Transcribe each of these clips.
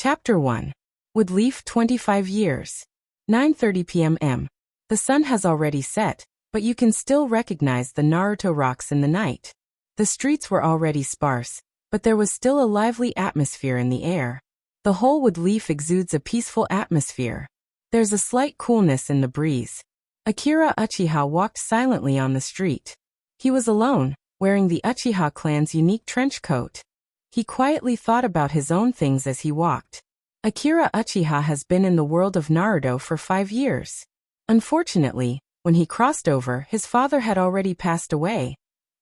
Chapter 1. Woodleaf 25 years. 9:30 p.m. The sun has already set, but you can still recognize the Naruto rocks in the night. The streets were already sparse, but there was still a lively atmosphere in the air. The whole Woodleaf exudes a peaceful atmosphere. There's a slight coolness in the breeze. Akira Uchiha walked silently on the street. He was alone, wearing the Uchiha clan's unique trench coat. He quietly thought about his own things as he walked. Akira Uchiha has been in the world of Naruto for 5 years. Unfortunately, when he crossed over, his father had already passed away,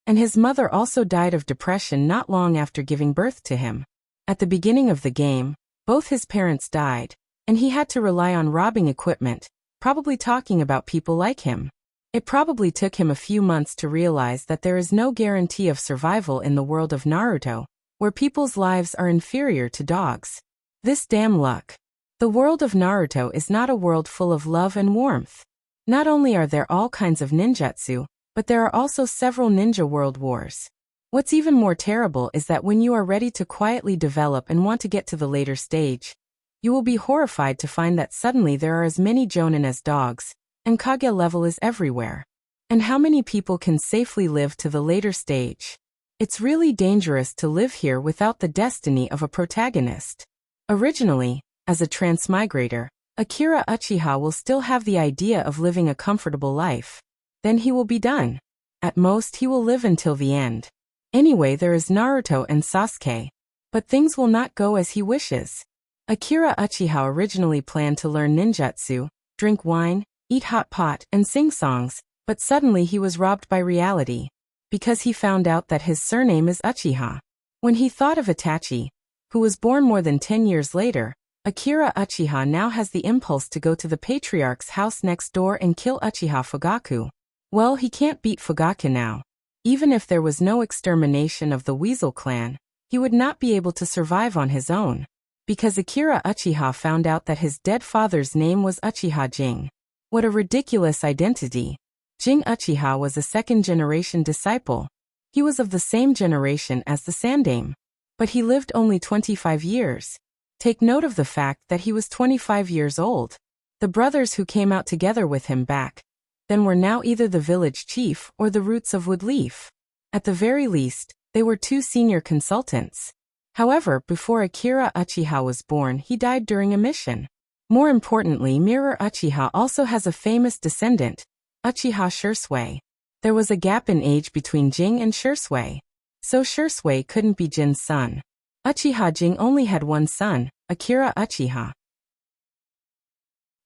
and his mother also died of depression not long after giving birth to him. At the beginning of the game, both his parents died, and he had to rely on robbing equipment, probably talking about people like him. It probably took him a few months to realize that there is no guarantee of survival in the world of Naruto, where people's lives are inferior to dogs. This damn luck. The world of Naruto is not a world full of love and warmth. Not only are there all kinds of ninjutsu, but there are also several ninja world wars. What's even more terrible is that when you are ready to quietly develop and want to get to the later stage, you will be horrified to find that suddenly there are as many Jonin as dogs, and Kage level is everywhere. And how many people can safely live to the later stage? It's really dangerous to live here without the destiny of a protagonist. Originally, as a transmigrator, Akira Uchiha will still have the idea of living a comfortable life. Then he will be done. At most he will live until the end. Anyway, there is Naruto and Sasuke. But things will not go as he wishes. Akira Uchiha originally planned to learn ninjutsu, drink wine, eat hot pot, and sing songs, but suddenly he was robbed by reality, because he found out that his surname is Uchiha. When he thought of Itachi, who was born more than 10 years later, Akira Uchiha now has the impulse to go to the patriarch's house next door and kill Uchiha Fugaku. Well, he can't beat Fugaku now. Even if there was no extermination of the Weasel clan, he would not be able to survive on his own, because Akira Uchiha found out that his dead father's name was Uchiha Jing. What a ridiculous identity. Jing Uchiha was a second-generation disciple. He was of the same generation as the Sandaime. But he lived only 25 years. Take note of the fact that he was 25 years old. The brothers who came out together with him back then were now either the village chief or the roots of Woodleaf. At the very least, they were 2 senior consultants. However, before Akira Uchiha was born, he died during a mission. More importantly, Mirror Uchiha also has a famous descendant, Uchiha Shursui. There was a gap in age between Jing and Shursui, so Shursui couldn't be Jin's son. Uchiha Jing only had one son, Akira Uchiha.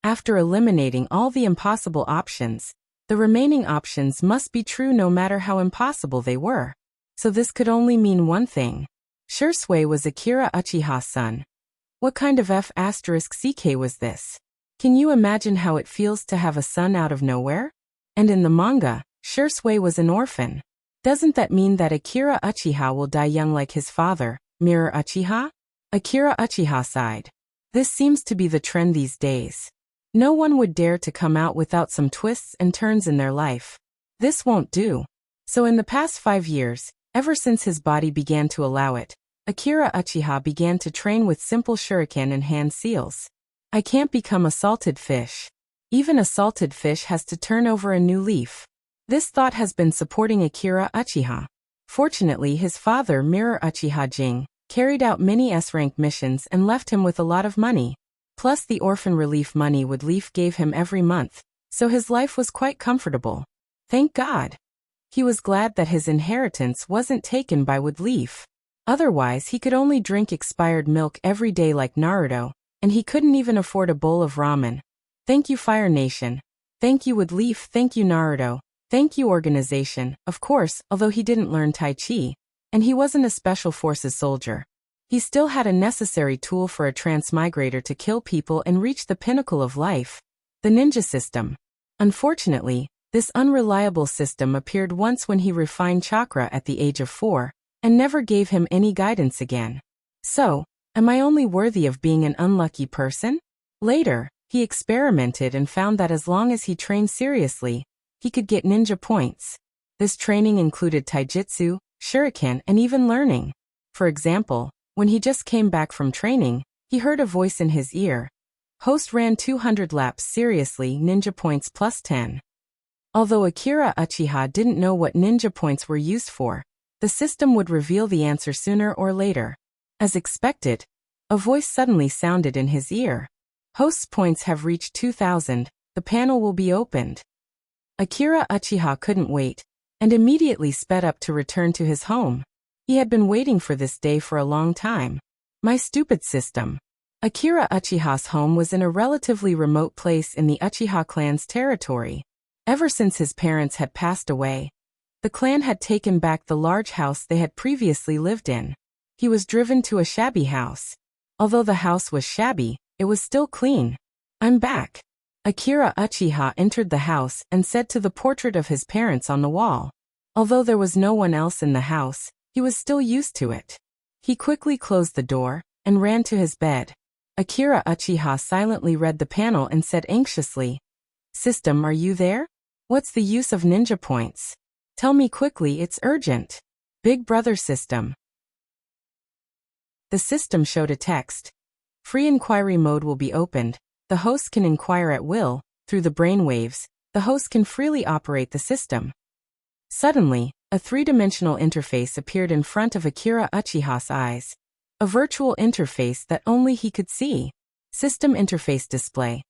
After eliminating all the impossible options, the remaining options must be true no matter how impossible they were. So this could only mean one thing. Shursui was Akira Uchiha's son. What kind of F***CK was this? Can you imagine how it feels to have a son out of nowhere? And in the manga, Shursui was an orphan. Doesn't that mean that Akira Uchiha will die young like his father, Mirror Uchiha? Akira Uchiha sighed. This seems to be the trend these days. No one would dare to come out without some twists and turns in their life. This won't do. So in the past 5 years, ever since his body began to allow it, Akira Uchiha began to train with simple shuriken and hand seals. I can't become a salted fish. Even a salted fish has to turn over a new leaf. This thought has been supporting Akira Uchiha. Fortunately, his father, Mirror Uchiha Jing, carried out many S-rank missions and left him with a lot of money. Plus the orphan relief money Woodleaf gave him every month, so his life was quite comfortable. Thank God. He was glad that his inheritance wasn't taken by Woodleaf. Otherwise, he could only drink expired milk every day like Naruto, and he couldn't even afford a bowl of ramen. Thank you, Fire Nation. Thank you, Woodleaf. Thank you, Naruto. Thank you, organization. Of course, although he didn't learn Tai Chi, and he wasn't a special forces soldier, he still had a necessary tool for a transmigrator to kill people and reach the pinnacle of life, the ninja system. Unfortunately, this unreliable system appeared once when he refined chakra at the age of 4, and never gave him any guidance again. So, am I only worthy of being an unlucky person? Later, he experimented and found that as long as he trained seriously, he could get ninja points. This training included taijutsu, shuriken, and even learning. For example, when he just came back from training, He heard a voice in his ear. Host ran 200 laps seriously, ninja points plus 10. Although Akira Uchiha didn't know what ninja points were used for, the system would reveal the answer sooner or later. As expected, a voice suddenly sounded in his ear. Host's points have reached 2,000, the panel will be opened. Akira Uchiha couldn't wait, and immediately sped up to return to his home. He had been waiting for this day for a long time. My stupid system. Akira Uchiha's home was in a relatively remote place in the Uchiha clan's territory. Ever since his parents had passed away, the clan had taken back the large house they had previously lived in. He was driven to a shabby house. Although the house was shabby, it was still clean. I'm back. Akira Uchiha entered the house and said to the portrait of his parents on the wall. Although there was no one else in the house, he was still used to it. He quickly closed the door and ran to his bed. Akira Uchiha silently read the panel and said anxiously, "System, are you there? What's the use of ninja points? Tell me quickly, it's urgent. Big brother system." The system showed a text. Free inquiry mode will be opened. The host can inquire at will. Through the brainwaves, the host can freely operate the system. Suddenly, a three-dimensional interface appeared in front of Akira Uchiha's eyes. A virtual interface that only he could see. System interface display.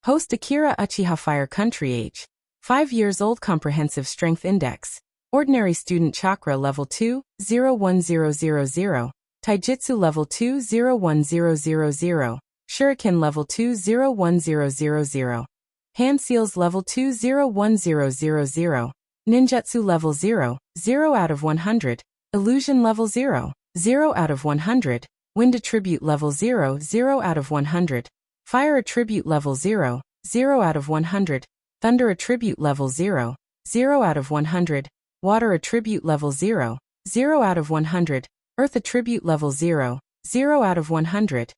Host Akira Uchiha, Fire country, age 5 years old, comprehensive strength index. Ordinary student, chakra level 2, 01000. Taijutsu level 2, 01000. Shuriken level 2, 01000. Hand seals level 2, 01000. Ninjutsu level 0, 0 out of 100. Illusion level 0, 0 out of 100. Wind attribute level 0, 0 out of 100. Fire attribute level 0, 0 out of 100. Thunder attribute level 0, 0 out of 100. Water attribute level 0, 0 out of 100. Earth attribute level 0, 0 out of 100.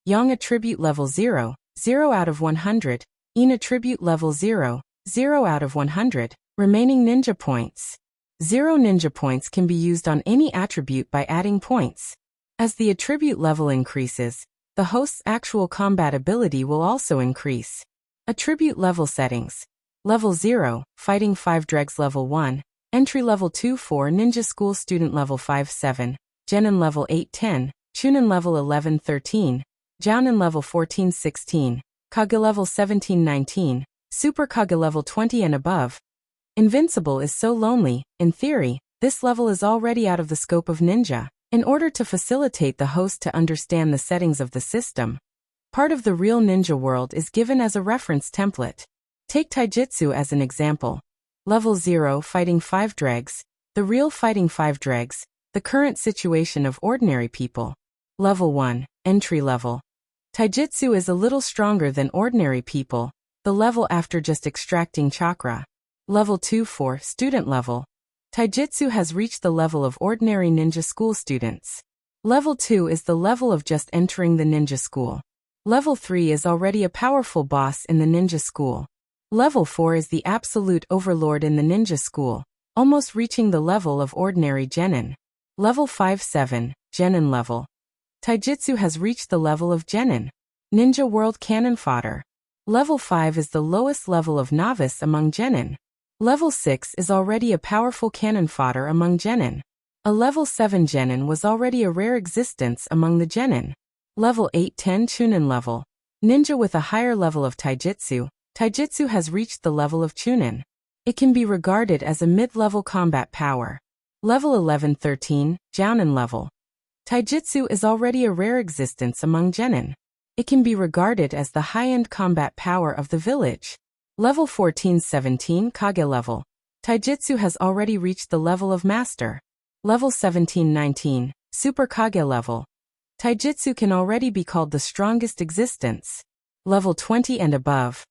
Yang attribute level 0, 0 out of 100. Yin attribute level 0, 0 out of 100. Remaining ninja points. 0 ninja points can be used on any attribute by adding points. As the attribute level increases, the host's actual combat ability will also increase. Attribute level settings. Level 0, Fighting 5 Dregs level 1. Entry level 2-4, Ninja School Student level 5-7. Genin level 8-10. Chunin level 11-13. Jounin level 14-16. Kage level 17-19. Super Kage level 20 and above. Invincible is so lonely. In theory, this level is already out of the scope of ninja. In order to facilitate the host to understand the settings of the system, part of the real ninja world is given as a reference template. Take Taijutsu as an example. Level 0, Fighting 5 Dregs. The real Fighting 5 Dregs. The current situation of ordinary people. Level 1, Entry level. Taijutsu is a little stronger than ordinary people, the level after just extracting chakra. Level 2-4, Student level. Taijutsu has reached the level of ordinary ninja school students. Level 2 is the level of just entering the ninja school. Level 3 is already a powerful boss in the ninja school. Level 4 is the absolute overlord in the ninja school, almost reaching the level of ordinary genin. Level 5-7, Genin level. Taijutsu has reached the level of genin. Ninja world cannon fodder. Level 5 is the lowest level of novice among genin. Level 6 is already a powerful cannon fodder among genin. A level 7 genin was already a rare existence among the genin. Level 8-10 Chunin level. Ninja with a higher level of Taijutsu. Taijutsu has reached the level of Chunin. It can be regarded as a mid-level combat power. Level 11-13, Jounin level. Taijutsu is already a rare existence among genin. It can be regarded as the high-end combat power of the village. Level 14-17 Kage level. Taijutsu has already reached the level of master. Level 17-19, Super Kage level. Taijutsu can already be called the strongest existence. Level 20 and above.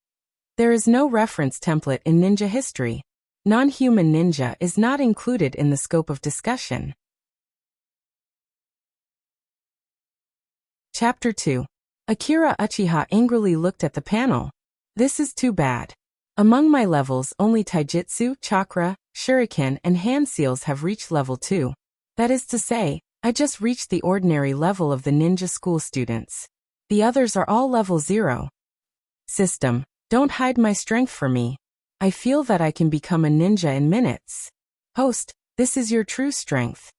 There is no reference template in ninja history. Non-human ninja is not included in the scope of discussion. Chapter 2. Akira Uchiha angrily looked at the panel. This is too bad. Among my levels, only Taijutsu, Chakra, Shuriken, and hand seals have reached level 2. That is to say, I just reached the ordinary level of the ninja school students. The others are all level 0. System, don't hide my strength for me. I feel that I can become a ninja in minutes. Host, this is your true strength.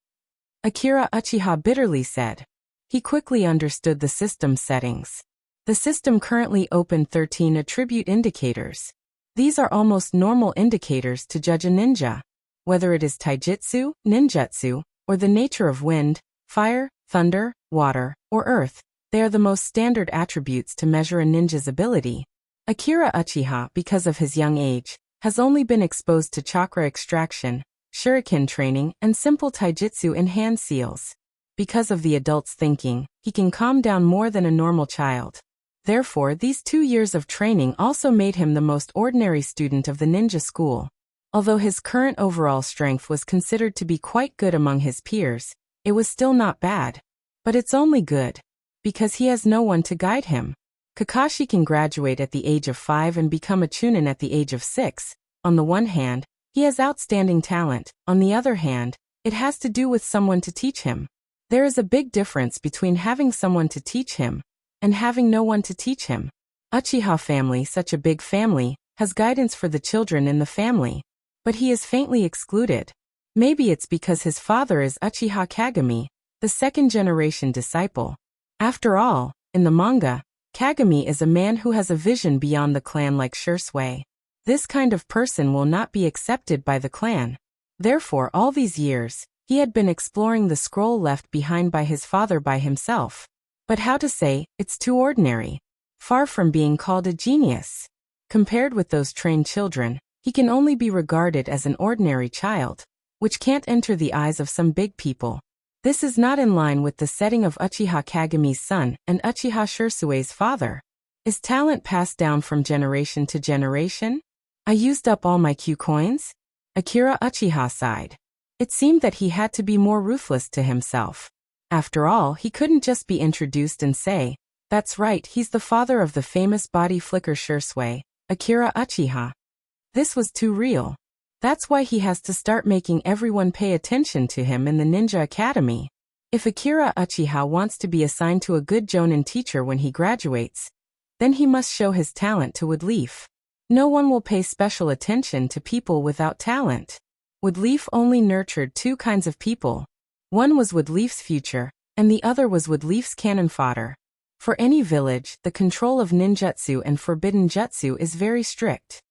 Akira Uchiha bitterly said. He quickly understood the system settings. The system currently opened 13 attribute indicators. These are almost normal indicators to judge a ninja. Whether it is taijutsu, ninjutsu, or the nature of wind, fire, thunder, water, or earth, they are the most standard attributes to measure a ninja's ability. Akira Uchiha, because of his young age, has only been exposed to chakra extraction, shuriken training, and simple taijutsu in hand seals. Because of the adult's thinking, he can calm down more than a normal child. Therefore, these 2 years of training also made him the most ordinary student of the ninja school. Although his current overall strength was considered to be quite good among his peers, it was still not bad. But it's only good because he has no one to guide him. Kakashi can graduate at the age of 5 and become a chunin at the age of 6. On the one hand, he has outstanding talent. On the other hand, it has to do with someone to teach him. There is a big difference between having someone to teach him and having no one to teach him. Uchiha family, such a big family, has guidance for the children in the family. But he is faintly excluded. Maybe it's because his father is Uchiha Kagami, the second-generation disciple. After all, in the manga, Kagami is a man who has a vision beyond the clan like Shursui. This kind of person will not be accepted by the clan. Therefore, all these years, he had been exploring the scroll left behind by his father by himself. But how to say, it's too ordinary. Far from being called a genius. Compared with those trained children, he can only be regarded as an ordinary child, which can't enter the eyes of some big people. This is not in line with the setting of Uchiha Kagami's son and Uchiha Shursui's father. Is talent passed down from generation to generation? I used up all my Q coins? Akira Uchiha sighed. It seemed that he had to be more ruthless to himself. After all, he couldn't just be introduced and say, that's right, he's the father of the famous body flicker Shursui, Akira Uchiha. This was too real. That's why he has to start making everyone pay attention to him in the Ninja Academy. If Akira Uchiha wants to be assigned to a good Jonin teacher when he graduates, then he must show his talent to Woodleaf. No one will pay special attention to people without talent. Woodleaf only nurtured 2 kinds of people. One was Woodleaf's future, and the other was Woodleaf's cannon fodder. For any village, the control of ninjutsu and forbidden jutsu is very strict.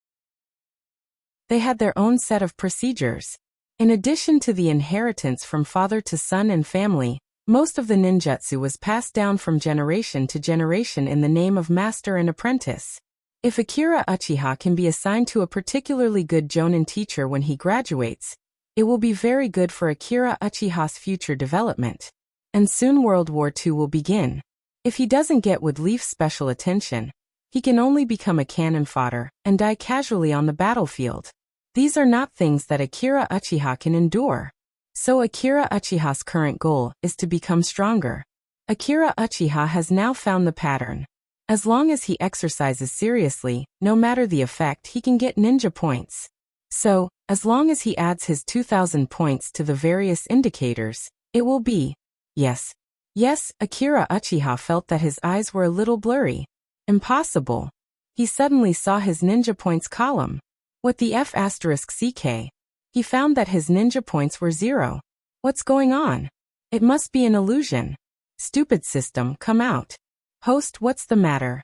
They had their own set of procedures. In addition to the inheritance from father to son and family, most of the ninjutsu was passed down from generation to generation in the name of master and apprentice. If Akira Uchiha can be assigned to a particularly good Jonin teacher when he graduates, it will be very good for Akira Uchiha's future development. And soon World War II will begin. If he doesn't get Woodleaf's special attention, he can only become a cannon fodder and die casually on the battlefield. These are not things that Akira Uchiha can endure. So Akira Uchiha's current goal is to become stronger. Akira Uchiha has now found the pattern. As long as he exercises seriously, no matter the effect, he can get ninja points. So, as long as he adds his 2,000 points to the various indicators, it will be. Yes. Yes, Akira Uchiha felt that his eyes were a little blurry. Impossible. He suddenly saw his ninja points column. What the F***CK? He found that his ninja points were 0. What's going on? It must be an illusion. Stupid system, come out. Host, what's the matter?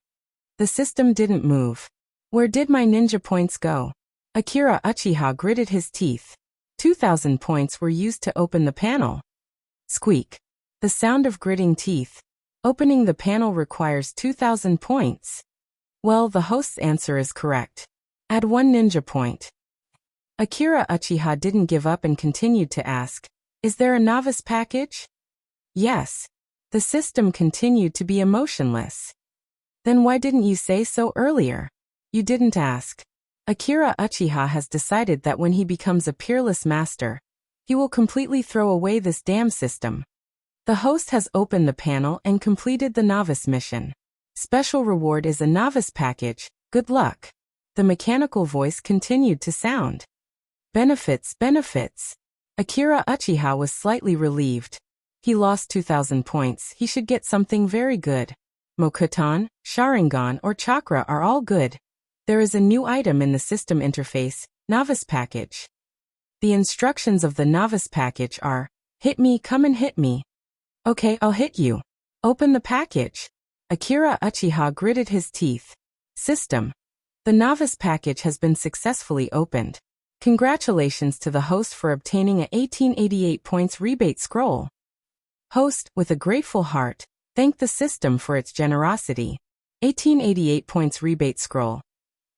The system didn't move. Where did my ninja points go? Akira Uchiha gritted his teeth. 2,000 points were used to open the panel. Squeak. The sound of gritting teeth. Opening the panel requires 2,000 points. Well, the host's answer is correct. Add 1 ninja point. Akira Uchiha didn't give up and continued to ask, is there a novice package? Yes. The system continued to be emotionless. Then why didn't you say so earlier? You didn't ask. Akira Uchiha has decided that when he becomes a peerless master, he will completely throw away this damn system. The host has opened the panel and completed the novice mission. Special reward is a novice package, good luck. The mechanical voice continued to sound. Benefits, benefits. Akira Uchiha was slightly relieved. He lost 2,000 points, he should get something very good. Mokuton, Sharingan or Chakra are all good. There is a new item in the system interface, Novice Package. The instructions of the Novice Package are, hit me, come and hit me. Okay, I'll hit you. Open the package. Akira Uchiha gritted his teeth. System. The Novice Package has been successfully opened. Congratulations to the host for obtaining a 1888 points rebate scroll. Host, with a grateful heart, thanked the system for its generosity. 1888 points rebate scroll.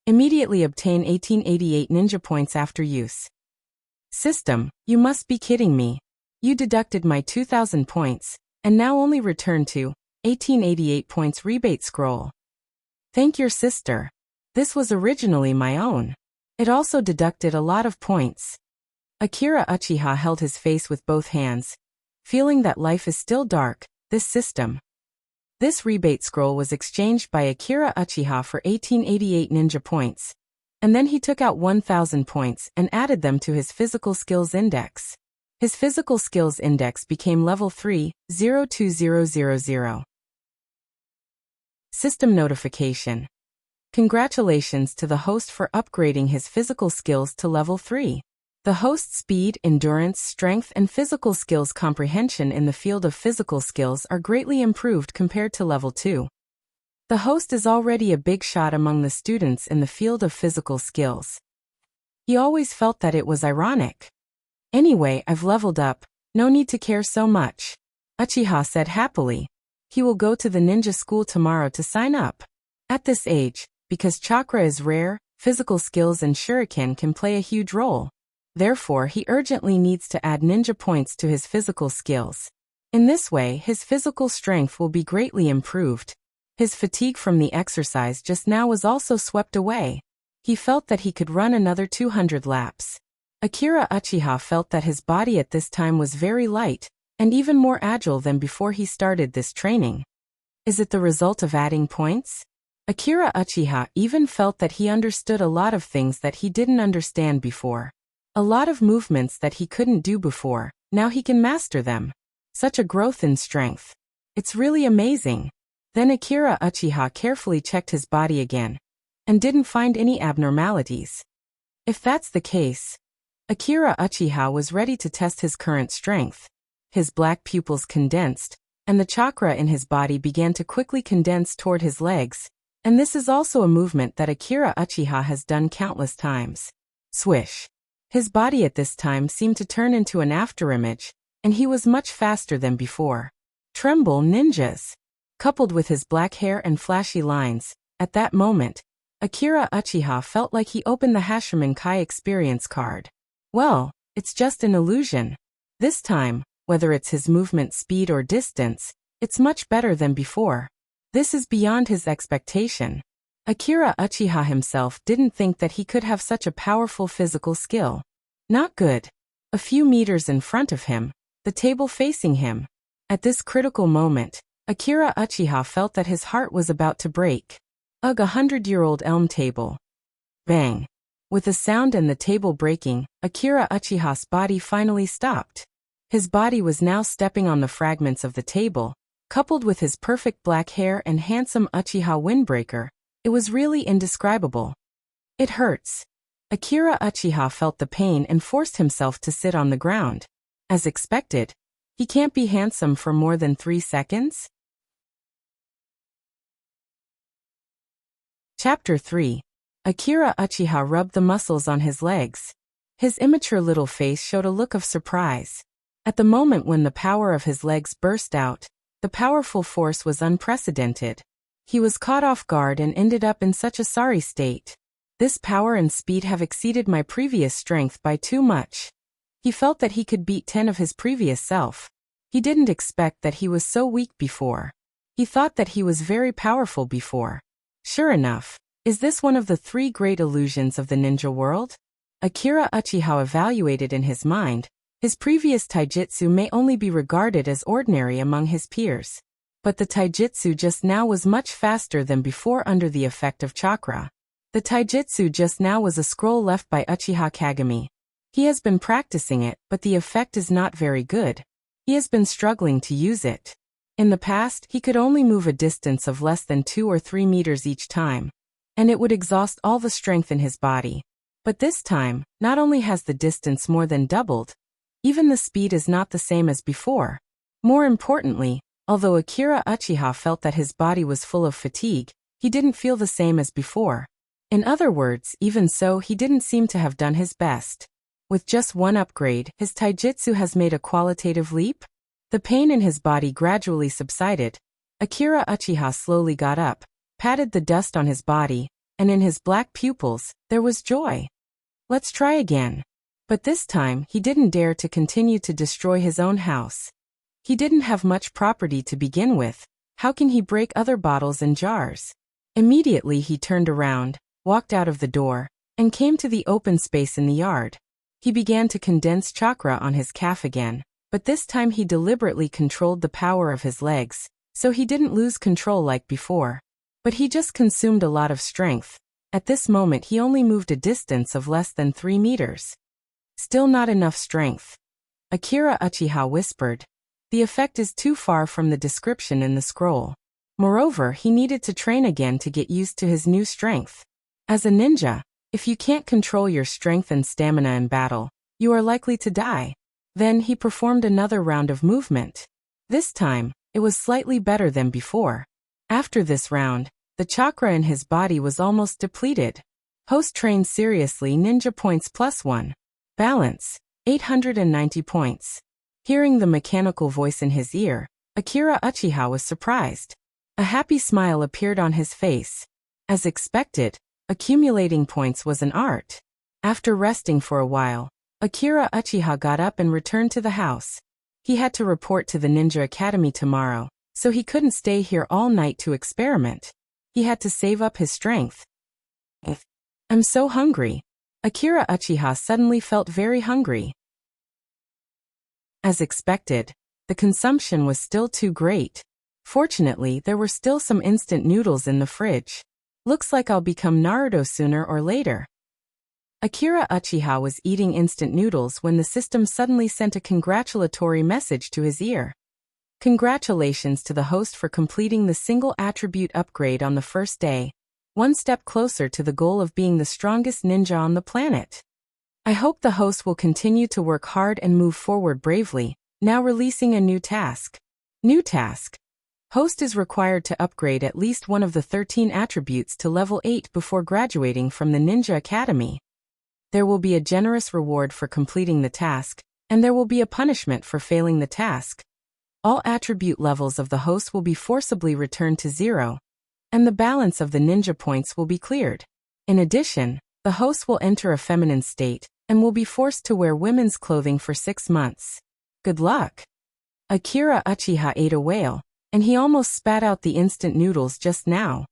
Immediately obtain 1888 ninja points after use. System, you must be kidding me. You deducted my 2000 points, and now only return to 1888 points rebate scroll. Thank your sister. This was originally my own. It also deducted a lot of points. Akira Uchiha held his face with both hands, feeling that life is still dark, this system. This rebate scroll was exchanged by Akira Uchiha for 1888 ninja points, and then he took out 1000 points and added them to his physical skills index. His physical skills index became level 3, 02000. System notification. Congratulations to the host for upgrading his physical skills to level 3. The host's speed, endurance, strength, and physical skills comprehension in the field of physical skills are greatly improved compared to level 2. The host is already a big shot among the students in the field of physical skills. He always felt that it was ironic. Anyway, I've leveled up, no need to care so much. Uchiha said happily. He will go to the ninja school tomorrow to sign up. At this age, because chakra is rare, physical skills and shuriken can play a huge role. Therefore, he urgently needs to add ninja points to his physical skills. In this way, his physical strength will be greatly improved. His fatigue from the exercise just now was also swept away. He felt that he could run another 200 laps. Akira Uchiha felt that his body at this time was very light, and even more agile than before he started this training. Is it the result of adding points? Akira Uchiha even felt that he understood a lot of things that he didn't understand before. A lot of movements that he couldn't do before, now he can master them. Such a growth in strength. It's really amazing. Then Akira Uchiha carefully checked his body again, and didn't find any abnormalities. If that's the case, Akira Uchiha was ready to test his current strength. His black pupils condensed, and the chakra in his body began to quickly condense toward his legs, and this is also a movement that Akira Uchiha has done countless times. Swish. His body at this time seemed to turn into an afterimage, and he was much faster than before. Tremble ninjas. Coupled with his black hair and flashy lines, at that moment, Akira Uchiha felt like he opened the Hashirman Kai experience card. Well, it's just an illusion. This time, whether it's his movement speed or distance, it's much better than before. This is beyond his expectation. Akira Uchiha himself didn't think that he could have such a powerful physical skill. Not good. A few meters in front of him, the table facing him. At this critical moment, Akira Uchiha felt that his heart was about to break. Ugh, 100-year-old elm table. Bang. With a sound and the table breaking, Akira Uchiha's body finally stopped. His body was now stepping on the fragments of the table, coupled with his perfect black hair and handsome Uchiha windbreaker. It was really indescribable. It hurts. Akira Uchiha felt the pain and forced himself to sit on the ground. As expected, he can't be handsome for more than 3 seconds? Chapter 3. Akira Uchiha rubbed the muscles on his legs. His immature little face showed a look of surprise. At the moment when the power of his legs burst out, the powerful force was unprecedented. He was caught off guard and ended up in such a sorry state. This power and speed have exceeded my previous strength by too much. He felt that he could beat 10 of his previous self. He didn't expect that he was so weak before. He thought that he was very powerful before. Sure enough, is this one of the 3 great illusions of the ninja world? Akira Uchiha evaluated in his mind. His previous taijutsu may only be regarded as ordinary among his peers. But the taijutsu just now was much faster than before under the effect of chakra. The taijutsu just now was a scroll left by Uchiha Kagami. He has been practicing it, but the effect is not very good. He has been struggling to use it. In the past, he could only move a distance of less than 2 or 3 meters each time, and it would exhaust all the strength in his body. But this time, not only has the distance more than doubled, even the speed is not the same as before. More importantly, although Akira Uchiha felt that his body was full of fatigue, he didn't feel the same as before. In other words, even so, he didn't seem to have done his best. With just one upgrade, his taijutsu has made a qualitative leap? The pain in his body gradually subsided. Akira Uchiha slowly got up, patted the dust on his body, and in his black pupils, there was joy. Let's try again. But this time, he didn't dare to continue to destroy his own house. He didn't have much property to begin with. How can he break other bottles and jars? Immediately he turned around, walked out of the door, and came to the open space in the yard. He began to condense chakra on his calf again, but this time he deliberately controlled the power of his legs, so he didn't lose control like before. But he just consumed a lot of strength. At this moment he only moved a distance of less than 3 meters. Still not enough strength. Akira Uchiha whispered. The effect is too far from the description in the scroll. Moreover, he needed to train again to get used to his new strength. As a ninja, if you can't control your strength and stamina in battle, you are likely to die. Then he performed another round of movement. This time, it was slightly better than before. After this round, the chakra in his body was almost depleted. Host trained seriously, ninja points +1. Balance, 890 points. Hearing the mechanical voice in his ear, Akira Uchiha was surprised. A happy smile appeared on his face. As expected, accumulating points was an art. After resting for a while, Akira Uchiha got up and returned to the house. He had to report to the Ninja Academy tomorrow, so he couldn't stay here all night to experiment. He had to save up his strength. I'm so hungry. Akira Uchiha suddenly felt very hungry. As expected, the consumption was still too great. Fortunately, there were still some instant noodles in the fridge. Looks like I'll become Naruto sooner or later. Akira Uchiha was eating instant noodles when the system suddenly sent a congratulatory message to his ear. Congratulations to the host for completing the single attribute upgrade on the first day. One step closer to the goal of being the strongest ninja on the planet. I hope the host will continue to work hard and move forward bravely, now releasing a new task. New task. Host is required to upgrade at least one of the 13 attributes to level 8 before graduating from the Ninja Academy. There will be a generous reward for completing the task, and there will be a punishment for failing the task. All attribute levels of the host will be forcibly returned to 0, and the balance of the ninja points will be cleared. In addition, the host will enter a feminine state, and will be forced to wear women's clothing for 6 months. Good luck. Akira Uchiha ate a whale, and he almost spat out the instant noodles just now.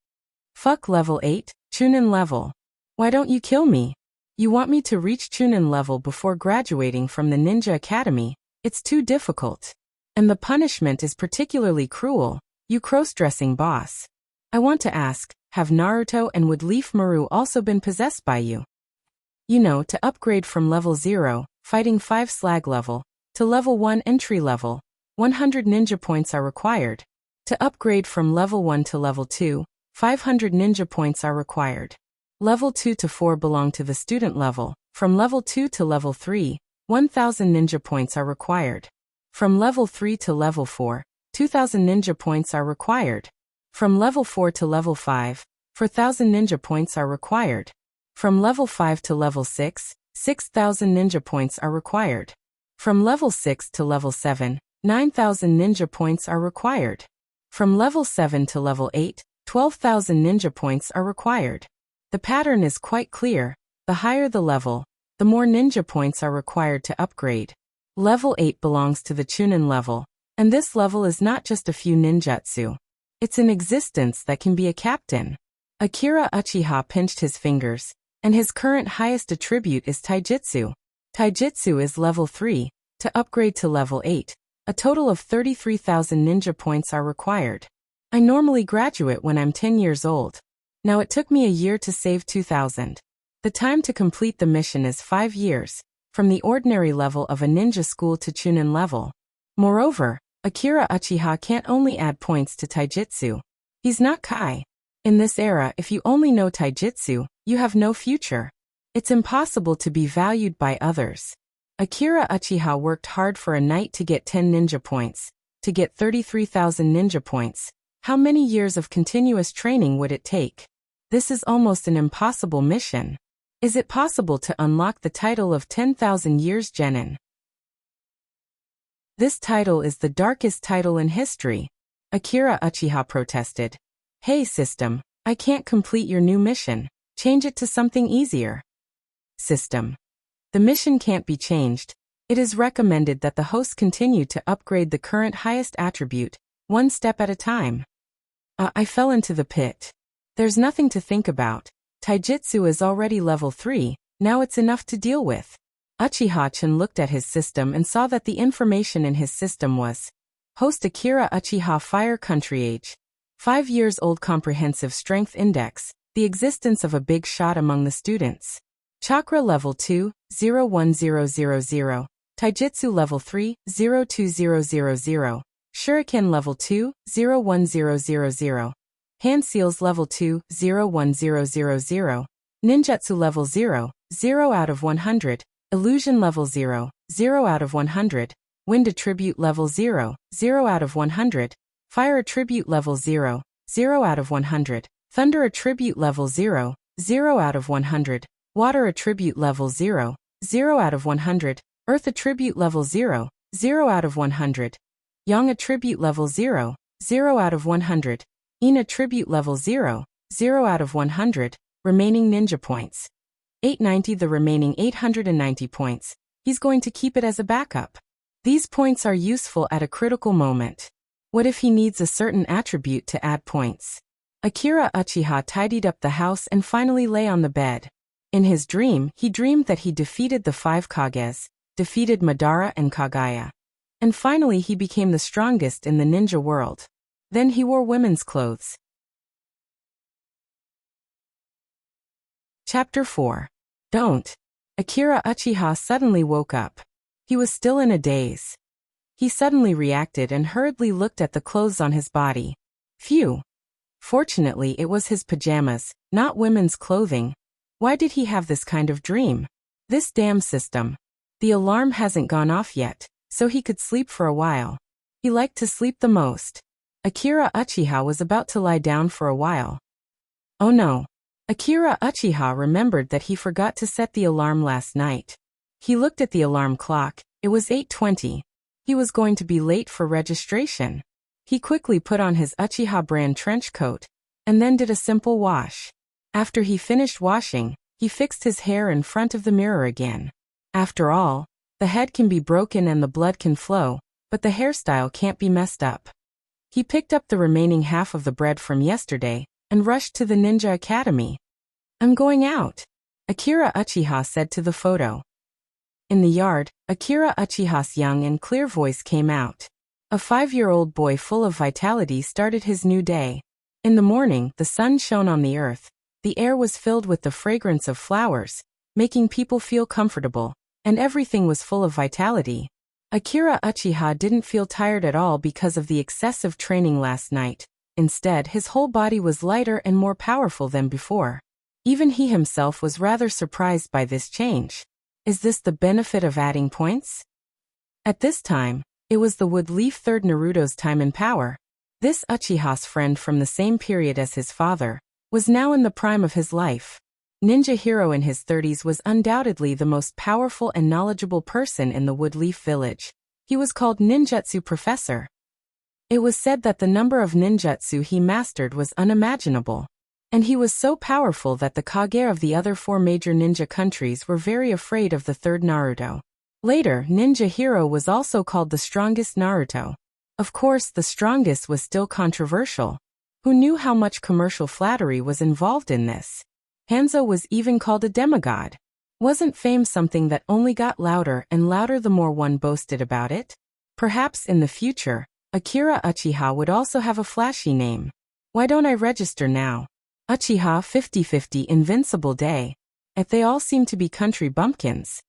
Fuck level 8, Chunin level. Why don't you kill me? You want me to reach Chunin level before graduating from the Ninja Academy? It's too difficult. And the punishment is particularly cruel, you cross-dressing boss. I want to ask, have Naruto and Woodleaf Maru also been possessed by you? You know, to upgrade from level 0, fighting 5 slag level, to level 1 entry level, 100 ninja points are required. To upgrade from level 1 to level 2, 500 ninja points are required. Level 2 to 4 belong to the student level. From level 2 to level 3, 1000 ninja points are required. From level 3 to level 4, 2000 ninja points are required. From level 4 to level 5, 4000 ninja points are required. From level 5 to level 6, 6000 ninja points are required. From level 6 to level 7, 9000 ninja points are required. From level 7 to level 8, 12,000 ninja points are required. The pattern is quite clear. The higher the level, the more ninja points are required to upgrade. Level 8 belongs to the Chunin level, and this level is not just a few ninjutsu. It's an existence that can be a captain. Akira Uchiha pinched his fingers, and his current highest attribute is taijutsu. Taijutsu is level 3. To upgrade to level 8, a total of 33,000 ninja points are required. I normally graduate when I'm 10 years old. Now it took me a year to save 2,000. The time to complete the mission is 5 years, from the ordinary level of a ninja school to Chunin level. Moreover, Akira Uchiha can't only add points to taijutsu. He's not Kai. In this era, if you only know taijutsu, you have no future. It's impossible to be valued by others. Akira Uchiha worked hard for a night to get 10 ninja points. To get 33,000 ninja points, how many years of continuous training would it take? This is almost an impossible mission. Is it possible to unlock the title of 10,000 years genin? This title is the darkest title in history. Akira Uchiha protested. Hey system, I can't complete your new mission. Change it to something easier. System. The mission can't be changed. It is recommended that the host continue to upgrade the current highest attribute, one step at a time. I fell into the pit. There's nothing to think about. Taijutsu is already level 3, now it's enough to deal with. Uchiha-chan looked at his system and saw that the information in his system was Host Akira Uchiha Fire Country Age. 5 years old comprehensive strength index, the existence of a big shot among the students. Chakra level 2, 01000. Taijutsu level 3, 02000. Shuriken level 2, 01000. Hand seals level 2, 01000. Ninjutsu level 0, 0 out of 100. Illusion level 0, 0 out of 100. Wind attribute level 0, 0 out of 100. Fire attribute level 0, 0 out of 100. Thunder attribute level 0, 0 out of 100. Water attribute level 0, 0 out of 100. Earth attribute level 0, 0 out of 100. Yang attribute level 0, 0 out of 100. Yin attribute level 0, 0 out of 100. Remaining ninja points. 890. The remaining 890 points. He's going to keep it as a backup. These points are useful at a critical moment. What if he needs a certain attribute to add points? Akira Uchiha tidied up the house and finally lay on the bed. In his dream, he dreamed that he defeated the 5 Kages, defeated Madara and Kagaya. And finally he became the strongest in the ninja world. Then he wore women's clothes. Chapter 4. Don't. Akira Uchiha suddenly woke up. He was still in a daze. He suddenly reacted and hurriedly looked at the clothes on his body. Phew. Fortunately it was his pajamas, not women's clothing. Why did he have this kind of dream? This damn system. The alarm hasn't gone off yet, so he could sleep for a while. He liked to sleep the most. Akira Uchiha was about to lie down for a while. Oh no. Akira Uchiha remembered that he forgot to set the alarm last night. He looked at the alarm clock, it was 8:20. He was going to be late for registration. He quickly put on his Uchiha brand trench coat, and then did a simple wash. After he finished washing, he fixed his hair in front of the mirror again. After all, the head can be broken and the blood can flow, but the hairstyle can't be messed up. He picked up the remaining half of the bread from yesterday, and rushed to the Ninja Academy. I'm going out, Akira Uchiha said to the photo. In the yard, Akira Uchiha's young and clear voice came out. A 5-year-old boy full of vitality started his new day. In the morning, the sun shone on the earth. The air was filled with the fragrance of flowers, making people feel comfortable, and everything was full of vitality. Akira Uchiha didn't feel tired at all because of the excessive training last night. Instead, his whole body was lighter and more powerful than before. Even he himself was rather surprised by this change. Is this the benefit of adding points? At this time, it was the Woodleaf III Naruto's time in power. This Uchiha's friend from the same period as his father was now in the prime of his life. Ninja hero in his 30s was undoubtedly the most powerful and knowledgeable person in the Woodleaf village. He was called Ninjutsu Professor. It was said that the number of ninjutsu he mastered was unimaginable. And he was so powerful that the Kage of the other 4 major ninja countries were very afraid of the third Naruto. Later, Ninja Hero was also called the strongest Naruto. Of course, the strongest was still controversial. Who knew how much commercial flattery was involved in this? Hanzo was even called a demigod. Wasn't fame something that only got louder and louder the more one boasted about it? Perhaps in the future, Akira Uchiha would also have a flashy name. Why don't I register now? Uchiha 50/50 Invincible Day. If they all seem to be country bumpkins.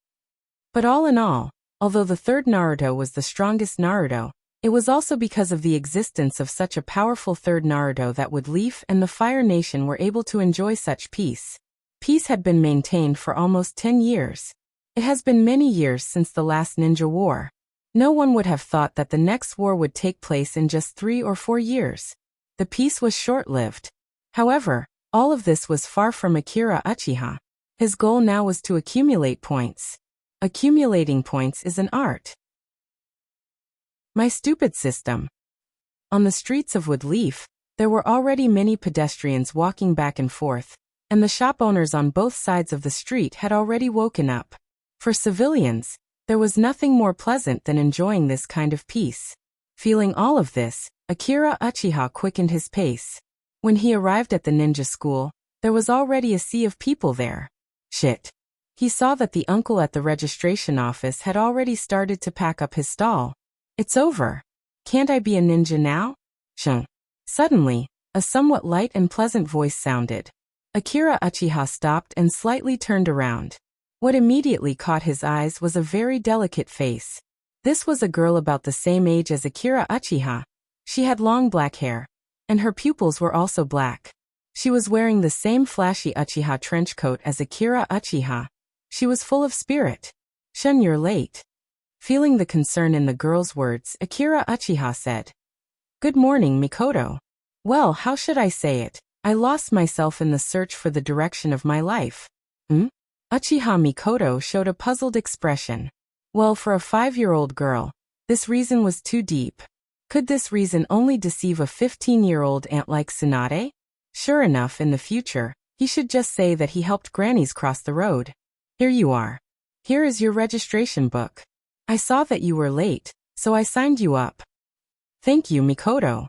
But all in all, although the third Naruto was the strongest Naruto, It was also because of the existence of such a powerful third Naruto that Woodleaf and the Fire Nation were able to enjoy such peace. Peace had been maintained for almost 10 years. It has been many years since the last ninja war. No one would have thought that the next war would take place in just 3 or 4 years. The peace was short-lived. However, all of this was far from Akira Uchiha. His goal now was to accumulate points. Accumulating points is an art. My stupid system. On the streets of Woodleaf, there were already many pedestrians walking back and forth, and the shop owners on both sides of the street had already woken up. For civilians, there was nothing more pleasant than enjoying this kind of peace. Feeling all of this, Akira Uchiha quickened his pace. When he arrived at the ninja school, there was already a sea of people there. Shit. He saw that the uncle at the registration office had already started to pack up his stall. It's over. Can't I be a ninja now? Shung. Suddenly, a somewhat light and pleasant voice sounded. Akira Uchiha stopped and slightly turned around. What immediately caught his eyes was a very delicate face. This was a girl about the same age as Akira Uchiha. She had long black hair, and her pupils were also black. She was wearing the same flashy Uchiha trench coat as Akira Uchiha. She was full of spirit. Shun, you're late. Feeling the concern in the girl's words, Akira Uchiha said, Good morning, Mikoto. Well, how should I say it? I lost myself in the search for the direction of my life. Uchiha Mikoto showed a puzzled expression. Well, for a 5-year-old girl, this reason was too deep. Could this reason only deceive a 15-year-old aunt like Tsunade? Sure enough, in the future, he should just say that he helped grannies cross the road. Here you are. Here is your registration book. I saw that you were late, so I signed you up. Thank you, Mikoto.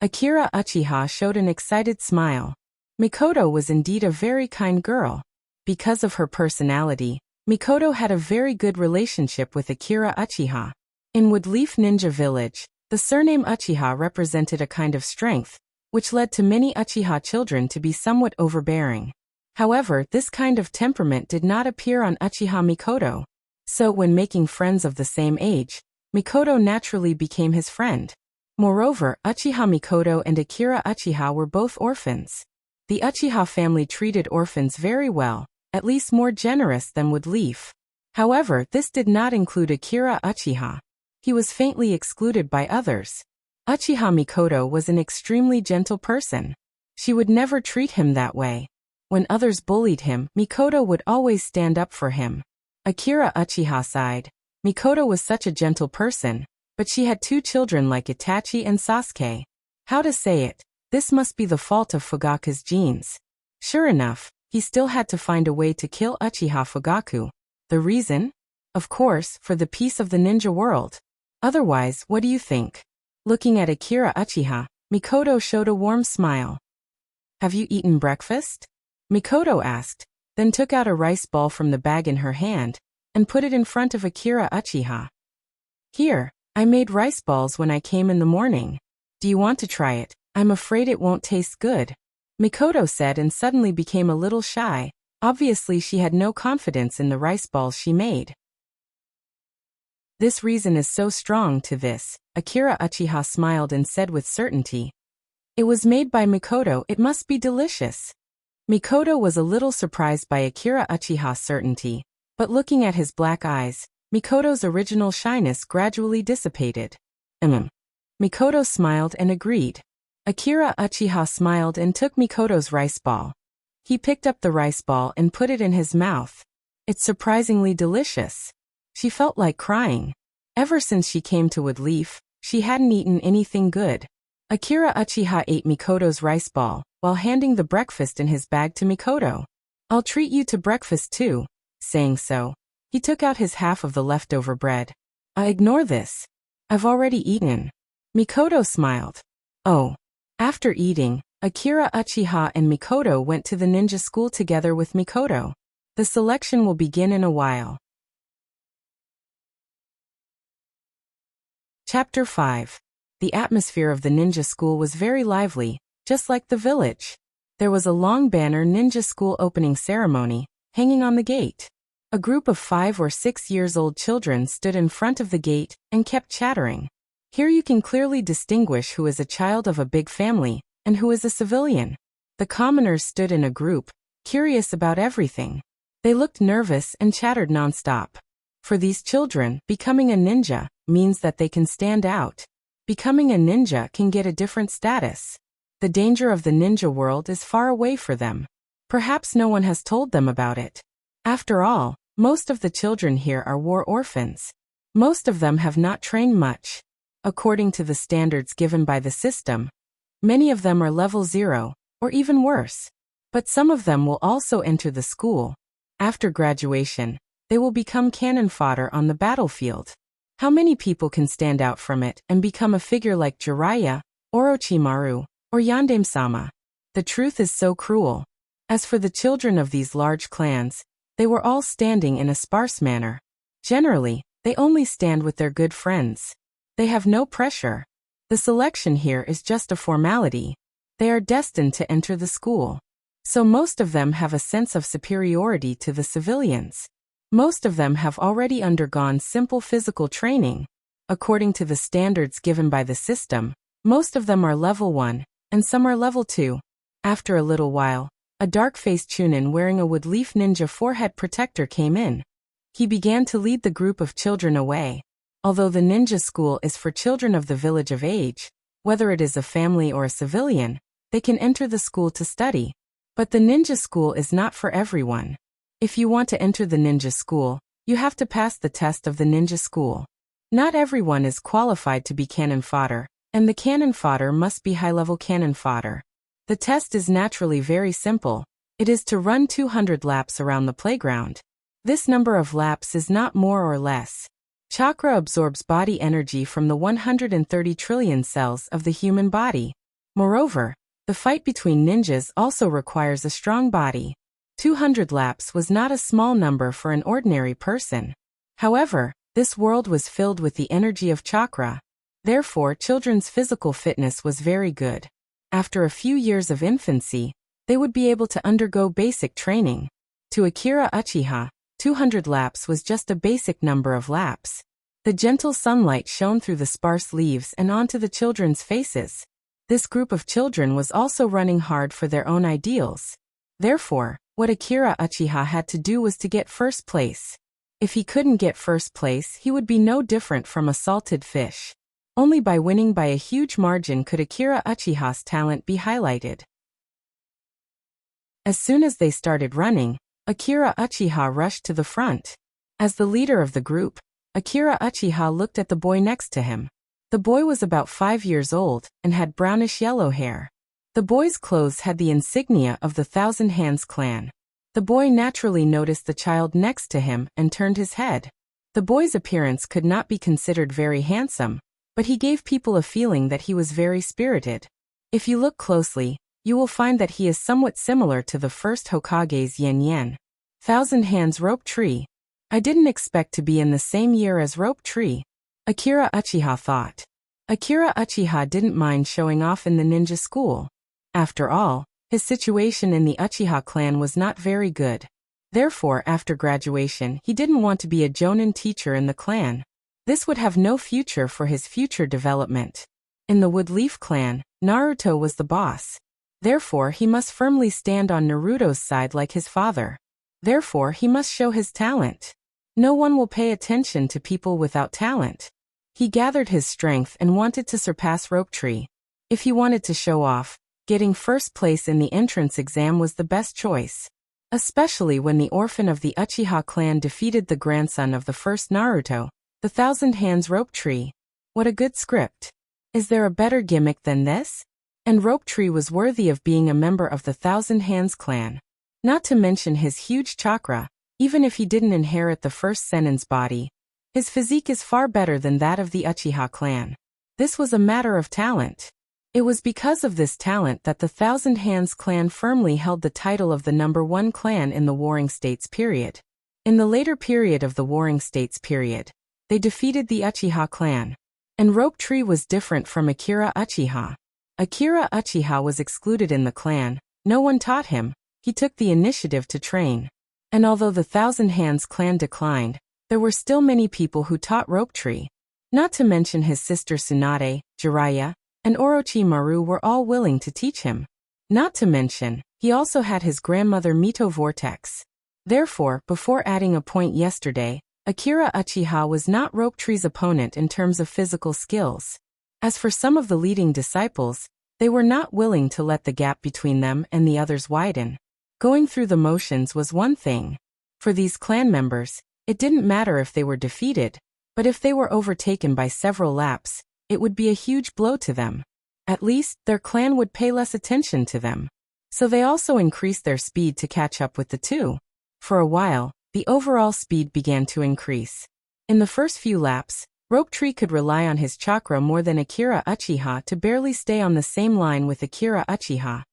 Akira Uchiha showed an excited smile. Mikoto was indeed a very kind girl. Because of her personality, Mikoto had a very good relationship with Akira Uchiha. In Woodleaf Ninja Village, the surname Uchiha represented a kind of strength, which led to many Uchiha children to be somewhat overbearing. However, this kind of temperament did not appear on Uchiha Mikoto. So when making friends of the same age, Mikoto naturally became his friend. Moreover, Uchiha Mikoto and Akira Uchiha were both orphans. The Uchiha family treated orphans very well, at least more generous than Woodleaf. However, this did not include Akira Uchiha. He was faintly excluded by others. Uchiha Mikoto was an extremely gentle person. She would never treat him that way. When others bullied him, Mikoto would always stand up for him. Akira Uchiha sighed. Mikoto was such a gentle person, but she had 2 children like Itachi and Sasuke. How to say it? This must be the fault of Fugaku's genes. Sure enough, he still had to find a way to kill Uchiha Fugaku. The reason? Of course, for the peace of the ninja world. Otherwise, what do you think? Looking at Akira Uchiha, Mikoto showed a warm smile. Have you eaten breakfast? Mikoto asked, then took out a rice ball from the bag in her hand, and put it in front of Akira Uchiha. Here, I made rice balls when I came in the morning. Do you want to try it? I'm afraid it won't taste good. Mikoto said and suddenly became a little shy. Obviously she had no confidence in the rice balls she made. This reason is so strong to this, Akira Uchiha smiled and said with certainty. It was made by Mikoto, it must be delicious. Mikoto was a little surprised by Akira Uchiha's certainty, but looking at his black eyes, Mikoto's original shyness gradually dissipated. Mikoto smiled and agreed. Akira Uchiha smiled and took Mikoto's rice ball. He picked up the rice ball and put it in his mouth. It's surprisingly delicious. She felt like crying. Ever since she came to Woodleaf, she hadn't eaten anything good. Akira Uchiha ate Mikoto's rice ball, while handing the breakfast in his bag to Mikoto. I'll treat you to breakfast too. Saying so, he took out his half of the leftover bread. I ignore this. I've already eaten. Mikoto smiled. Oh. After eating, Akira Uchiha and Mikoto went to the ninja school together with Mikoto. The selection will begin in a while. Chapter 5. The atmosphere of the ninja school was very lively, just like the village. There was a long banner ninja school opening ceremony, hanging on the gate. A group of 5 or 6 years old children stood in front of the gate and kept chattering. Here you can clearly distinguish who is a child of a big family and who is a civilian. The commoners stood in a group, curious about everything. They looked nervous and chattered nonstop. For these children, becoming a ninja means that they can stand out. Becoming a ninja can get a different status. The danger of the ninja world is far away for them. Perhaps no one has told them about it. After all, most of the children here are war orphans. Most of them have not trained much. According to the standards given by the system, many of them are level 0, or even worse. But some of them will also enter the school. After graduation, they will become cannon fodder on the battlefield. How many people can stand out from it and become a figure like Jiraiya, Orochimaru, or Yandame-sama? The truth is so cruel. As for the children of these large clans, they were all standing in a sparse manner. Generally, they only stand with their good friends. They have no pressure. The selection here is just a formality. They are destined to enter the school. So most of them have a sense of superiority to the civilians. Most of them have already undergone simple physical training. According to the standards given by the system, most of them are level 1, and some are level 2. After a little while, a dark-faced chunin wearing a wood-leaf ninja forehead protector came in. He began to lead the group of children away. Although the ninja school is for children of the village of age, whether it is a family or a civilian, they can enter the school to study. But the ninja school is not for everyone. If you want to enter the ninja school, you have to pass the test of the ninja school. Not everyone is qualified to be cannon fodder, and the cannon fodder must be high-level cannon fodder. The test is naturally very simple. It is to run 200 laps around the playground. This number of laps is not more or less. Chakra absorbs body energy from the 130 trillion cells of the human body. Moreover, the fight between ninjas also requires a strong body. 200 laps was not a small number for an ordinary person. However, this world was filled with the energy of chakra. Therefore, children's physical fitness was very good. After a few years of infancy, they would be able to undergo basic training. To Akira Uchiha, 200 laps was just a basic number of laps. The gentle sunlight shone through the sparse leaves and onto the children's faces. This group of children was also running hard for their own ideals. Therefore, what Akira Uchiha had to do was to get first place. If he couldn't get first place, he would be no different from a salted fish. Only by winning by a huge margin could Akira Uchiha's talent be highlighted. As soon as they started running, Akira Uchiha rushed to the front. As the leader of the group, Akira Uchiha looked at the boy next to him. The boy was about 5 years old and had brownish-yellow hair. The boy's clothes had the insignia of the Thousand Hands clan. The boy naturally noticed the child next to him and turned his head. The boy's appearance could not be considered very handsome, but he gave people a feeling that he was very spirited. If you look closely, you will find that he is somewhat similar to the first Hokage's Yen Yen. Thousand Hands Rope Tree. I didn't expect to be in the same year as Rope Tree, Akira Uchiha thought. Akira Uchiha didn't mind showing off in the ninja school. After all, his situation in the Uchiha clan was not very good. Therefore, after graduation, he didn't want to be a jonin teacher in the clan. This would have no future for his future development. In the Woodleaf clan, Naruto was the boss. Therefore, he must firmly stand on Naruto's side like his father. Therefore, he must show his talent. No one will pay attention to people without talent. He gathered his strength and wanted to surpass Rope Tree. If he wanted to show off, getting first place in the entrance exam was the best choice. Especially when the orphan of the Uchiha clan defeated the grandson of the first Naruto, the Thousand Hands Rope Tree. What a good script. Is there a better gimmick than this? And Rope Tree was worthy of being a member of the Thousand Hands clan. Not to mention his huge chakra, even if he didn't inherit the first Senin's body. His physique is far better than that of the Uchiha clan. This was a matter of talent. It was because of this talent that the Thousand Hands clan firmly held the title of the #1 clan in the Warring States period. In the later period of the Warring States period, they defeated the Uchiha clan. And Rope Tree was different from Akira Uchiha. Akira Uchiha was excluded in the clan. No one taught him. He took the initiative to train. And although the Thousand Hands clan declined, there were still many people who taught Rope Tree. Not to mention his sister Tsunade, Jiraiya, and Orochimaru were all willing to teach him. Not to mention, he also had his grandmother Mito Vortex. Therefore, before adding a point yesterday, Akira Uchiha was not Rope Tree's opponent in terms of physical skills. As for some of the leading disciples, they were not willing to let the gap between them and the others widen. Going through the motions was one thing. For these clan members, it didn't matter if they were defeated, but if they were overtaken by several laps, it would be a huge blow to them. At least, their clan would pay less attention to them. So they also increased their speed to catch up with the two. For a while, the overall speed began to increase. In the first few laps, Rope Tree could rely on his chakra more than Akira Uchiha to barely stay on the same line with Akira Uchiha.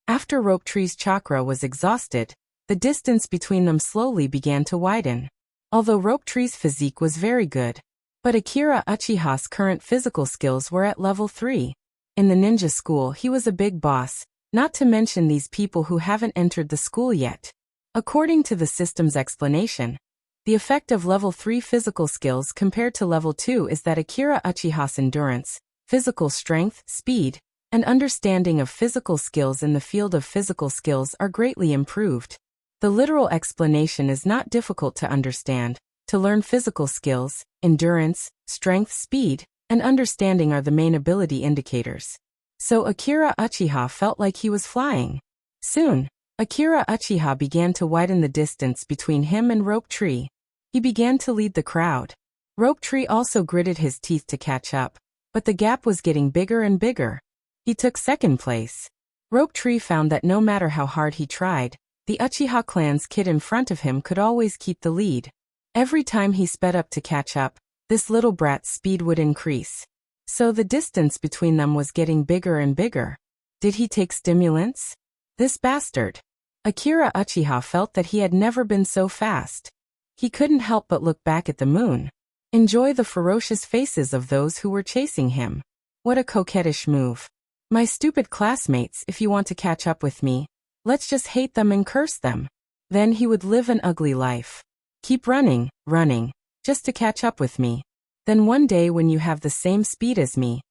After Rope Tree's chakra was exhausted, the distance between them slowly began to widen. Although Rope Tree's physique was very good, but Akira Uchiha's current physical skills were at level 3. In the ninja school he was a big boss, not to mention these people who haven't entered the school yet. According to the system's explanation, the effect of level 3 physical skills compared to level 2 is that Akira Uchiha's endurance, physical strength, speed, and understanding of physical skills in the field of physical skills are greatly improved. The literal explanation is not difficult to understand. To learn physical skills, endurance, strength, speed, and understanding are the main ability indicators. So Akira Uchiha felt like he was flying. Soon, Akira Uchiha began to widen the distance between him and Rope Tree. He began to lead the crowd. Rope Tree also gritted his teeth to catch up, but the gap was getting bigger and bigger. He took second place. Rope Tree found that no matter how hard he tried, the Uchiha clan's kid in front of him could always keep the lead. Every time he sped up to catch up, this little brat's speed would increase. So the distance between them was getting bigger and bigger. Did he take stimulants? This bastard. Akira Uchiha felt that he had never been so fast. He couldn't help but look back at the moon. Enjoy the ferocious faces of those who were chasing him. What a coquettish move. My stupid classmates, if you want to catch up with me, let's just hate them and curse them. Then he would live an ugly life. Keep running, just to catch up with me. Then one day when you have the same speed as me,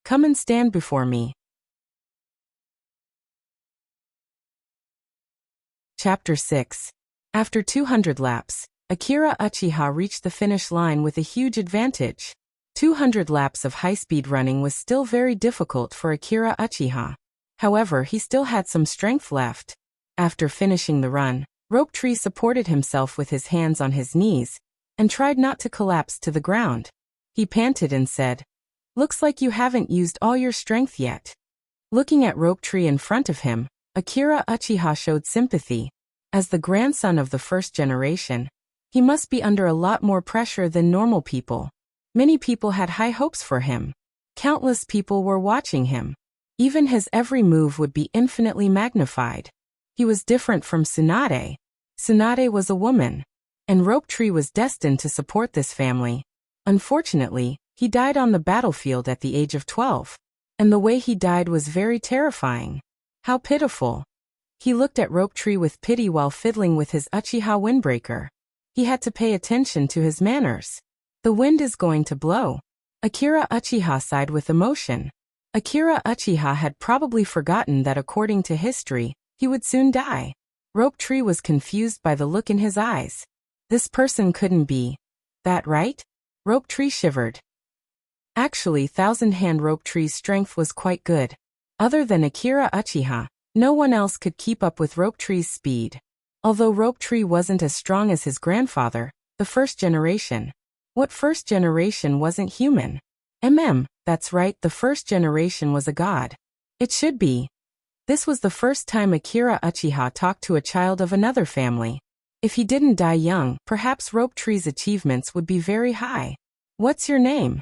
come and stand before me. Chapter 6. After 200 laps, Akira Uchiha reached the finish line with a huge advantage. 200 laps of high-speed running was still very difficult for Akira Uchiha. However, he still had some strength left. After finishing the run, Rope Tree supported himself with his hands on his knees and tried not to collapse to the ground. He panted and said, "Looks like you haven't used all your strength yet." Looking at Rope Tree in front of him, Akira Uchiha showed sympathy. As the grandson of the first generation, he must be under a lot more pressure than normal people. Many people had high hopes for him. Countless people were watching him. Even his every move would be infinitely magnified. He was different from Tsunade. Tsunade was a woman, and Rope Tree was destined to support this family. Unfortunately, he died on the battlefield at the age of 12. And the way he died was very terrifying. How pitiful. He looked at Rope Tree with pity while fiddling with his Uchiha windbreaker. He had to pay attention to his manners. The wind is going to blow. Akira Uchiha sighed with emotion. Akira Uchiha had probably forgotten that according to history, he would soon die. Rope Tree was confused by the look in his eyes. This person couldn't be that, right? Rope Tree shivered. Actually, Thousand Hand Rope Tree's strength was quite good. Other than Akira Uchiha, no one else could keep up with Rope Tree's speed. Although Rope Tree wasn't as strong as his grandfather, the first generation. What first generation wasn't human? That's right, the first generation was a god. It should be. This was the first time Akira Uchiha talked to a child of another family. If he didn't die young, perhaps Rope Tree's achievements would be very high. What's your name?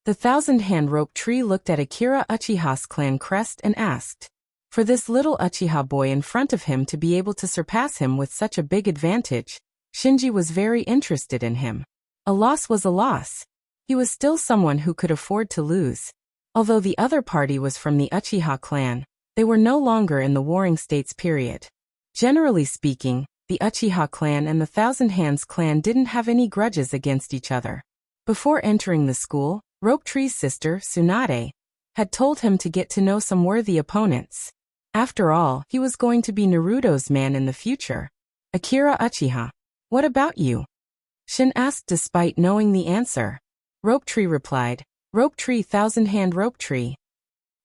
The Thousand Hand Rope Tree looked at Akira Uchiha's clan crest and asked. For this little Uchiha boy in front of him to be able to surpass him with such a big advantage, Shinji was very interested in him. A loss was a loss. He was still someone who could afford to lose. Although the other party was from the Uchiha clan, they were no longer in the Warring States period. Generally speaking, the Uchiha clan and the Thousand Hands clan didn't have any grudges against each other. Before entering the school, Rope Tree's sister, Tsunade, had told him to get to know some worthy opponents. After all, he was going to be Naruto's man in the future. Akira Uchiha. What about you? Shin asked despite knowing the answer. Rope Tree replied, Rope Tree, Thousand-Hand Rope Tree.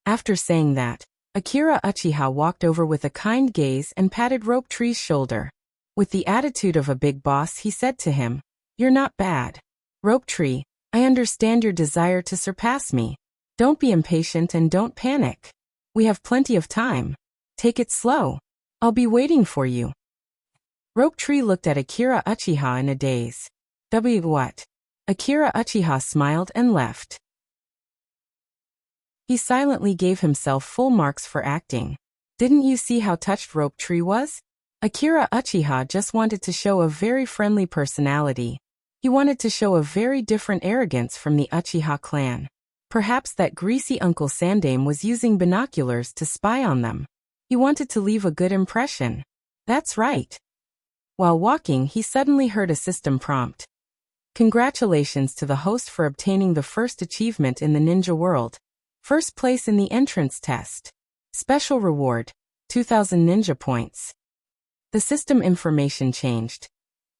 After saying that, Akira Uchiha walked over with a kind gaze and patted Rope Tree's shoulder. With the attitude of a big boss, he said to him, You're not bad. Rope Tree, I understand your desire to surpass me. Don't be impatient and don't panic. We have plenty of time. Take it slow. I'll be waiting for you. Rope Tree looked at Akira Uchiha in a daze. What? Akira Uchiha smiled and left. He silently gave himself full marks for acting. Didn't you see how touched Rope Tree was? Akira Uchiha just wanted to show a very friendly personality. He wanted to show a very different arrogance from the Uchiha clan. Perhaps that greasy Uncle Sandame was using binoculars to spy on them. He wanted to leave a good impression. That's right. While walking, he suddenly heard a system prompt. Congratulations to the host for obtaining the first achievement in the ninja world. First place in the entrance test. Special reward, 2,000 ninja points. The system information changed.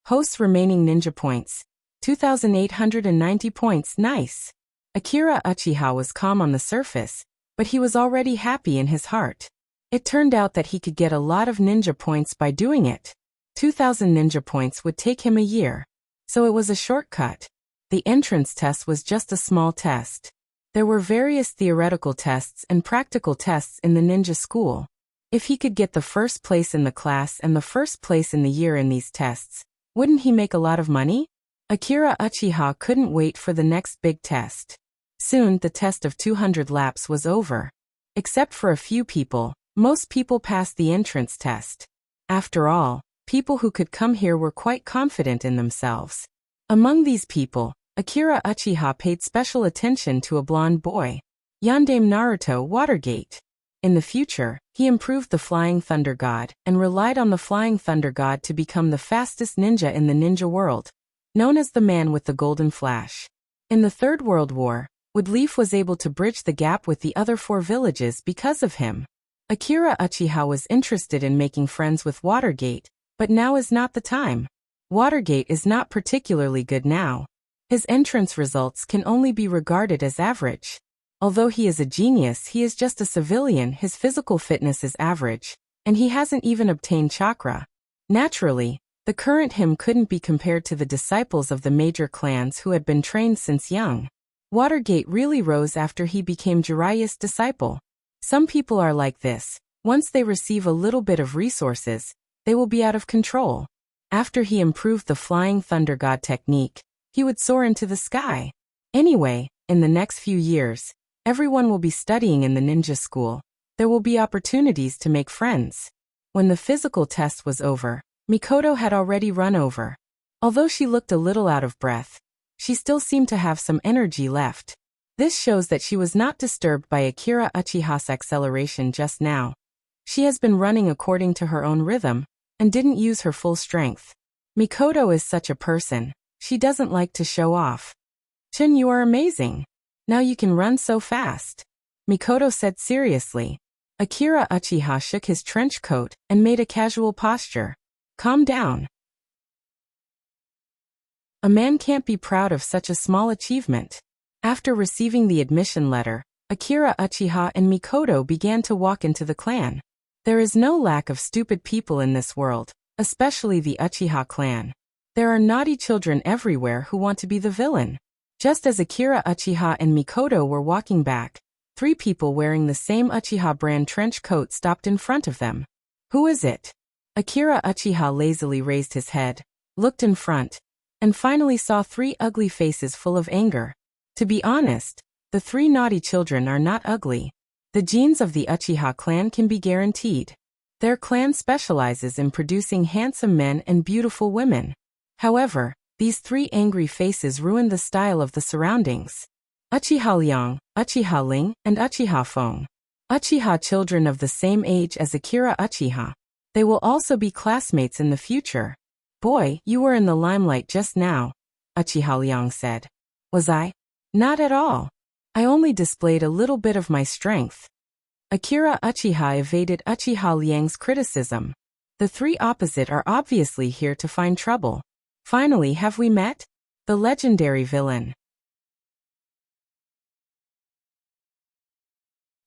Host's remaining ninja points, 2,890 points. Nice. Akira Uchiha was calm on the surface, but he was already happy in his heart. It turned out that he could get a lot of ninja points by doing it. 2,000 ninja points would take him a year. So it was a shortcut. The entrance test was just a small test. There were various theoretical tests and practical tests in the ninja school. If he could get the first place in the class and the first place in the year in these tests, wouldn't he make a lot of money? Akira Uchiha couldn't wait for the next big test. Soon, the test of 200 laps was over. Except for a few people, most people passed the entrance test. After all, people who could come here were quite confident in themselves. Among these people, Akira Uchiha paid special attention to a blonde boy. Yandame Naruto Watergate. In the future, he improved the Flying Thunder God and relied on the Flying Thunder God to become the fastest ninja in the ninja world, known as the Man with the Golden Flash. In the Third World War, Woodleaf was able to bridge the gap with the other 4 villages because of him. Akira Uchiha was interested in making friends with Watergate, but now is not the time. Watergate is not particularly good now. His entrance results can only be regarded as average. Although he is a genius, he is just a civilian. His physical fitness is average, and he hasn't even obtained chakra. Naturally, the current him couldn't be compared to the disciples of the major clans who had been trained since young. Watergate really rose after he became Jiraiya's disciple. Some people are like this. Once they receive a little bit of resources, they will be out of control. After he improved the Flying Thunder God technique, he would soar into the sky. Anyway, in the next few years, everyone will be studying in the ninja school. There will be opportunities to make friends. When the physical test was over, Mikoto had already run over. Although she looked a little out of breath, she still seemed to have some energy left. This shows that she was not disturbed by Akira Uchiha's acceleration just now. She has been running according to her own rhythm, and didn't use her full strength. Mikoto is such a person. She doesn't like to show off. Chin, you are amazing. Now you can run so fast. Mikoto said seriously. Akira Uchiha shook his trench coat and made a casual posture. Calm down. A man can't be proud of such a small achievement. After receiving the admission letter, Akira Uchiha and Mikoto began to walk into the clan. There is no lack of stupid people in this world, especially the Uchiha clan. There are naughty children everywhere who want to be the villain. Just as Akira Uchiha and Mikoto were walking back, 3 people wearing the same Uchiha brand trench coat stopped in front of them. Who is it? Akira Uchiha lazily raised his head, looked in front, and finally saw 3 ugly faces full of anger. To be honest, the 3 naughty children are not ugly. The genes of the Uchiha clan can be guaranteed. Their clan specializes in producing handsome men and beautiful women. However, these 3 angry faces ruined the style of the surroundings. Uchiha Liang, Uchiha Ling, and Uchiha Feng. Uchiha children of the same age as Akira Uchiha. They will also be classmates in the future. Boy, you were in the limelight just now, Uchiha Liang said. Was I? Not at all. I only displayed a little bit of my strength. Akira Uchiha evaded Uchiha Liang's criticism. The three opposite are obviously here to find trouble. Finally, have we met? The legendary villain.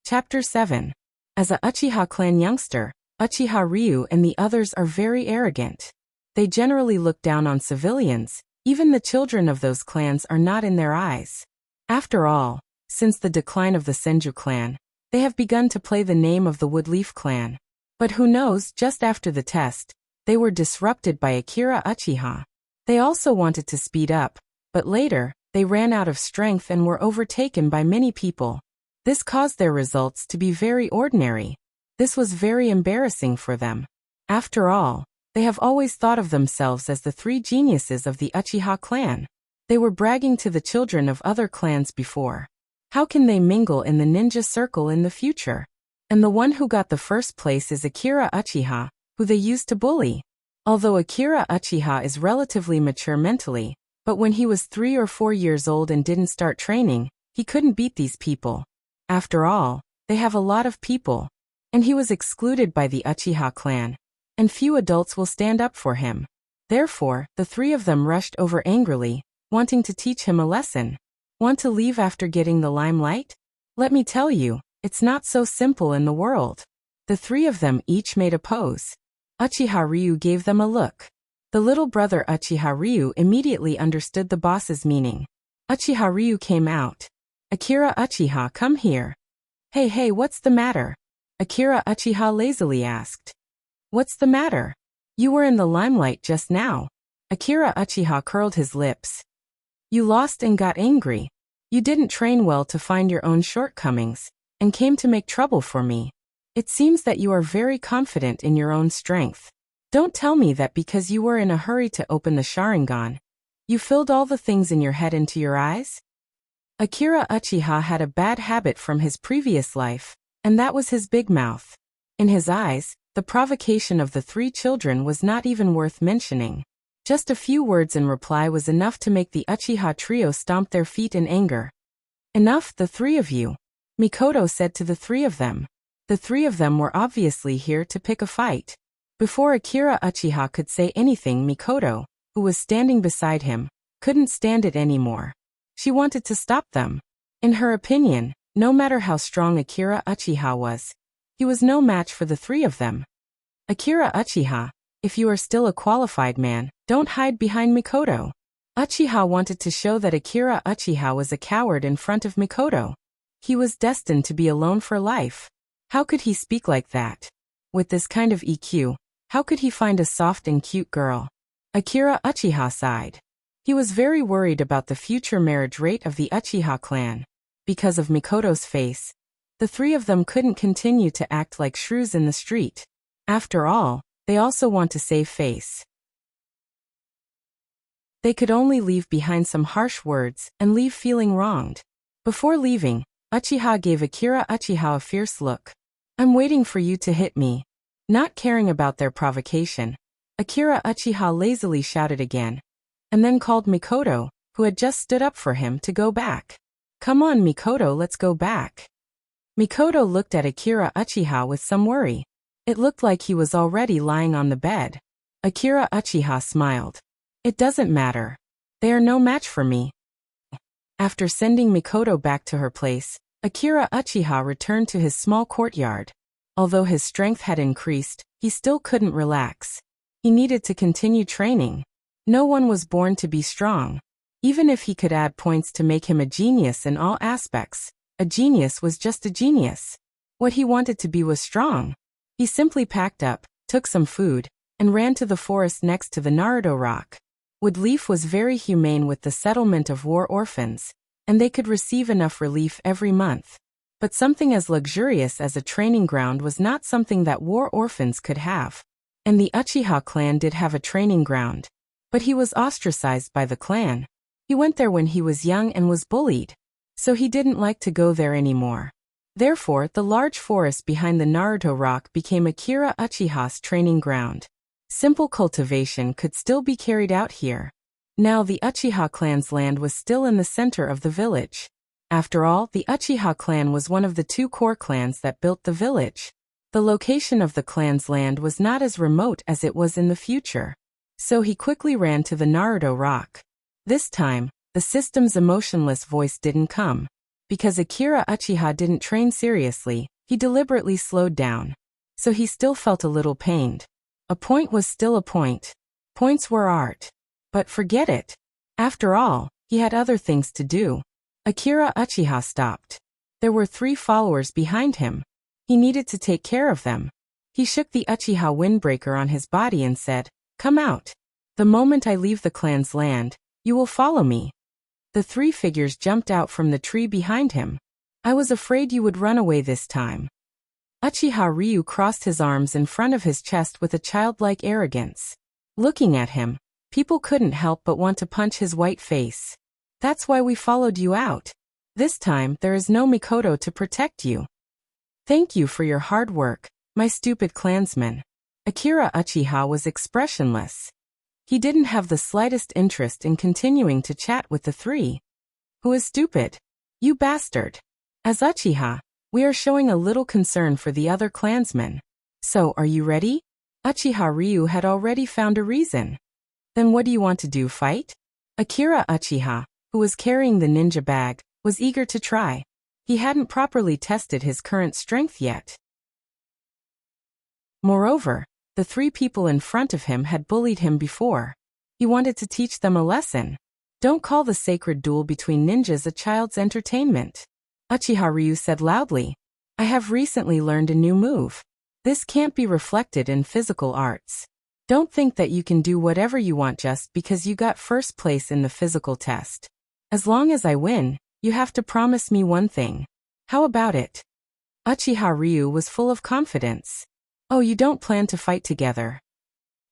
Chapter 7. As a Uchiha clan youngster, Uchiha Ryu and the others are very arrogant. They generally look down on civilians. Even the children of those clans are not in their eyes. After all, since the decline of the Senju clan, they have begun to play the name of the Woodleaf clan. But who knows, just after the test, they were disrupted by Akira Uchiha. They also wanted to speed up, but later, they ran out of strength and were overtaken by many people. This caused their results to be very ordinary. This was very embarrassing for them. After all, they have always thought of themselves as the three geniuses of the Uchiha clan. They were bragging to the children of other clans before. How can they mingle in the ninja circle in the future? And the one who got the first place is Akira Uchiha, who they used to bully. Although Akira Uchiha is relatively mature mentally, but when he was 3 or 4 years old and didn't start training, he couldn't beat these people. After all, they have a lot of people. And he was excluded by the Uchiha clan. And few adults will stand up for him. Therefore, the three of them rushed over angrily, wanting to teach him a lesson. Want to leave after getting the limelight? Let me tell you, it's not so simple in the world. The three of them each made a pose. Uchiha Ryu gave them a look. The little brother Uchiha Ryu immediately understood the boss's meaning. Uchiha Ryu came out. Akira Uchiha, come here. Hey, what's the matter? Akira Uchiha lazily asked. What's the matter? You were in the limelight just now. Akira Uchiha curled his lips. You lost and got angry. You didn't train well to find your own shortcomings, and came to make trouble for me. It seems that you are very confident in your own strength. Don't tell me that because you were in a hurry to open the Sharingan, you filled all the things in your head into your eyes? Akira Uchiha had a bad habit from his previous life, and that was his big mouth. In his eyes, the provocation of the three children was not even worth mentioning. Just a few words in reply was enough to make the Uchiha trio stomp their feet in anger. Enough, the three of you, Mikoto said to the three of them. The three of them were obviously here to pick a fight. Before Akira Uchiha could say anything, Mikoto, who was standing beside him, couldn't stand it anymore. She wanted to stop them. In her opinion, no matter how strong Akira Uchiha was, he was no match for the three of them. Akira Uchiha, if you are still a qualified man, don't hide behind Mikoto. Uchiha wanted to show that Akira Uchiha was a coward in front of Mikoto. He was destined to be alone for life. How could he speak like that? With this kind of EQ, how could he find a soft and cute girl? Akira Uchiha sighed. He was very worried about the future marriage rate of the Uchiha clan. Because of Mikoto's face, the three of them couldn't continue to act like shrews in the street. After all, they also want to save face. They could only leave behind some harsh words and leave feeling wronged. Before leaving, Uchiha gave Akira Uchiha a fierce look. I'm waiting for you to hit me. Not caring about their provocation, Akira Uchiha lazily shouted again, and then called Mikoto, who had just stood up for him, to go back. Come on, Mikoto, let's go back. Mikoto looked at Akira Uchiha with some worry. It looked like he was already lying on the bed. Akira Uchiha smiled. It doesn't matter. They are no match for me. After sending Mikoto back to her place, Akira Uchiha returned to his small courtyard. Although his strength had increased, he still couldn't relax. He needed to continue training. No one was born to be strong. Even if he could add points to make him a genius in all aspects, a genius was just a genius. What he wanted to be was strong. He simply packed up, took some food, and ran to the forest next to the Naruto Rock. Woodleaf was very humane with the settlement of war orphans, and they could receive enough relief every month. But something as luxurious as a training ground was not something that war orphans could have. And the Uchiha clan did have a training ground. But he was ostracized by the clan. He went there when he was young and was bullied. So he didn't like to go there anymore. Therefore, the large forest behind the Naruto Rock became Akira Uchiha's training ground. Simple cultivation could still be carried out here. Now the Uchiha clan's land was still in the center of the village. After all, the Uchiha clan was one of the two core clans that built the village. The location of the clan's land was not as remote as it was in the future. So he quickly ran to the Naruto rock. This time, the system's emotionless voice didn't come. Because Akira Uchiha didn't train seriously, he deliberately slowed down. So he still felt a little pained. A point was still a point. Points were art. But forget it. After all, he had other things to do. Akira Uchiha stopped. There were 3 followers behind him. He needed to take care of them. He shook the Uchiha windbreaker on his body and said, "Come out. The moment I leave the clan's land, you will follow me." The 3 figures jumped out from the tree behind him. "I was afraid you would run away this time." Uchiha Ryu crossed his arms in front of his chest with a childlike arrogance. Looking at him, people couldn't help but want to punch his white face. "That's why we followed you out. This time there is no Mikoto to protect you. Thank you for your hard work, my stupid clansman." Akira Uchiha was expressionless. He didn't have the slightest interest in continuing to chat with the 3. "Who is stupid? You bastard. As Uchiha, we are showing a little concern for the other clansmen. So, are you ready?" Uchiha Ryu had already found a reason. "Then what do you want to do, fight?" Akira Uchiha, who was carrying the ninja bag, was eager to try. He hadn't properly tested his current strength yet. Moreover, the 3 people in front of him had bullied him before. He wanted to teach them a lesson. Don't call the sacred duel between ninjas a child's entertainment. Uchiha Ryu said loudly, "I have recently learned a new move. This can't be reflected in physical arts. Don't think that you can do whatever you want just because you got first place in the physical test. As long as I win, you have to promise me one thing. How about it?" Uchiha Ryu was full of confidence. "Oh, you don't plan to fight together?"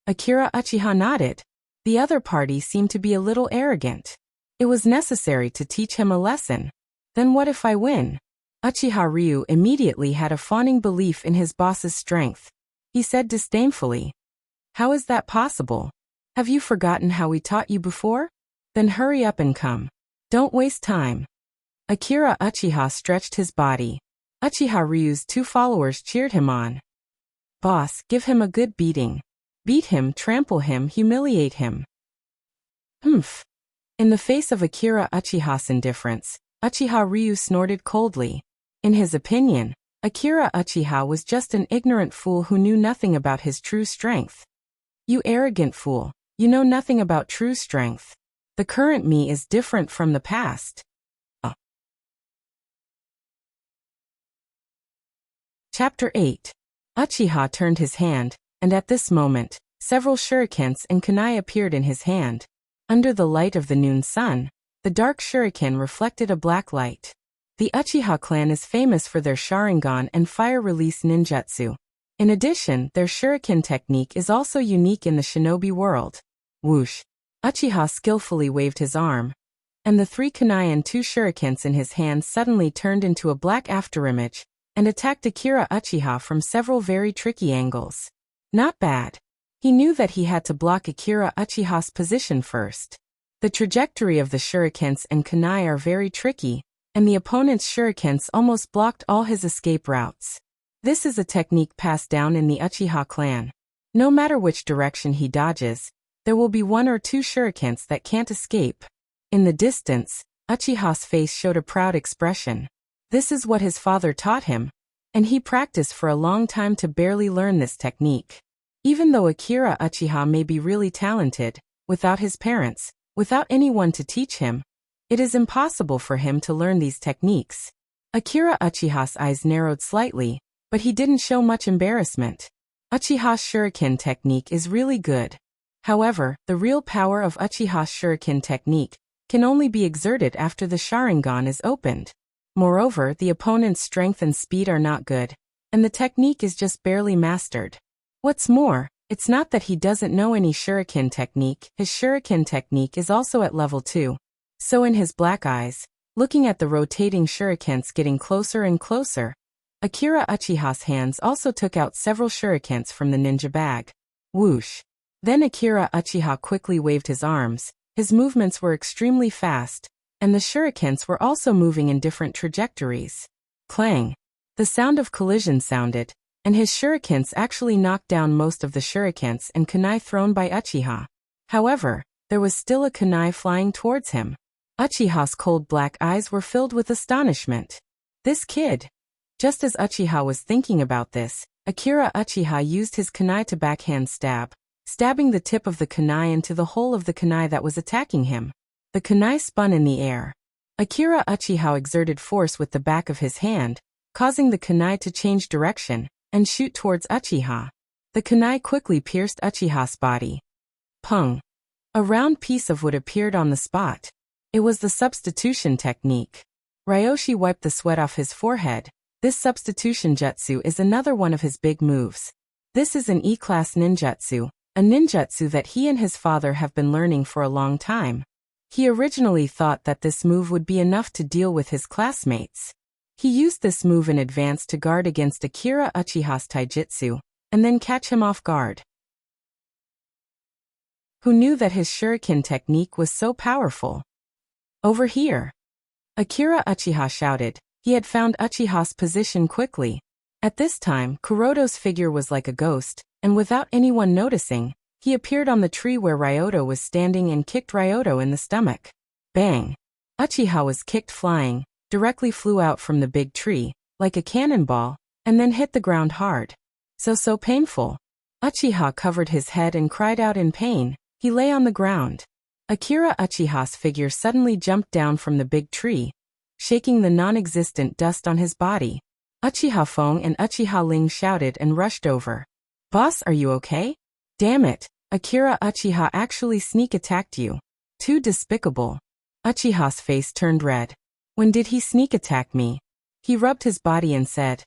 Akira Uchiha nodded. The other party seemed to be a little arrogant. It was necessary to teach him a lesson. "Then what if I win?" Uchiha Ryu immediately had a fawning belief in his boss's strength. He said disdainfully, "How is that possible? Have you forgotten how we taught you before? Then hurry up and come. Don't waste time." Akira Uchiha stretched his body. Uchiha Ryu's 2 followers cheered him on. "Boss, give him a good beating. Beat him, trample him, humiliate him." "Humph." In the face of Akira Uchiha's indifference, Uchiha Ryu snorted coldly. In his opinion, Akira Uchiha was just an ignorant fool who knew nothing about his true strength. "You arrogant fool, you know nothing about true strength. The current me is different from the past." Chapter 8. Uchiha turned his hand, and at this moment, several shurikens and kunai appeared in his hand. Under the light of the noon sun, the dark shuriken reflected a black light. The Uchiha clan is famous for their Sharingan and fire release ninjutsu. In addition, their shuriken technique is also unique in the shinobi world. Whoosh! Uchiha skillfully waved his arm, and the 3 kunai and 2 shurikens in his hand suddenly turned into a black afterimage and attacked Akira Uchiha from several very tricky angles. Not bad. He knew that he had to block Akira Uchiha's position first. The trajectory of the shurikens and kunai are very tricky, and the opponent's shurikens almost blocked all his escape routes. This is a technique passed down in the Uchiha clan. No matter which direction he dodges, there will be 1 or 2 shurikens that can't escape. In the distance, Uchiha's face showed a proud expression. This is what his father taught him, and he practiced for a long time to barely learn this technique. Even though Akira Uchiha may be really talented, without his parents, without anyone to teach him, it is impossible for him to learn these techniques. Akira Uchiha's eyes narrowed slightly, but he didn't show much embarrassment. Uchiha's shuriken technique is really good. However, the real power of Uchiha's shuriken technique can only be exerted after the Sharingan is opened. Moreover, the opponent's strength and speed are not good, and the technique is just barely mastered. What's more, it's not that he doesn't know any shuriken technique, his shuriken technique is also at level 2. So in his black eyes, looking at the rotating shurikens getting closer and closer, Akira Uchiha's hands also took out several shurikens from the ninja bag. Whoosh! Then Akira Uchiha quickly waved his arms, His movements were extremely fast, and the shurikens were also moving in different trajectories. Clang! The sound of collision sounded, and his shurikens actually knocked down most of the shurikens and kunai thrown by Uchiha. However, there was still a kunai flying towards him. Uchiha's cold black eyes were filled with astonishment. This kid! Just as Uchiha was thinking about this, Akira Uchiha used his kunai to backhand stab, stabbing the tip of the kunai into the hole of the kunai that was attacking him. The kunai spun in the air. Akira Uchiha exerted force with the back of his hand, causing the kunai to change direction and shoot towards Uchiha. The kunai quickly pierced Uchiha's body. Pung! A round piece of wood appeared on the spot. It was the substitution technique. Ryoshi wiped the sweat off his forehead. This substitution jutsu is another one of his big moves. This is an E-class ninjutsu, a ninjutsu that he and his father have been learning for a long time. He originally thought that this move would be enough to deal with his classmates. He used this move in advance to guard against Akira Uchiha's taijutsu, and then catch him off guard. Who knew that his shuriken technique was so powerful? Over here! Akira Uchiha shouted. He had found Uchiha's position quickly. At this time, Kuroto's figure was like a ghost, and without anyone noticing, he appeared on the tree where Ryoto was standing and kicked Ryoto in the stomach. Bang! Uchiha was kicked flying, directly flew out from the big tree, like a cannonball, and then hit the ground hard. So painful. Uchiha covered his head and cried out in pain. He lay on the ground. Akira Uchiha's figure suddenly jumped down from the big tree, shaking the non-existent dust on his body. Uchiha Fong and Uchiha Ling shouted and rushed over. "Boss, are you okay? Damn it, Akira Uchiha actually sneak attacked you. Too despicable." Uchiha's face turned red. "When did he sneak attack me?" He rubbed his body and said,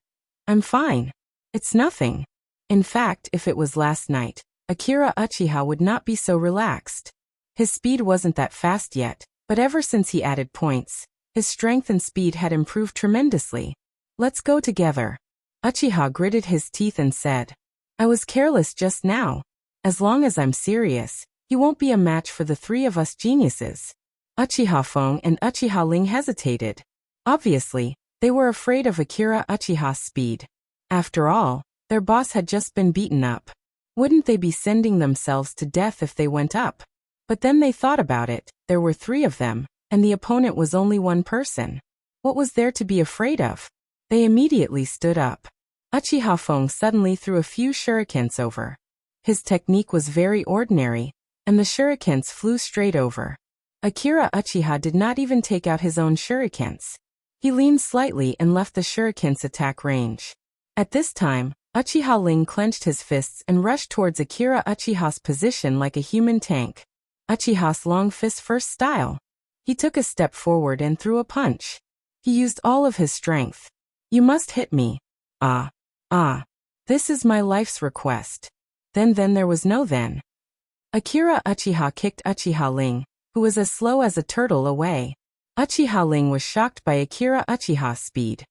"I'm fine. It's nothing." In fact, if it was last night, Akira Uchiha would not be so relaxed. His speed wasn't that fast yet, but ever since he added points, his strength and speed had improved tremendously. "Let's go together." Uchiha gritted his teeth and said, "I was careless just now. As long as I'm serious, he won't be a match for the three of us geniuses." Uchiha Fong and Uchiha Ling hesitated. Obviously, they were afraid of Akira Uchiha's speed. After all, their boss had just been beaten up. Wouldn't they be sending themselves to death if they went up? But then they thought about it. There were three of them, and the opponent was only one person. What was there to be afraid of? They immediately stood up. Uchiha Fong suddenly threw a few shurikens over. His technique was very ordinary, and the shurikens flew straight over. Akira Uchiha did not even take out his own shurikens. He leaned slightly and left the shuriken's attack range. At this time, Uchiha Ling clenched his fists and rushed towards Akira Uchiha's position like a human tank. Uchiha's long fist first style. He took a step forward and threw a punch. He used all of his strength. "You must hit me. Ah. This is my life's request." Then there was no then. Akira Uchiha kicked Uchiha Ling, who was as slow as a turtle, away. Uchiha Ling was shocked by Akira Uchiha's speed.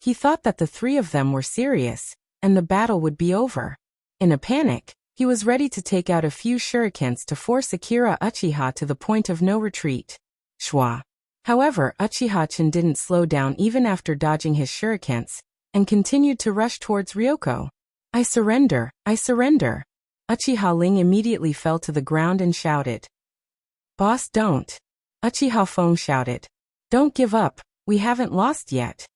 He thought that the three of them were serious, and the battle would be over. In a panic, he was ready to take out a few shurikens to force Akira Uchiha to the point of no retreat. Shwa. However, Uchiha-chan didn't slow down even after dodging his shurikens, and continued to rush towards Ryoko. I surrender. Uchiha Ling immediately fell to the ground and shouted. "Boss, don't." Uchiha Fong shouted. "Don't give up, we haven't lost yet."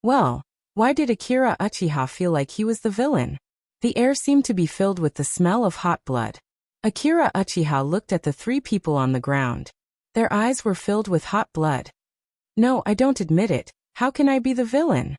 Well, why did Akira Uchiha feel like he was the villain? The air seemed to be filled with the smell of hot blood. Akira Uchiha looked at the three people on the ground. Their eyes were filled with hot blood. "No, I don't admit it. How can I be the villain?"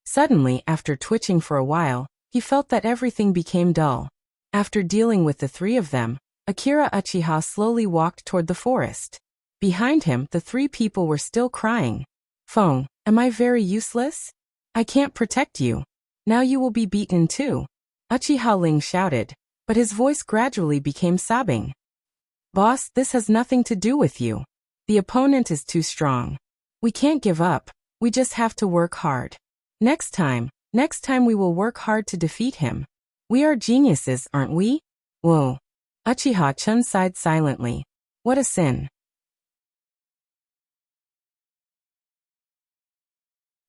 Suddenly, after twitching for a while, he felt that everything became dull. After dealing with the three of them, Akira Uchiha slowly walked toward the forest. Behind him, the three people were still crying. "Fong, am I very useless? I can't protect you. Now you will be beaten too." Uchiha Ling shouted, but his voice gradually became sobbing. "Boss, this has nothing to do with you. The opponent is too strong. We can't give up, we just have to work hard. Next time we will work hard to defeat him. We are geniuses, aren't we?" Whoa. Uchiha-chun sighed silently. What a sin.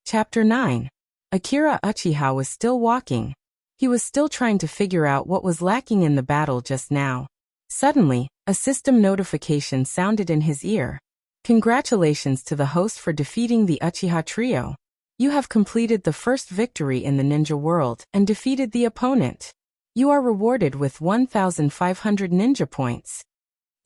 Chapter 9. Akira Uchiha was still walking. He was still trying to figure out what was lacking in the battle just now. Suddenly, a system notification sounded in his ear. Congratulations to the host for defeating the Uchiha trio. You have completed the first victory in the ninja world and defeated the opponent. You are rewarded with 1,500 ninja points.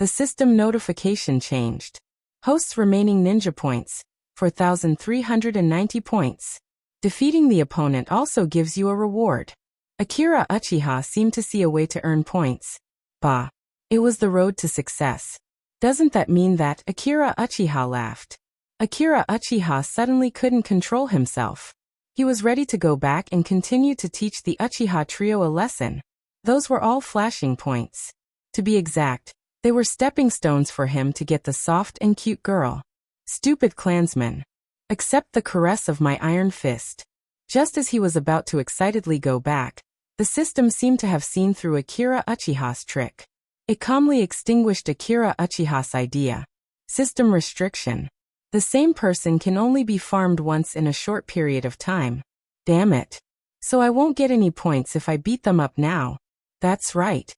The system notification changed. Host's remaining ninja points, 4,390 points. Defeating the opponent also gives you a reward. Akira Uchiha seemed to see a way to earn points. Bah. It was the road to success. Doesn't that mean that? Akira Uchiha laughed. Akira Uchiha suddenly couldn't control himself. He was ready to go back and continue to teach the Uchiha trio a lesson. Those were all flashing points. To be exact, they were stepping stones for him to get the soft and cute girl. Stupid clansman. Accept the caress of my iron fist. Just as he was about to excitedly go back, the system seemed to have seen through Akira Uchiha's trick. It calmly extinguished Akira Uchiha's idea. System restriction. The same person can only be farmed once in a short period of time. Damn it. So I won't get any points if I beat them up now. That's right.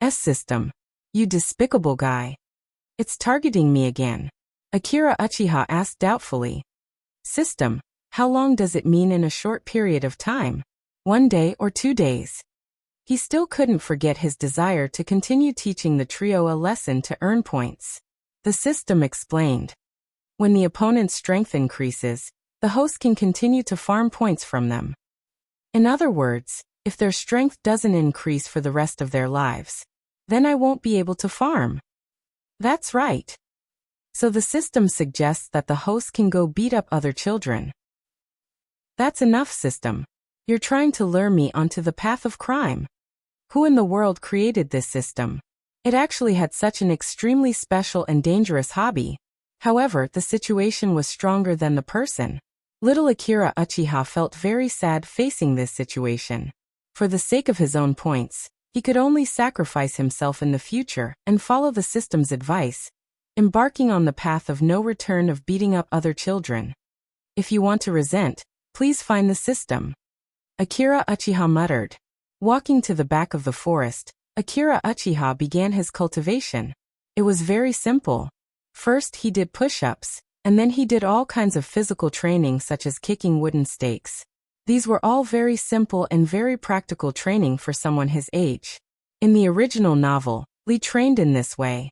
S-system. You despicable guy. It's targeting me again. Akira Uchiha asked doubtfully. System, how long does it mean in a short period of time? 1 day or 2 days? He still couldn't forget his desire to continue teaching the trio a lesson to earn points. The system explained. When the opponent's strength increases, the host can continue to farm points from them. In other words, if their strength doesn't increase for the rest of their lives, then I won't be able to farm. That's right. So the system suggests that the host can go beat up other children. That's enough, system. You're trying to lure me onto the path of crime. Who in the world created this system? It actually had such an extremely special and dangerous hobby. However, the situation was stronger than the person. Little Akira Uchiha felt very sad facing this situation. For the sake of his own points, he could only sacrifice himself in the future and follow the system's advice, embarking on the path of no return of beating up other children. If you want to resent, please find the system. Akira Uchiha muttered. Walking to the back of the forest, Akira Uchiha began his cultivation. It was very simple. First he did push-ups, and then he did all kinds of physical training such as kicking wooden stakes. These were all very simple and very practical training for someone his age. In the original novel, Lee trained in this way.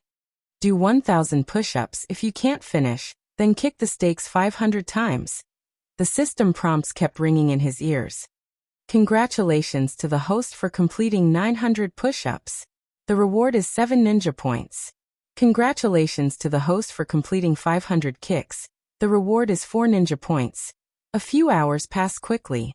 Do 1,000 push-ups if you can't finish, then kick the stakes 500 times. The system prompts kept ringing in his ears. Congratulations to the host for completing 900 push-ups. The reward is 7 ninja points. Congratulations to the host for completing 500 kicks. The reward is 4 ninja points. A few hours passed quickly.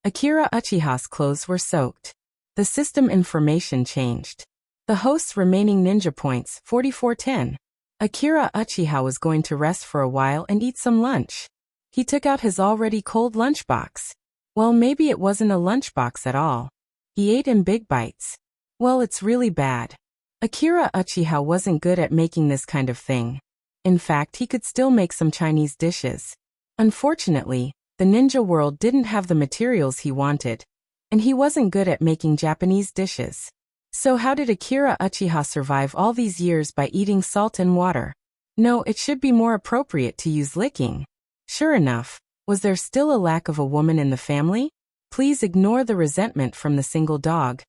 Akira Uchiha's clothes were soaked. The system information changed. The host's remaining ninja points, 4410. Akira Uchiha was going to rest for a while and eat some lunch. He took out his already cold lunchbox. Well, maybe it wasn't a lunchbox at all. He ate in big bites. Well, it's really bad. Akira Uchiha wasn't good at making this kind of thing. In fact, he could still make some Chinese dishes. Unfortunately, the ninja world didn't have the materials he wanted, and he wasn't good at making Japanese dishes. So how did Akira Uchiha survive all these years by eating salt and water? No, it should be more appropriate to use licking. Sure enough, was there still a lack of a woman in the family? Please ignore the resentment from the single dog.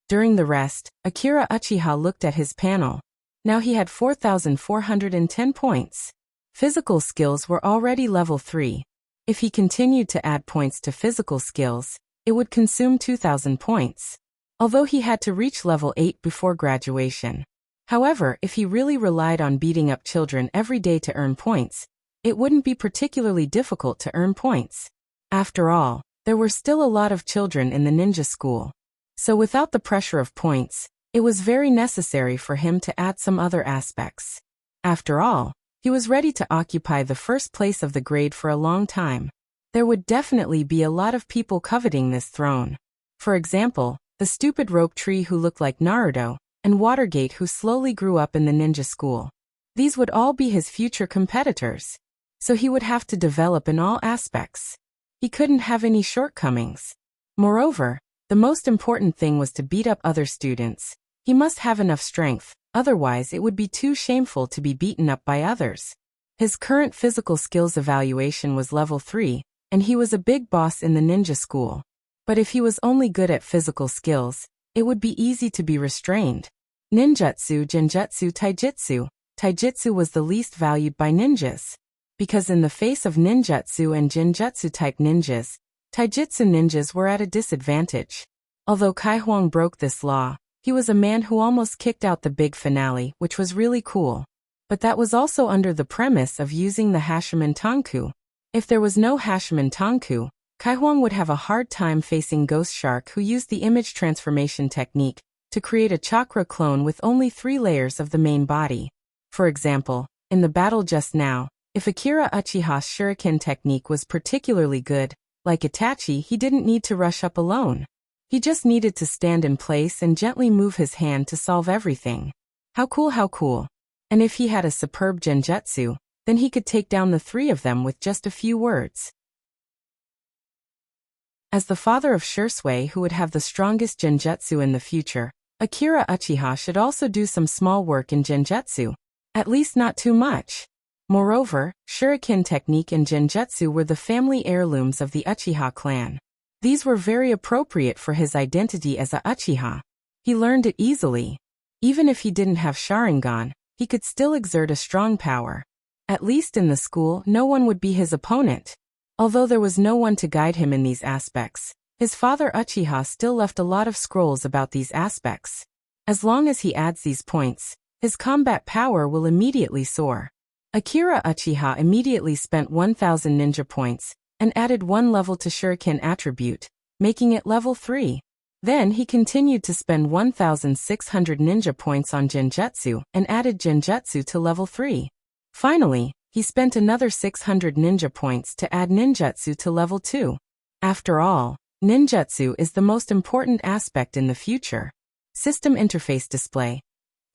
During the rest, Akira Uchiha looked at his panel. Now he had 4,410 points. Physical skills were already level 3. If he continued to add points to physical skills, it would consume 2,000 points. Although he had to reach level 8 before graduation. However, if he really relied on beating up children every day to earn points, it wouldn't be particularly difficult to earn points. After all, there were still a lot of children in the ninja school. So without the pressure of points, it was very necessary for him to add some other aspects. After all, he was ready to occupy the first place of the grade for a long time. There would definitely be a lot of people coveting this throne. For example, the stupid rope tree who looked like Naruto, and Watergate who slowly grew up in the ninja school. These would all be his future competitors. So he would have to develop in all aspects. He couldn't have any shortcomings. Moreover, the most important thing was to beat up other students. He must have enough strength, otherwise it would be too shameful to be beaten up by others. His current physical skills evaluation was level 3, and he was a big boss in the ninja school. But if he was only good at physical skills, it would be easy to be restrained. Ninjutsu, Genjutsu, Taijutsu. Taijutsu was the least valued by ninjas. Because in the face of ninjutsu and genjutsu type ninjas, taijutsu ninjas were at a disadvantage. Although Kai Huang broke this law, he was a man who almost kicked out the big finale, which was really cool. But that was also under the premise of using the Hashiman Tanku. If there was no Hashiman Tanku, Kai Huang would have a hard time facing Ghost Shark, who used the image transformation technique to create a chakra clone with only 3 layers of the main body. For example, in the battle just now, if Akira Uchiha's shuriken technique was particularly good, like Itachi, he didn't need to rush up alone. He just needed to stand in place and gently move his hand to solve everything. How cool, how cool. And if he had a superb genjutsu, then he could take down the 3 of them with just a few words. As the father of Shursui, who would have the strongest genjutsu in the future, Akira Uchiha should also do some small work in genjutsu. At least not too much. Moreover, shuriken technique and genjutsu were the family heirlooms of the Uchiha clan. These were very appropriate for his identity as a Uchiha. He learned it easily. Even if he didn't have Sharingan, he could still exert a strong power. At least in the school, no one would be his opponent. Although there was no one to guide him in these aspects, his father Uchiha still left a lot of scrolls about these aspects. As long as he adds these points, his combat power will immediately soar. Akira Uchiha immediately spent 1,000 ninja points and added 1 level to Shuriken attribute, making it level 3. Then he continued to spend 1,600 ninja points on Genjutsu and added Genjutsu to level 3. Finally, he spent another 600 ninja points to add Ninjutsu to level 2. After all, Ninjutsu is the most important aspect in the future. System interface display.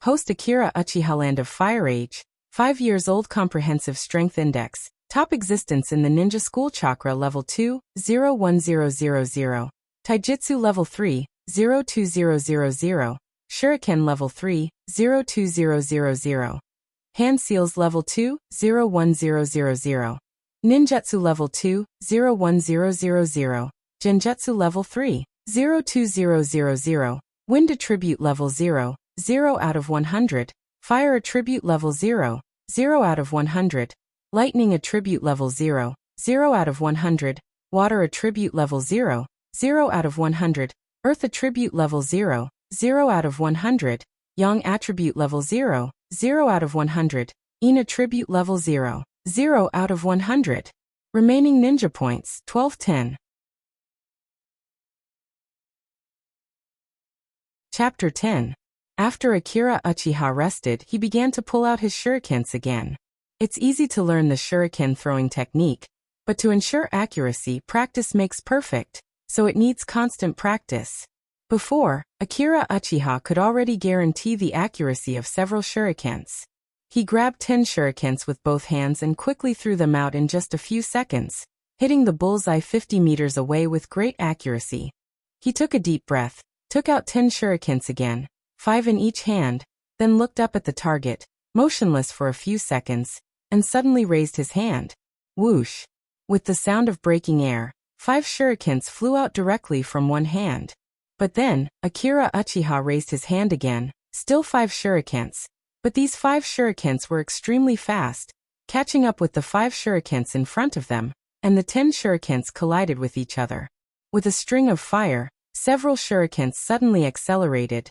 Host Akira Uchiha, Land of Fire Age, 5 years old, comprehensive strength index, top existence in the ninja school, chakra level 2, 01000, taijutsu level 3, 02000, shuriken level 3, 02000, hand seals level 2, 01000, ninjutsu level 2, 01000, genjutsu level 3, 02000, wind attribute level 0, 0 out of 100, fire attribute level 0, 0 out of 100, lightning attribute level 0, 0 out of 100, water attribute level 0, 0 out of 100, earth attribute level 0, 0 out of 100, yang attribute level 0, 0 out of 100, yin attribute level 0, 0 out of 100. Remaining ninja points, 1210. Chapter 10. After Akira Uchiha rested, he began to pull out his shurikens again. It's easy to learn the shuriken throwing technique, but to ensure accuracy, practice makes perfect, so it needs constant practice. Before, Akira Uchiha could already guarantee the accuracy of several shurikens. He grabbed 10 shurikens with both hands and quickly threw them out in just a few seconds, hitting the bullseye 50 meters away with great accuracy. He took a deep breath, took out 10 shurikens again, 5 in each hand, then looked up at the target, motionless for a few seconds, and suddenly raised his hand. Whoosh! With the sound of breaking air, 5 shurikens flew out directly from one hand. But then, Akira Uchiha raised his hand again, still 5 shurikens. But these 5 shurikens were extremely fast, catching up with the 5 shurikens in front of them, and the 10 shurikens collided with each other. With a string of fire, several shurikens suddenly accelerated,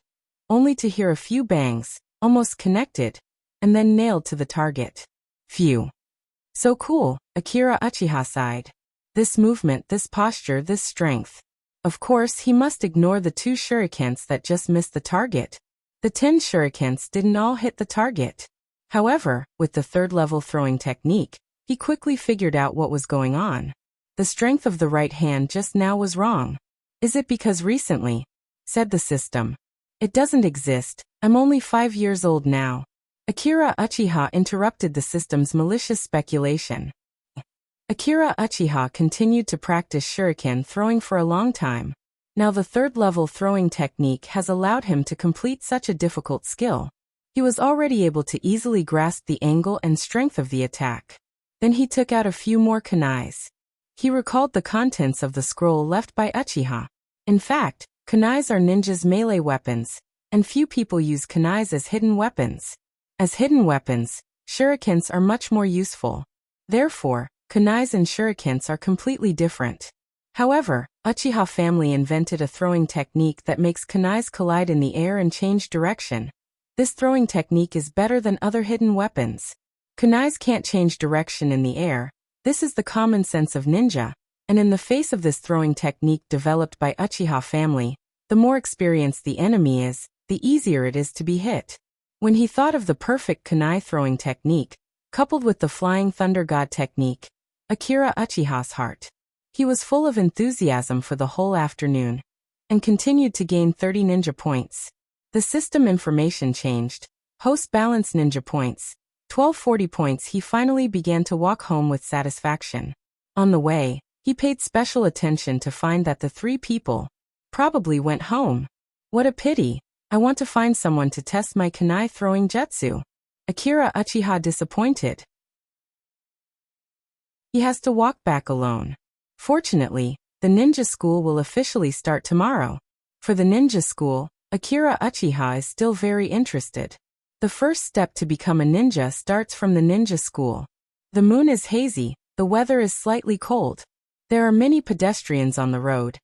only to hear a few bangs, almost connected, and then nailed to the target. Phew. So cool, Akira Uchiha sighed. This movement, this posture, this strength. Of course, he must ignore the 2 shurikens that just missed the target. The 10 shurikens didn't all hit the target. However, with the 3rd level throwing technique, he quickly figured out what was going on. The strength of the right hand just now was wrong. Is it because recently? said the system. It doesn't exist. I'm only 5 years old now. Akira Uchiha interrupted the system's malicious speculation. Akira Uchiha continued to practice shuriken throwing for a long time. Now the third-level throwing technique has allowed him to complete such a difficult skill. He was already able to easily grasp the angle and strength of the attack. Then he took out a few more kunais. He recalled the contents of the scroll left by Uchiha. In fact, kunais are ninjas' melee weapons, and few people use kunais as hidden weapons. As hidden weapons, shurikens are much more useful. Therefore, kunais and shurikens are completely different. However, Uchiha family invented a throwing technique that makes kunais collide in the air and change direction. This throwing technique is better than other hidden weapons. Kunais can't change direction in the air. This is the common sense of ninja, and in the face of this throwing technique developed by Uchiha family, the more experienced the enemy is, the easier it is to be hit. When he thought of the perfect kunai throwing technique, coupled with the flying thunder god technique, Akira Uchiha's heart. He was full of enthusiasm for the whole afternoon, and continued to gain 30 ninja points. The system information changed. Host balance ninja points. 1240 points. He finally began to walk home with satisfaction. On the way, he paid special attention to find that the 3 people probably went home. What a pity. I want to find someone to test my kunai throwing jutsu. Akira Uchiha disappointed. He has to walk back alone. Fortunately, the ninja school will officially start tomorrow. For the ninja school, Akira Uchiha is still very interested. The first step to become a ninja starts from the ninja school. The moon is hazy, the weather is slightly cold. There are many pedestrians on the road.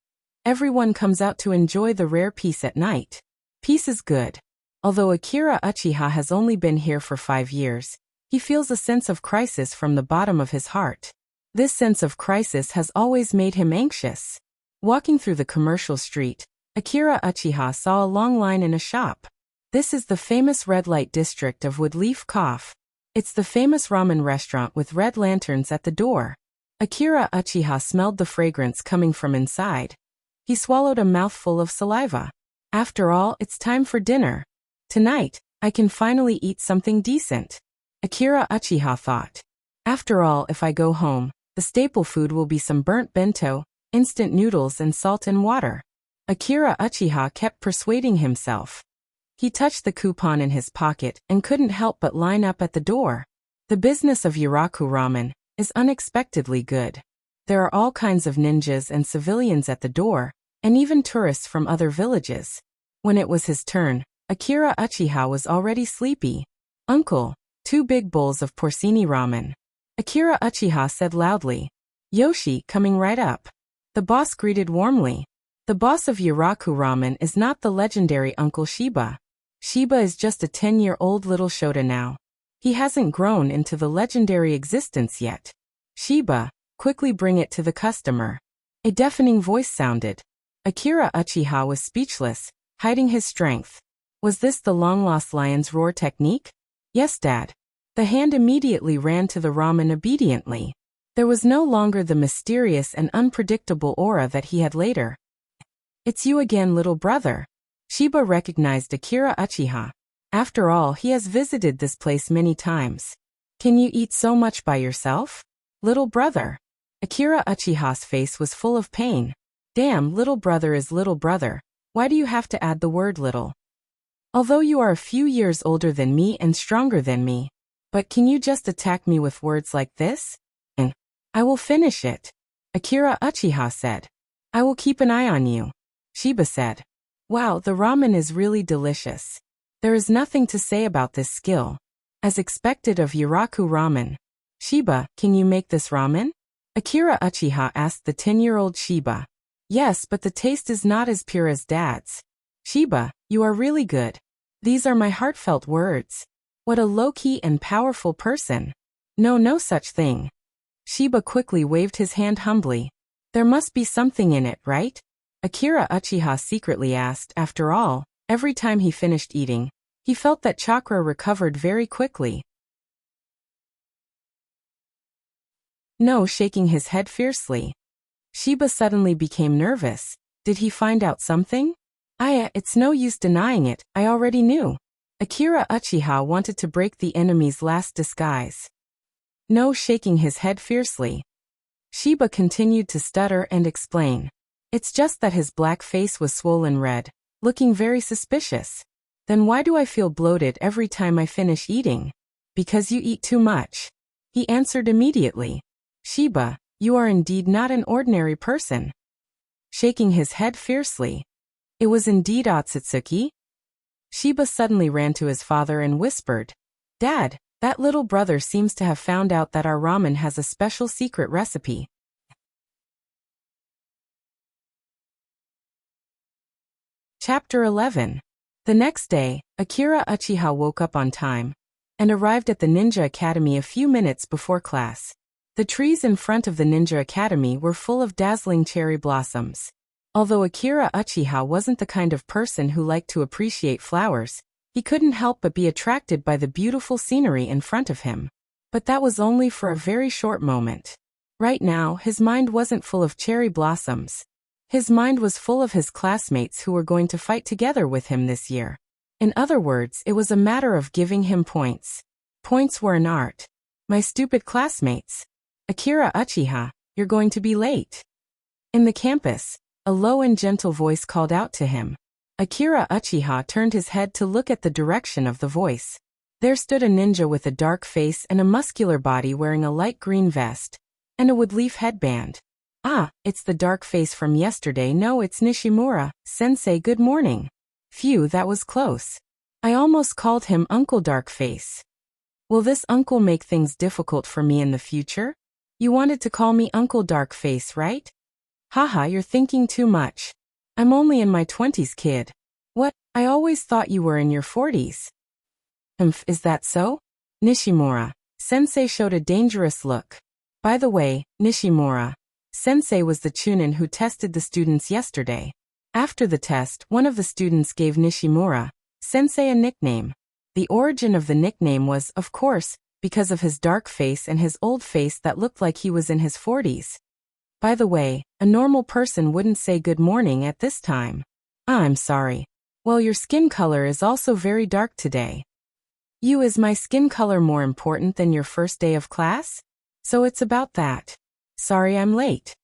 Everyone comes out to enjoy the rare peace at night. Peace is good. Although Akira Uchiha has only been here for 5 years, he feels a sense of crisis from the bottom of his heart. This sense of crisis has always made him anxious. Walking through the commercial street, Akira Uchiha saw a long line in a shop. This is the famous red light district of Woodleaf Cove. It's the famous ramen restaurant with red lanterns at the door. Akira Uchiha smelled the fragrance coming from inside. He swallowed a mouthful of saliva. After all, it's time for dinner. Tonight, I can finally eat something decent. Akira Uchiha thought. After all, if I go home, the staple food will be some burnt bento, instant noodles and salt and water. Akira Uchiha kept persuading himself. He touched the coupon in his pocket and couldn't help but line up at the door. The business of Yuraku ramen is unexpectedly good. There are all kinds of ninjas and civilians at the door, and even tourists from other villages. When it was his turn, Akira Uchiha was already sleepy. Uncle, 2 big bowls of porcini ramen. Akira Uchiha said loudly. Yoshi, coming right up. The boss greeted warmly. The boss of Yuraku ramen is not the legendary Uncle Shiba. Shiba is just a 10-year-old little Shota now. He hasn't grown into the legendary existence yet. Shiba, quickly bring it to the customer. A deafening voice sounded. Akira Uchiha was speechless, hiding his strength. Was this the long-lost lion's roar technique? Yes, Dad. The hand immediately ran to the ramen obediently. There was no longer the mysterious and unpredictable aura that he had later. It's you again, little brother. Shiba recognized Akira Uchiha. After all, he has visited this place many times. Can you eat so much by yourself? Little brother. Akira Uchiha's face was full of pain. Damn, little brother is little brother. Why do you have to add the word little? Although you are a few years older than me and stronger than me. But can you just attack me with words like this? And I will finish it. Akira Uchiha said. I will keep an eye on you. Shiba said. Wow, the ramen is really delicious. There is nothing to say about this skill. As expected of Yuraku ramen. Shiba, can you make this ramen? Akira Uchiha asked the 10-year-old Shiba. Yes, but the taste is not as pure as Dad's. Shiba, you are really good. These are my heartfelt words. What a low-key and powerful person. No such thing. Shiba quickly waved his hand humbly. There must be something in it, right? Akira Uchiha secretly asked. After all, every time he finished eating, he felt that chakra recovered very quickly. No, shaking his head fiercely. Shiba suddenly became nervous. Did he find out something? It's no use denying it, I already knew. Akira Uchiha wanted to break the enemy's last disguise. No, shaking his head fiercely. Shiba continued to stutter and explain. It's just that his black face was swollen red, looking very suspicious. Then why do I feel bloated every time I finish eating? Because you eat too much. He answered immediately. Shiba, you are indeed not an ordinary person. Shaking his head fiercely. It was indeed Otsutsuki. Shiba suddenly ran to his father and whispered, Dad, that little brother seems to have found out that our ramen has a special secret recipe. Chapter 11. The next day, Akira Uchiha woke up on time and arrived at the Ninja Academy a few minutes before class. The trees in front of the Ninja Academy were full of dazzling cherry blossoms. Although Akira Uchiha wasn't the kind of person who liked to appreciate flowers, he couldn't help but be attracted by the beautiful scenery in front of him. But that was only for a very short moment. Right now, his mind wasn't full of cherry blossoms. His mind was full of his classmates who were going to fight together with him this year. In other words, it was a matter of giving him points. Points were an art. My stupid classmates. Akira Uchiha, you're going to be late. In the campus, a low and gentle voice called out to him. Akira Uchiha turned his head to look at the direction of the voice. There stood a ninja with a dark face and a muscular body wearing a light green vest and a wood-leaf headband. Ah, it's the dark face from yesterday. No, it's Nishimura. Sensei, good morning. Phew, that was close. I almost called him Uncle Darkface. Will this uncle make things difficult for me in the future? You wanted to call me Uncle Darkface, right? Haha, you're thinking too much. I'm only in my 20s, kid. What? I always thought you were in your 40s. Is that so? Nishimura. Sensei showed a dangerous look. By the way, Nishimura. Sensei was the chunin who tested the students yesterday. After the test, one of the students gave Nishimura, Sensei, a nickname. The origin of the nickname was, of course, because of his dark face and his old face that looked like he was in his 40s. By the way, a normal person wouldn't say good morning at this time. I'm sorry. Well, your skin color is also very dark today. Is my skin color more important than your first day of class? So it's about that. Sorry I'm late.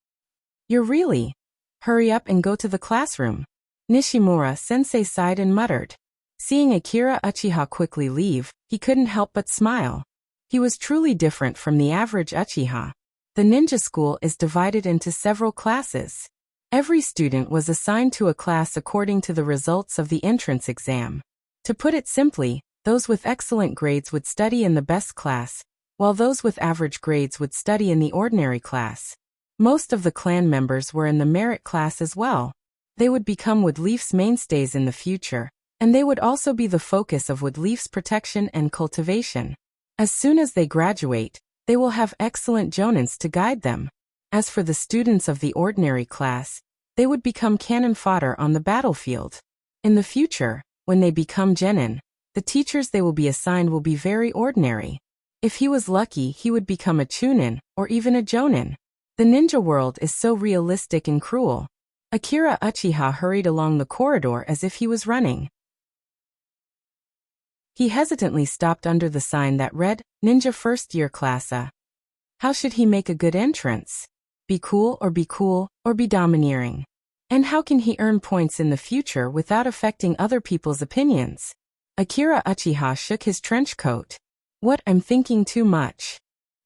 You're really? Hurry up and go to the classroom. Nishimura Sensei sighed and muttered. Seeing Akira Uchiha quickly leave, he couldn't help but smile. He was truly different from the average Uchiha. The ninja school is divided into several classes. Every student was assigned to a class according to the results of the entrance exam. To put it simply, those with excellent grades would study in the best class, while those with average grades would study in the ordinary class. Most of the clan members were in the merit class as well. They would become Woodleaf's mainstays in the future, and they would also be the focus of Woodleaf's protection and cultivation. As soon as they graduate, they will have excellent jonins to guide them. As for the students of the ordinary class, they would become cannon fodder on the battlefield. In the future, when they become genin, the teachers they will be assigned will be very ordinary. If he was lucky, he would become a chunin, or even a jonin. The ninja world is so realistic and cruel. Akira Uchiha hurried along the corridor as if he was running. He hesitantly stopped under the sign that read, Ninja First Year Class A. How should he make a good entrance? Be cool, or be domineering? And how can he earn points in the future without affecting other people's opinions? Akira Uchiha shook his trench coat. What, I'm thinking too much.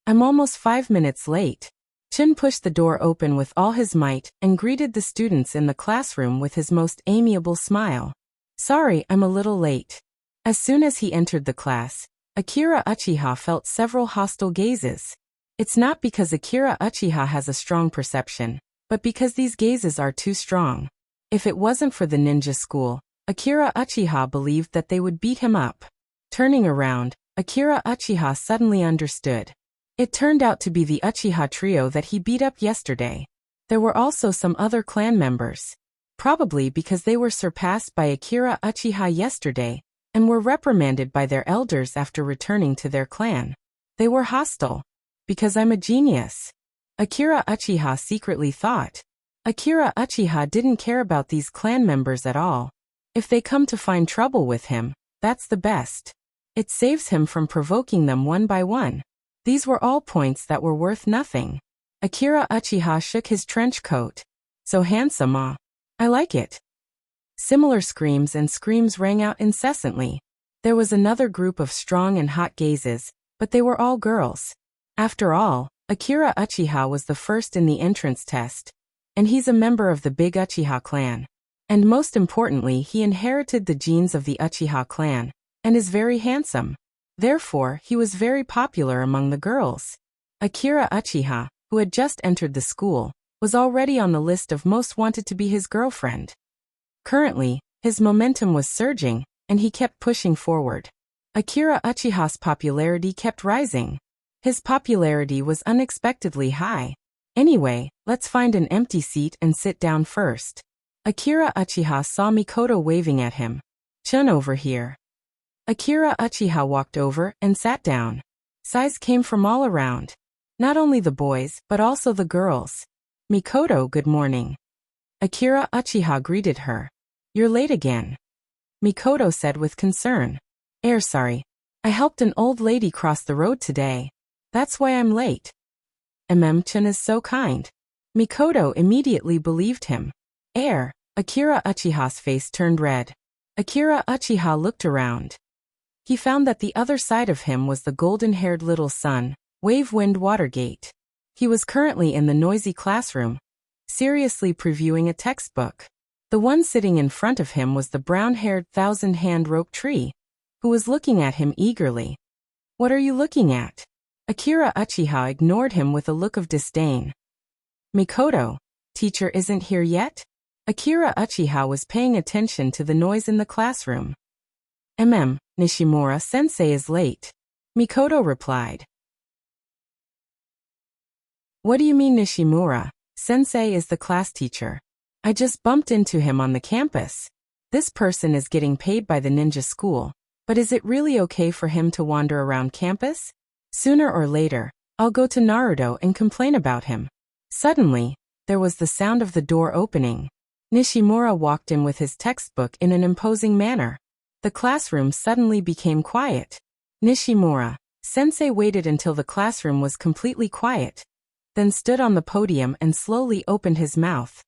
I'm almost 5 minutes late. Chun pushed the door open with all his might and greeted the students in the classroom with his most amiable smile. Sorry, I'm a little late. As soon as he entered the class, Akira Uchiha felt several hostile gazes. It's not because Akira Uchiha has a strong perception, but because these gazes are too strong. If it wasn't for the ninja school, Akira Uchiha believed that they would beat him up. Turning around, Akira Uchiha suddenly understood. It turned out to be the Uchiha trio that he beat up yesterday. There were also some other clan members. Probably because they were surpassed by Akira Uchiha yesterday, and were reprimanded by their elders after returning to their clan. They were hostile. Because I'm a genius. Akira Uchiha secretly thought. Akira Uchiha didn't care about these clan members at all. If they come to find trouble with him, that's the best. It saves him from provoking them one by one. These were all points that were worth nothing. Akira Uchiha shook his trench coat. So handsome, ah. I like it. Similar screams and screams rang out incessantly. There was another group of strong and hot gazes, but they were all girls. After all, Akira Uchiha was the first in the entrance test, and he's a member of the big Uchiha clan. And most importantly, he inherited the genes of the Uchiha clan, and is very handsome. Therefore, he was very popular among the girls. Akira Uchiha, who had just entered the school, was already on the list of most wanted to be his girlfriend. Currently, his momentum was surging, and he kept pushing forward. Akira Uchiha's popularity kept rising. His popularity was unexpectedly high. Anyway, let's find an empty seat and sit down first. Akira Uchiha saw Mikoto waving at him. Chun over here. Akira Uchiha walked over and sat down. Sighs came from all around. Not only the boys, but also the girls. Mikoto, good morning. Akira Uchiha greeted her. You're late again. Mikoto said with concern. Sorry. I helped an old lady cross the road today. That's why I'm late. Chun is so kind. Mikoto immediately believed him. Akira Uchiha's face turned red. Akira Uchiha looked around. He found that the other side of him was the golden-haired little son, Wave-Wind Watergate. He was currently in the noisy classroom, seriously previewing a textbook. The one sitting in front of him was the brown-haired thousand-hand rope tree, who was looking at him eagerly. What are you looking at? Akira Uchiha ignored him with a look of disdain. Mikoto, teacher isn't here yet? Akira Uchiha was paying attention to the noise in the classroom. Nishimura-sensei is late. Mikoto replied. What do you mean Nishimura? Sensei is the class teacher. I just bumped into him on the campus. This person is getting paid by the ninja school, but is it really okay for him to wander around campus? Sooner or later, I'll go to Naruto and complain about him. Suddenly, there was the sound of the door opening. Nishimura walked in with his textbook in an imposing manner. The classroom suddenly became quiet. Nishimura, sensei waited until the classroom was completely quiet, then stood on the podium and slowly opened his mouth.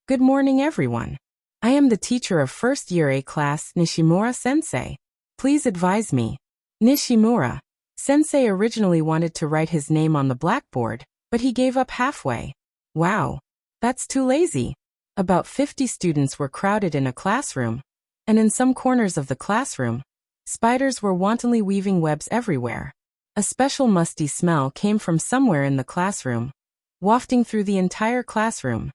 Good morning, everyone. I am the teacher of first year A class, Nishimura-sensei. Please advise me. Nishimura. Sensei originally wanted to write his name on the blackboard, but he gave up halfway. Wow. That's too lazy. About 50 students were crowded in a classroom, and in some corners of the classroom, spiders were wantonly weaving webs everywhere. A special musty smell came from somewhere in the classroom, wafting through the entire classroom.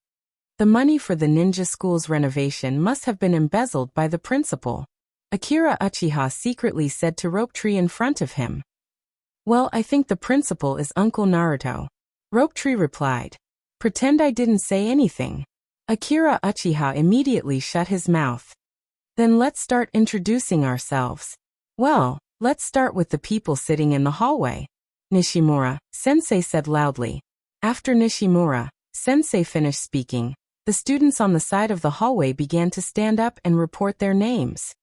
The money for the ninja school's renovation must have been embezzled by the principal. Akira Uchiha secretly said to Rope Tree in front of him. Well, I think the principal is Uncle Naruto. Rope Tree replied. Pretend I didn't say anything. Akira Uchiha immediately shut his mouth. Then let's start introducing ourselves. Well, let's start with the people sitting in the hallway. Nishimura, sensei said loudly. After Nishimura, sensei finished speaking, the students on the side of the hallway began to stand up and report their names.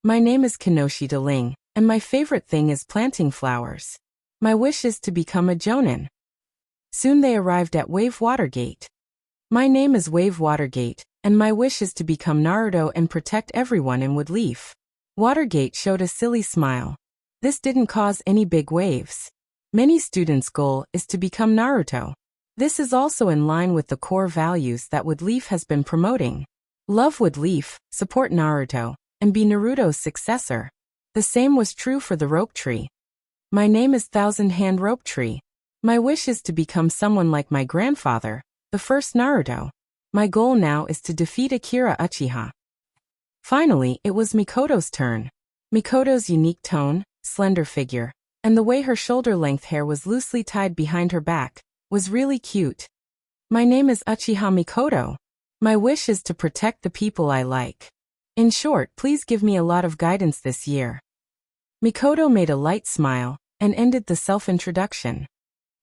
My name is Kinoshita Ling, and my favorite thing is planting flowers. My wish is to become a jonin. Soon they arrived at Wave Watergate. My name is Wave Watergate, and my wish is to become Naruto and protect everyone in Woodleaf. Watergate showed a silly smile. This didn't cause any big waves. Many students' goal is to become Naruto. This is also in line with the core values that Woodleaf has been promoting. Love Woodleaf, support Naruto, and be Naruto's successor. The same was true for the Rope Tree. My name is Thousand Hand Rope Tree. My wish is to become someone like my grandfather, the first Naruto. My goal now is to defeat Akira Uchiha. Finally, it was Mikoto's turn. Mikoto's unique tone, slender figure, and the way her shoulder-length hair was loosely tied behind her back, was really cute. My name is Uchiha Mikoto. My wish is to protect the people I like. In short, please give me a lot of guidance this year. Mikoto made a light smile, and ended the self-introduction.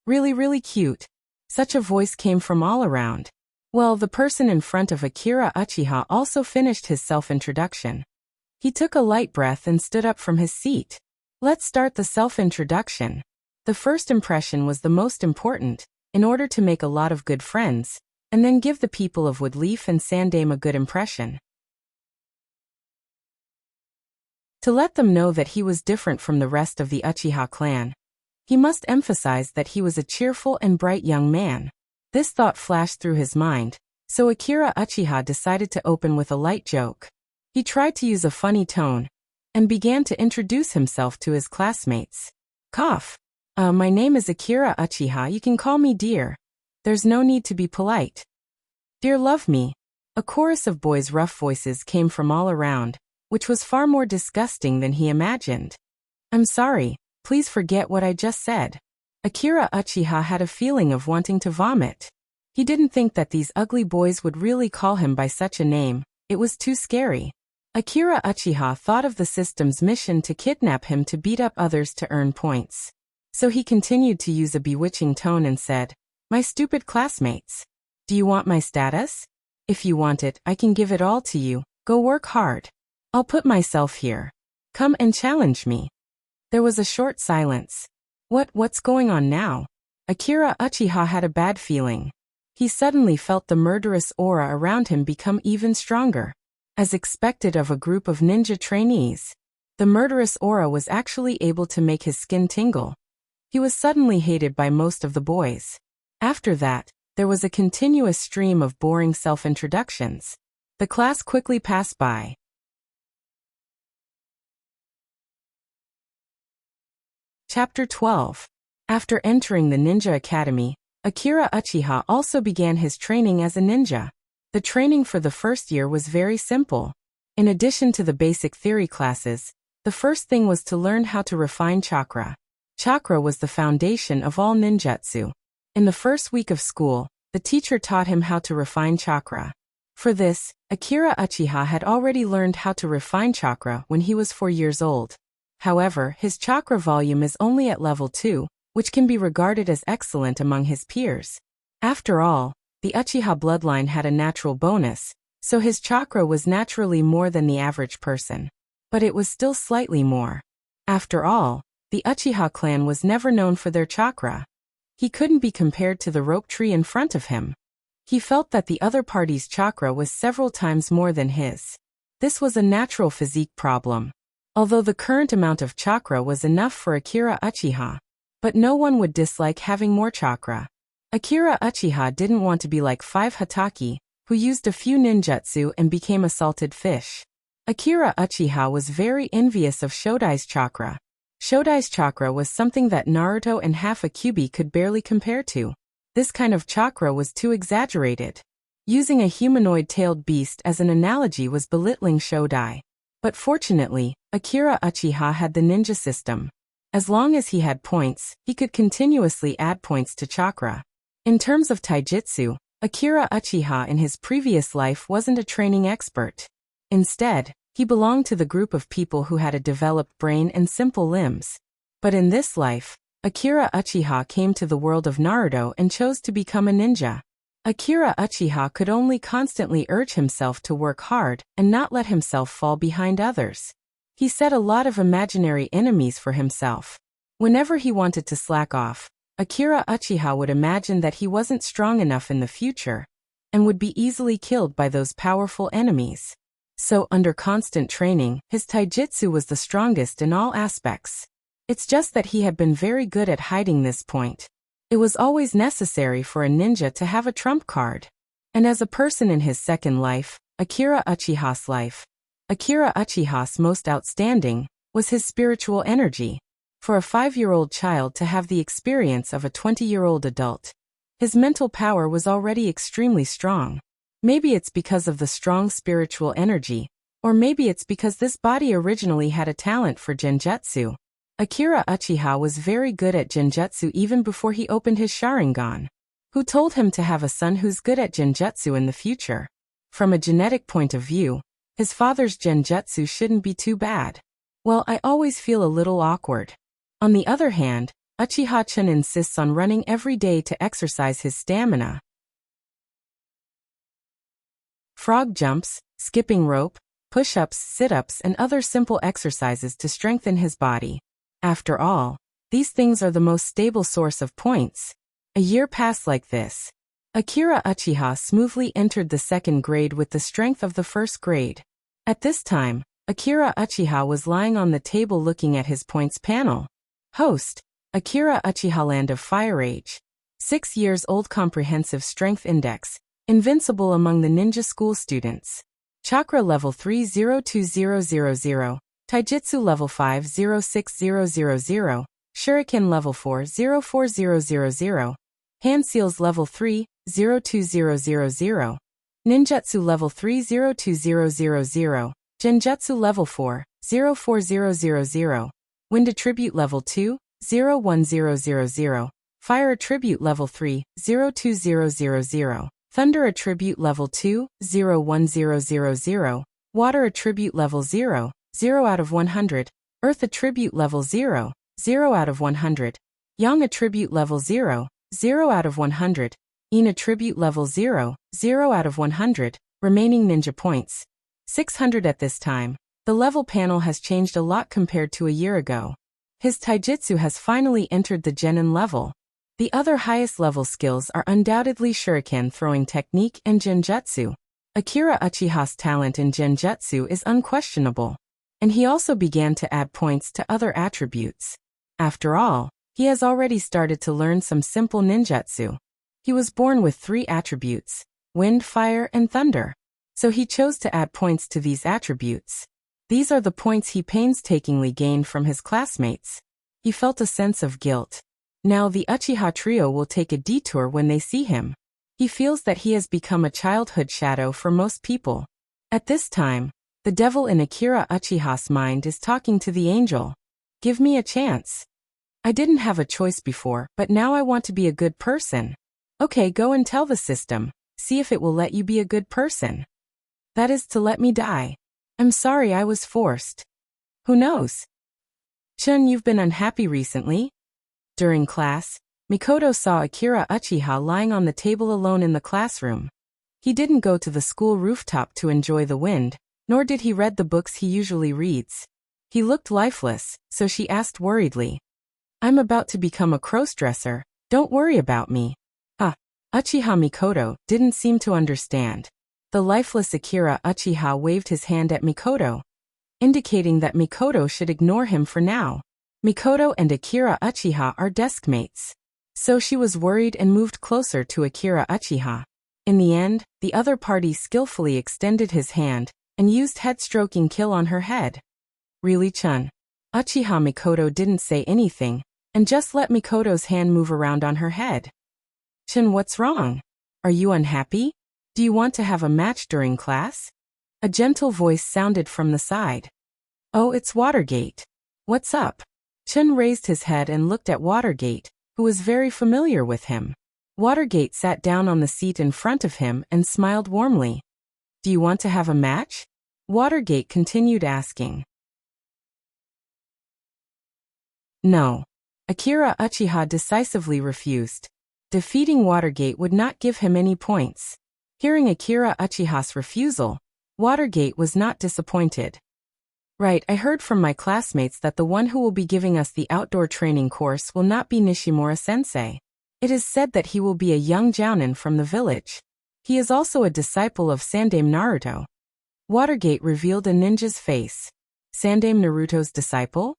Really cute. Such a voice came from all around. Well, the person in front of Akira Uchiha also finished his self-introduction. He took a light breath and stood up from his seat. Let's start the self-introduction. The first impression was the most important, in order to make a lot of good friends, and then give the people of Woodleaf and Sandaime a good impression. To let them know that he was different from the rest of the Uchiha clan. He must emphasize that he was a cheerful and bright young man. This thought flashed through his mind, so Akira Uchiha decided to open with a light joke. He tried to use a funny tone, and began to introduce himself to his classmates. My name is Akira Uchiha, you can call me dear. There's no need to be polite. Dear love me. A chorus of boys' rough voices came from all around, which was far more disgusting than he imagined. I'm sorry, please forget what I just said. Akira Uchiha had a feeling of wanting to vomit. He didn't think that these ugly boys would really call him by such a name, it was too scary. Akira Uchiha thought of the system's mission to kidnap him to beat up others to earn points. So he continued to use a bewitching tone and said, My stupid classmates. Do you want my status? If you want it, I can give it all to you, go work hard. I'll put myself here. Come and challenge me. There was a short silence. What's going on now? Akira Uchiha had a bad feeling. He suddenly felt the murderous aura around him become even stronger. As expected of a group of ninja trainees, the murderous aura was actually able to make his skin tingle. He was suddenly hated by most of the boys. After that, there was a continuous stream of boring self-introductions. The class quickly passed by. Chapter 12. After entering the Ninja Academy, Akira Uchiha also began his training as a ninja. The training for the first year was very simple. In addition to the basic theory classes, the first thing was to learn how to refine chakra. Chakra was the foundation of all ninjutsu. In the first week of school, the teacher taught him how to refine chakra. For this, Akira Uchiha had already learned how to refine chakra when he was 4 years old. However, his chakra volume is only at level 2, which can be regarded as excellent among his peers. After all, the Uchiha bloodline had a natural bonus, so his chakra was naturally more than the average person. But it was still slightly more. After all, the Uchiha clan was never known for their chakra. He couldn't be compared to the rope tree in front of him. He felt that the other party's chakra was several times more than his. This was a natural physique problem. Although the current amount of chakra was enough for Akira Uchiha. But no one would dislike having more chakra. Akira Uchiha didn't want to be like 5 Hatake, who used a few ninjutsu and became a salted fish. Akira Uchiha was very envious of Shodai's chakra. Shodai's chakra was something that Naruto and half a Kyuubi could barely compare to. This kind of chakra was too exaggerated. Using a humanoid-tailed beast as an analogy was belittling Shodai. But fortunately, Akira Uchiha had the ninja system. As long as he had points, he could continuously add points to chakra. In terms of taijutsu, Akira Uchiha in his previous life wasn't a training expert. Instead, he belonged to the group of people who had a developed brain and simple limbs. But in this life, Akira Uchiha came to the world of Naruto and chose to become a ninja. Akira Uchiha could only constantly urge himself to work hard and not let himself fall behind others. He set a lot of imaginary enemies for himself. Whenever he wanted to slack off, Akira Uchiha would imagine that he wasn't strong enough in the future and would be easily killed by those powerful enemies. So, under constant training, his taijutsu was the strongest in all aspects. It's just that he had been very good at hiding this point. It was always necessary for a ninja to have a trump card. And as a person in his second life, Akira Uchiha's life, Akira Uchiha's most outstanding was his spiritual energy. For a 5-year-old child to have the experience of a 20-year-old adult, his mental power was already extremely strong. Maybe it's because of the strong spiritual energy, or maybe it's because this body originally had a talent for genjutsu. Akira Uchiha was very good at genjutsu even before he opened his Sharingan. Who told him to have a son who's good at genjutsu in the future? From a genetic point of view, his father's genjutsu shouldn't be too bad. Well, I always feel a little awkward. On the other hand, Uchiha-chan insists on running every day to exercise his stamina. frog jumps, skipping rope, push-ups, sit-ups, and other simple exercises to strengthen his body. After all, these things are the most stable source of points. A year passed like this. Akira Uchiha smoothly entered the second grade with the strength of the first grade. At this time, Akira Uchiha was lying on the table looking at his points panel. Host, Akira Uchiha, Land of Fire Age. 6 years old, comprehensive strength index, invincible among the ninja school students. Chakra level 302000, Taijutsu level 506000, Shuriken level 404000, Hand Seals level 302000, Ninjutsu level 302000, Genjutsu level 404000, Wind Attribute level 2, 01000, Fire Attribute level 3, 02000, Thunder Attribute level 2, 01000, Water Attribute level 0 out of 100, Earth Attribute level 0 out of 100, Yang Attribute level 0 out of 100, Yin Attribute level 0 out of 100, remaining ninja points, 600 at this time. The level panel has changed a lot compared to a year ago. His taijutsu has finally entered the genin level. The other highest level skills are undoubtedly shuriken throwing technique and genjutsu. Akira Uchiha's talent in genjutsu is unquestionable, and he also began to add points to other attributes. After all, he has already started to learn some simple ninjutsu. He was born with 3 attributes: wind, fire, and thunder. So he chose to add points to these attributes. These are the points he painstakingly gained from his classmates. He felt a sense of guilt. Now the Uchiha trio will take a detour when they see him. He feels that he has become a childhood shadow for most people. At this time, the devil in Akira Uchiha's mind is talking to the angel. Give me a chance. I didn't have a choice before, but now I want to be a good person. Okay, go and tell the system. See if it will let you be a good person. That is to let me die. I'm sorry I was forced. Who knows? Chun, you've been unhappy recently? During class, Mikoto saw Akira Uchiha lying on the table alone in the classroom. He didn't go to the school rooftop to enjoy the wind, nor did he read the books he usually reads. He looked lifeless, so she asked worriedly. I'm about to become a crossdresser, don't worry about me. Uchiha Mikoto didn't seem to understand. The lifeless Akira Uchiha waved his hand at Mikoto, indicating that Mikoto should ignore him for now. Mikoto and Akira Uchiha are deskmates. So she was worried and moved closer to Akira Uchiha. In the end, the other party skillfully extended his hand and used head-stroking kill on her head. Really, Chun? Uchiha Mikoto didn't say anything, and just let Mikoto's hand move around on her head. Chun, what's wrong? Are you unhappy? Do you want to have a match during class? A gentle voice sounded from the side. Oh, it's Watergate. What's up? Chun raised his head and looked at Watergate, who was very familiar with him. Watergate sat down on the seat in front of him and smiled warmly. Do you want to have a match? Watergate continued asking. No. Akira Uchiha decisively refused. Defeating Watergate would not give him any points. Hearing Akira Uchiha's refusal, Watergate was not disappointed. Right, I heard from my classmates that the one who will be giving us the outdoor training course will not be Nishimura-sensei. It is said that he will be a young jounin from the village. He is also a disciple of Sandaime Naruto. Watergate revealed a ninja's face. Sandaime Naruto's disciple?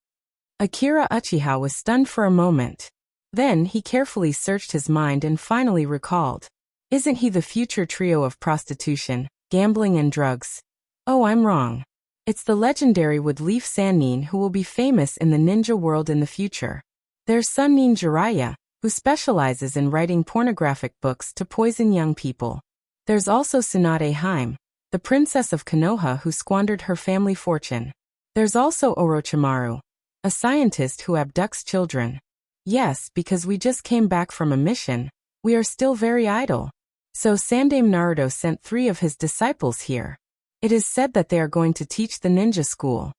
Akira Uchiha was stunned for a moment. Then he carefully searched his mind and finally recalled. Isn't he the future trio of prostitution, gambling and drugs? Oh, I'm wrong. It's the legendary Woodleaf Sannin who will be famous in the ninja world in the future. There's Sannin Jiraiya, who specializes in writing pornographic books to poison young people. There's also Tsunade Hime, the princess of Konoha who squandered her family fortune. There's also Orochimaru, a scientist who abducts children. Yes, because we just came back from a mission, we are still very idle. So Sandaime Naruto sent 3 of his disciples here. It is said that they are going to teach the ninja school.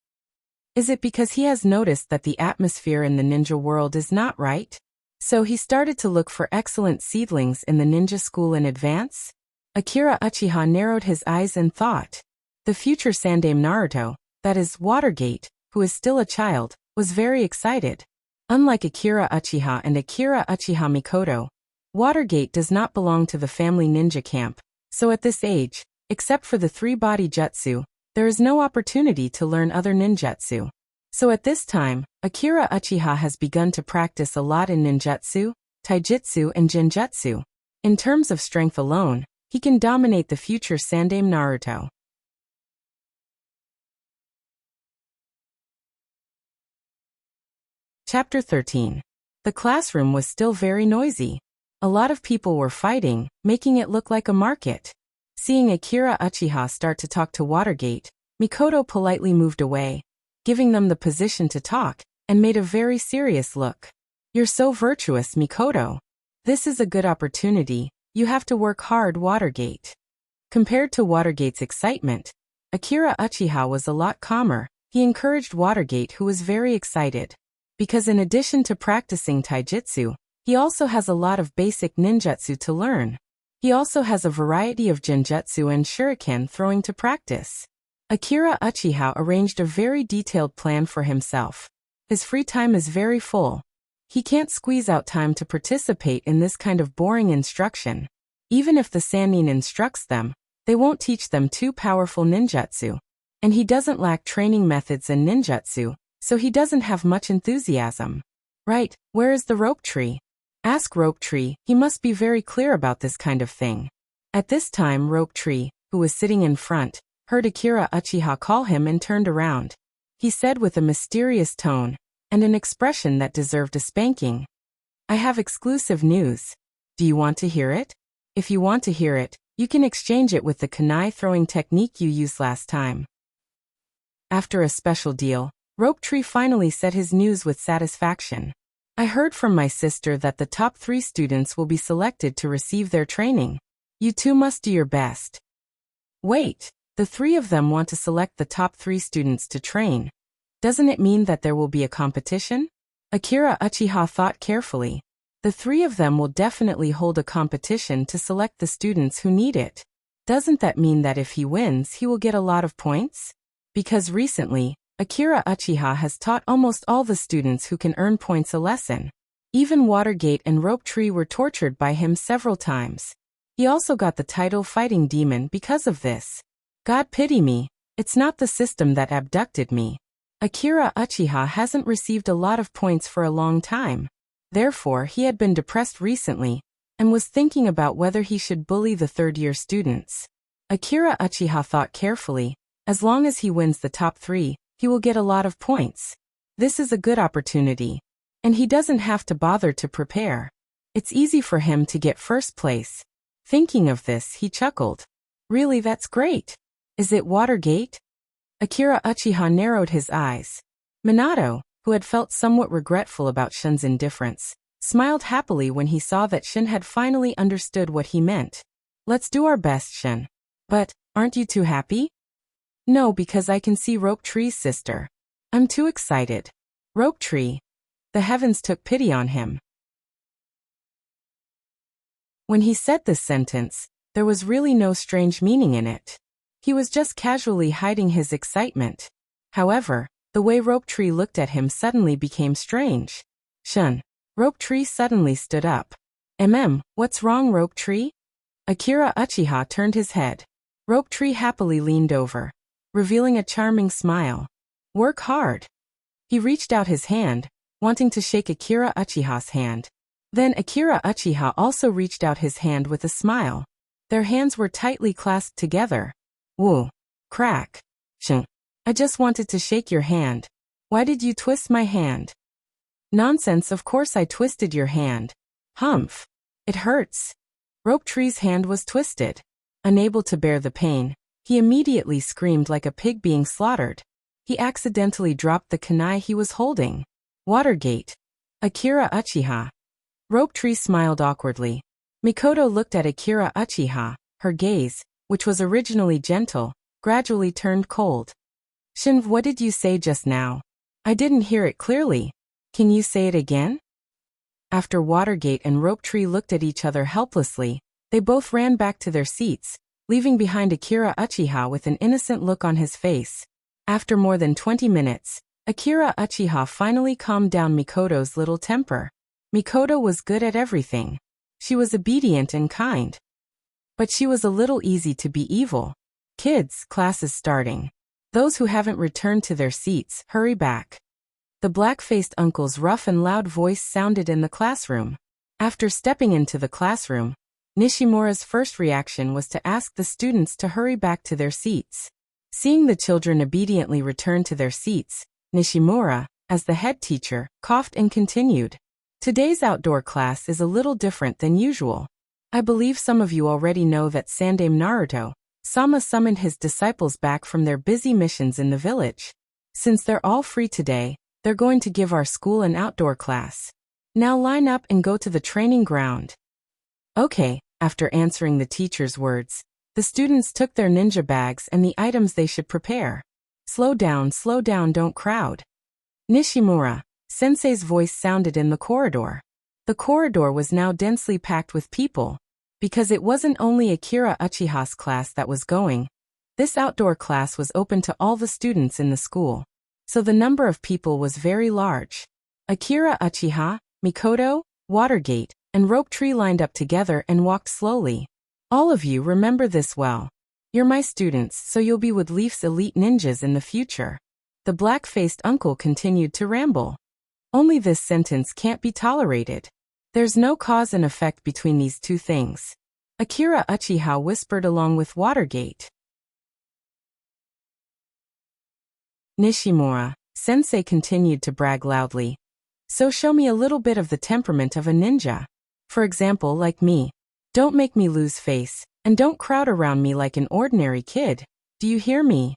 Is it because he has noticed that the atmosphere in the ninja world is not right? So he started to look for excellent seedlings in the ninja school in advance? Akira Uchiha narrowed his eyes and thought. The future Sandaime Naruto, that is, Watergate, who is still a child, was very excited. Unlike Akira Uchiha and Akira Uchiha Mikoto, Watergate does not belong to the family ninja camp, so at this age, except for the three-body jutsu, there is no opportunity to learn other ninjutsu. So at this time, Akira Uchiha has begun to practice a lot in ninjutsu, taijutsu and genjutsu. In terms of strength alone, he can dominate the future Sandaime Naruto. Chapter 13. The classroom was still very noisy. A lot of people were fighting, making it look like a market. Seeing Akira Uchiha start to talk to Watergate, Mikoto politely moved away, giving them the position to talk, and made a very serious look. You're so virtuous, Mikoto. This is a good opportunity, you have to work hard, Watergate. Compared to Watergate's excitement, Akira Uchiha was a lot calmer. He encouraged Watergate, who was very excited. Because in addition to practicing taijutsu, he also has a lot of basic ninjutsu to learn. He also has a variety of genjutsu and shuriken throwing to practice. Akira Uchiha arranged a very detailed plan for himself. His free time is very full. He can't squeeze out time to participate in this kind of boring instruction. Even if the Sannin instructs them, they won't teach them too powerful ninjutsu. And he doesn't lack training methods and ninjutsu, so he doesn't have much enthusiasm. Right, where is the rope tree? Ask Rope Tree, he must be very clear about this kind of thing. At this time Rope Tree, who was sitting in front, heard Akira Uchiha call him and turned around. He said with a mysterious tone, and an expression that deserved a spanking. I have exclusive news. Do you want to hear it? If you want to hear it, you can exchange it with the kunai throwing technique you used last time. After a special deal, Rope Tree finally said his news with satisfaction. I heard from my sister that the top 3 students will be selected to receive their training. You two must do your best. Wait, the 3 of them want to select the top 3 students to train. Doesn't it mean that there will be a competition? Akira Uchiha thought carefully. The 3 of them will definitely hold a competition to select the students who need it. Doesn't that mean that if he wins, he will get a lot of points? Because recently, Akira Uchiha has taught almost all the students who can earn points a lesson. Even Watergate and Rope Tree were tortured by him several times. He also got the title Fighting Demon because of this. God pity me, it's not the system that abducted me. Akira Uchiha hasn't received a lot of points for a long time. Therefore, he had been depressed recently, and was thinking about whether he should bully the third-year students. Akira Uchiha thought carefully, as long as he wins the top 3, he will get a lot of points. This is a good opportunity. And he doesn't have to bother to prepare. It's easy for him to get first place. Thinking of this, he chuckled. Really, that's great. Is it Watergate? Akira Uchiha narrowed his eyes. Minato, who had felt somewhat regretful about Shun's indifference, smiled happily when he saw that Shun had finally understood what he meant. Let's do our best, Shun. But, aren't you too happy? No, because I can see Rope Tree's sister. I'm too excited. Rope Tree. The heavens took pity on him. When he said this sentence, there was really no strange meaning in it. He was just casually hiding his excitement. However, the way Rope Tree looked at him suddenly became strange. Shun. Rope Tree suddenly stood up. What's wrong, Rope Tree? Akira Uchiha turned his head. Rope Tree happily leaned over, revealing a charming smile. Work hard. He reached out his hand, wanting to shake Akira Uchiha's hand. Then Akira Uchiha also reached out his hand with a smile. Their hands were tightly clasped together. Woo. Crack. Shun. I just wanted to shake your hand. Why did you twist my hand? Nonsense, of course I twisted your hand. Humph. It hurts. Rope Tree's hand was twisted. Unable to bear the pain, he immediately screamed like a pig being slaughtered. He accidentally dropped the kunai he was holding. Watergate. Akira Uchiha. Rope Tree smiled awkwardly. Mikoto looked at Akira Uchiha. Her gaze, which was originally gentle, gradually turned cold. Shin, what did you say just now? I didn't hear it clearly. Can you say it again? After Watergate and Rope Tree looked at each other helplessly, They both ran back to their seats, leaving behind Akira Uchiha with an innocent look on his face. After more than 20 minutes, Akira Uchiha finally calmed down Mikoto's little temper. Mikoto was good at everything. She was obedient and kind. But she was a little easy to be evil. Kids, class is starting. Those who haven't returned to their seats, hurry back. The black-faced uncle's rough and loud voice sounded in the classroom. After stepping into the classroom, Nishimura's first reaction was to ask the students to hurry back to their seats. Seeing the children obediently return to their seats, Nishimura, as the head teacher, coughed and continued. Today's outdoor class is a little different than usual. I believe some of you already know that Sandaime Naruto-sama summoned his disciples back from their busy missions in the village. Since they're all free today, they're going to give our school an outdoor class. Now line up and go to the training ground. Okay, after answering the teacher's words, the students took their ninja bags and the items they should prepare. Slow down, don't crowd. Nishimura, sensei's voice sounded in the corridor. The corridor was now densely packed with people. Because it wasn't only Akira Uchiha's class that was going. This outdoor class was open to all the students in the school. So the number of people was very large. Akira Uchiha, Mikoto, Watergate, and Rope Tree lined up together and walked slowly. All of you remember this well. You're my students, so you'll be with Leaf's elite ninjas in the future. The black-faced uncle continued to ramble. Only this sentence can't be tolerated. There's no cause and effect between these two things. Akira Uchiha whispered along with Watergate. Nishimura, sensei continued to brag loudly. So show me a little bit of the temperament of a ninja. For example, like me. Don't make me lose face, and don't crowd around me like an ordinary kid. Do you hear me?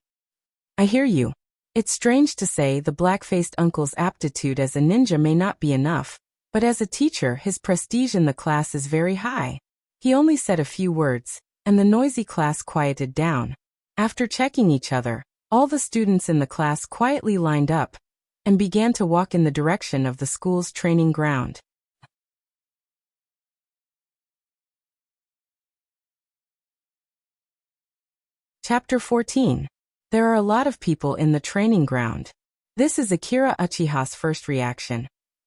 I hear you. It's strange to say the black-faced uncle's aptitude as a ninja may not be enough, but as a teacher his prestige in the class is very high. He only said a few words, and the noisy class quieted down. After checking each other, all the students in the class quietly lined up and began to walk in the direction of the school's training ground. Chapter 14. There are a lot of people in the training ground. This is Akira Uchiha's first reaction.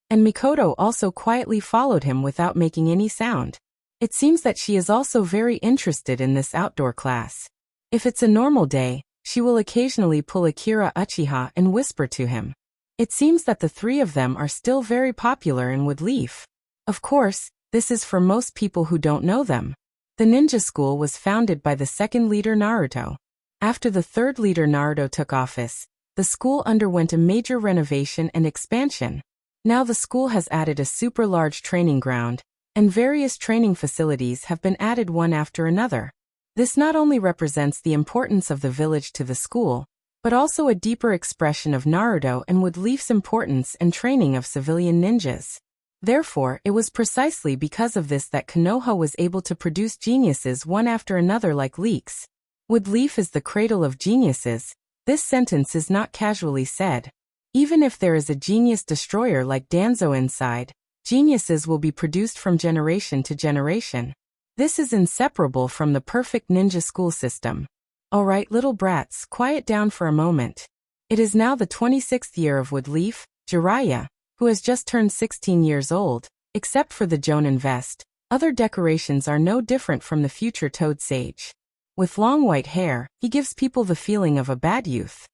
And Mikoto also quietly followed him without making any sound. It seems that she is also very interested in this outdoor class. If it's a normal day, she will occasionally pull Akira Uchiha and whisper to him. It seems that the three of them are still very popular in Woodleaf. Of course, this is for most people who don't know them. The ninja school was founded by the second leader Naruto. After the third leader Naruto took office, the school underwent a major renovation and expansion. Now the school has added a super large training ground, and various training facilities have been added one after another. This not only represents the importance of the village to the school, but also a deeper expression of Naruto and Woodleaf's importance and training of civilian ninjas. Therefore, it was precisely because of this that Konoha was able to produce geniuses one after another like leaks. Woodleaf is the cradle of geniuses. This sentence is not casually said. Even if there is a genius destroyer like Danzo inside, geniuses will be produced from generation to generation. This is inseparable from the perfect ninja school system. Alright little brats, quiet down for a moment. It is now the 26th year of Woodleaf, Jiraiya, who has just turned 16 years old. Except for the Jonin vest, other decorations are no different from the future Toad Sage. With long white hair, he gives people the feeling of a bad youth.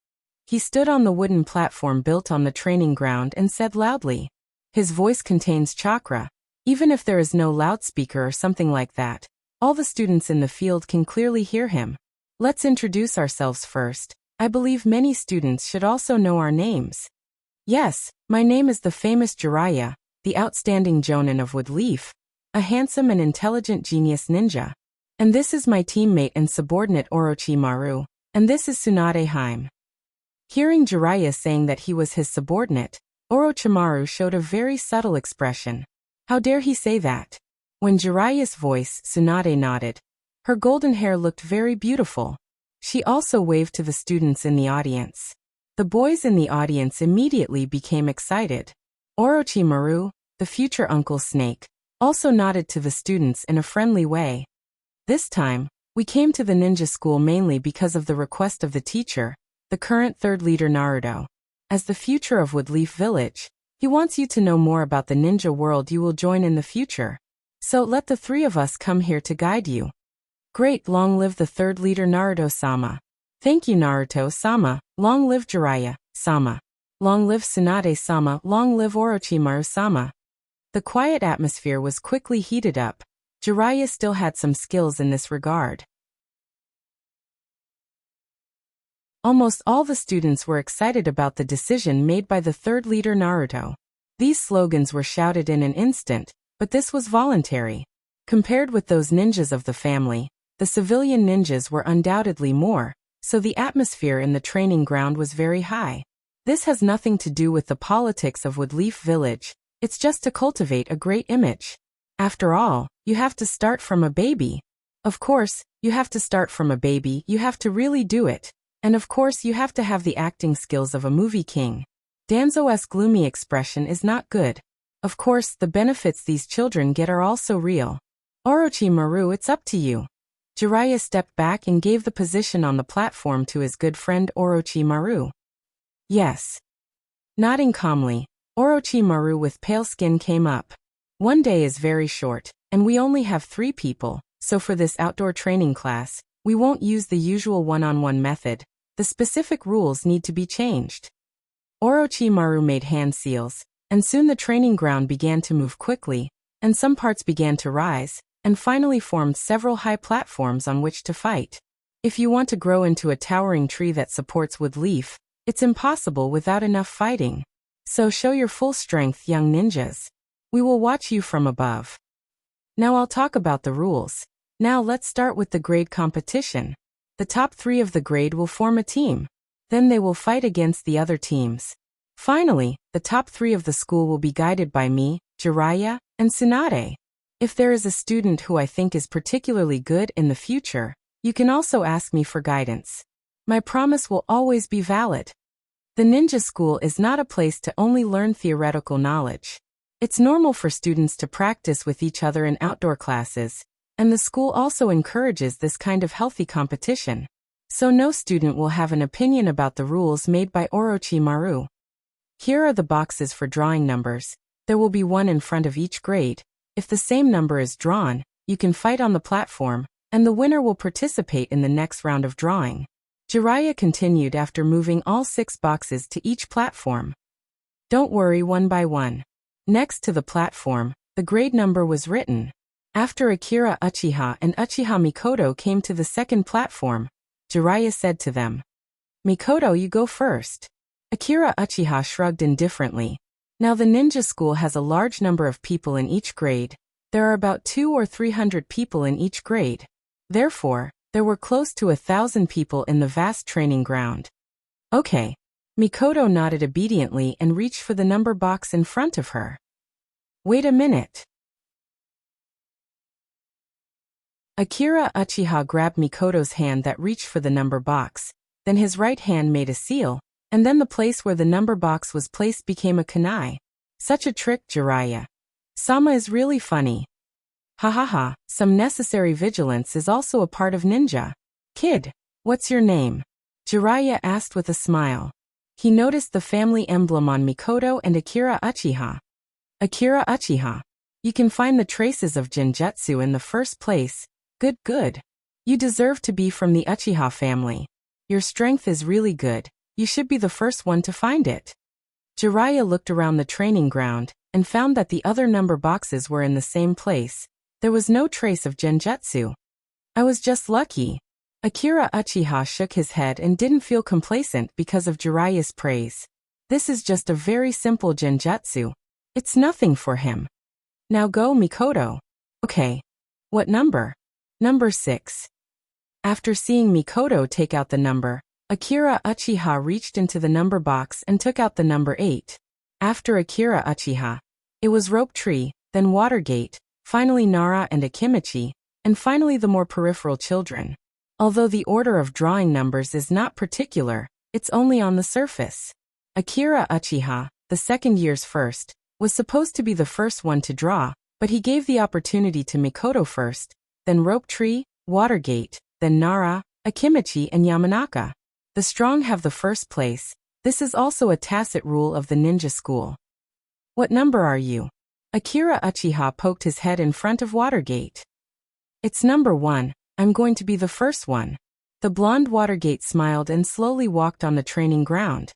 He stood on the wooden platform built on the training ground and said loudly. His voice contains chakra. Even if there is no loudspeaker or something like that, all the students in the field can clearly hear him. Let's introduce ourselves first. I believe many students should also know our names. Yes, my name is the famous Jiraiya, the outstanding Jonin of Woodleaf, a handsome and intelligent genius ninja. And this is my teammate and subordinate Orochimaru, and this is Tsunade Haim. Hearing Jiraiya saying that he was his subordinate, Orochimaru showed a very subtle expression. How dare he say that? When Jiraiya's voice, Tsunade nodded. Her golden hair looked very beautiful. She also waved to the students in the audience. The boys in the audience immediately became excited. Orochimaru, the future Uncle Snake, also nodded to the students in a friendly way. This time, we came to the ninja school mainly because of the request of the teacher, the current third leader Naruto. As the future of Woodleaf Village, he wants you to know more about the ninja world you will join in the future. So let the three of us come here to guide you. Great, long live the third leader Naruto-sama. Thank you Naruto-sama, long live Jiraiya-sama. Long live Tsunade-sama, long live Orochimaru-sama. The quiet atmosphere was quickly heated up. Jiraiya still had some skills in this regard. Almost all the students were excited about the decision made by the third leader Naruto. These slogans were shouted in an instant, but this was voluntary. Compared with those ninjas of the family, the civilian ninjas were undoubtedly more, so the atmosphere in the training ground was very high. This has nothing to do with the politics of Woodleaf Village, it's just to cultivate a great image. After all, you have to start from a baby. Of course, you have to start from a baby, you have to really do it. And of course you have to have the acting skills of a movie king. Danzo's gloomy expression is not good. Of course, the benefits these children get are also real. Orochimaru, it's up to you. Jiraiya stepped back and gave the position on the platform to his good friend Orochimaru. Yes. Nodding calmly, Orochimaru with pale skin came up. One day is very short, and we only have 3 people, so for this outdoor training class, we won't use the usual one-on-one method. The specific rules need to be changed. Orochimaru made hand seals, and soon the training ground began to move quickly, and some parts began to rise, and finally formed several high platforms on which to fight. If you want to grow into a towering tree that supports Woodleaf, it's impossible without enough fighting. So show your full strength, young ninjas. We will watch you from above. Now I'll talk about the rules. Now let's start with the grade competition. The top 3 of the grade will form a team. Then they will fight against the other teams. Finally, the top 3 of the school will be guided by me, Jiraiya, and Tsunade. If there is a student who I think is particularly good in the future, you can also ask me for guidance. My promise will always be valid. The ninja school is not a place to only learn theoretical knowledge. It's normal for students to practice with each other in outdoor classes, and the school also encourages this kind of healthy competition. So no student will have an opinion about the rules made by Orochimaru. Here are the boxes for drawing numbers. There will be one in front of each grade. If the same number is drawn, you can fight on the platform, and the winner will participate in the next round of drawing. Jiraiya continued after moving all 6 boxes to each platform. Don't worry, one by one. Next to the platform, the grade number was written. After Akira Uchiha and Uchiha Mikoto came to the second platform, Jiraiya said to them, "Mikoto, you go first." Akira Uchiha shrugged indifferently. Now the ninja school has a large number of people in each grade. There are about 200 or 300 people in each grade. Therefore, there were close to 1,000 people in the vast training ground. Okay. Mikoto nodded obediently and reached for the number box in front of her. Wait a minute. Akira Uchiha grabbed Mikoto's hand that reached for the number box, then his right hand made a seal, and then the place where the number box was placed became a kunai. Such a trick, Jiraiya. Sama is really funny. Ha ha ha, some necessary vigilance is also a part of ninja. Kid, what's your name? Jiraiya asked with a smile. He noticed the family emblem on Mikoto and Akira Uchiha. Akira Uchiha. You can find the traces of genjutsu in the first place. Good, good. You deserve to be from the Uchiha family. Your strength is really good. You should be the first one to find it. Jiraiya looked around the training ground and found that the other number boxes were in the same place. There was no trace of genjutsu. I was just lucky. Akira Uchiha shook his head and didn't feel complacent because of Jiraiya's praise. This is just a very simple genjutsu. It's nothing for him. Now go, Mikoto. Okay. What number? Number 6. After seeing Mikoto take out the number, Akira Uchiha reached into the number box and took out the number 8. After Akira Uchiha, it was Rope Tree, then Watergate, finally Nara and Akimichi, and finally the more peripheral children. Although the order of drawing numbers is not particular, it's only on the surface. Akira Uchiha, the second year's first, was supposed to be the first one to draw, but he gave the opportunity to Mikoto first, then Rope Tree, Watergate, then Nara, Akimichi and Yamanaka. The strong have the first place. This is also a tacit rule of the ninja school. What number are you? Akira Uchiha poked his head in front of Watergate. It's number 1, I'm going to be the first one. The blonde Watergate smiled and slowly walked on the training ground.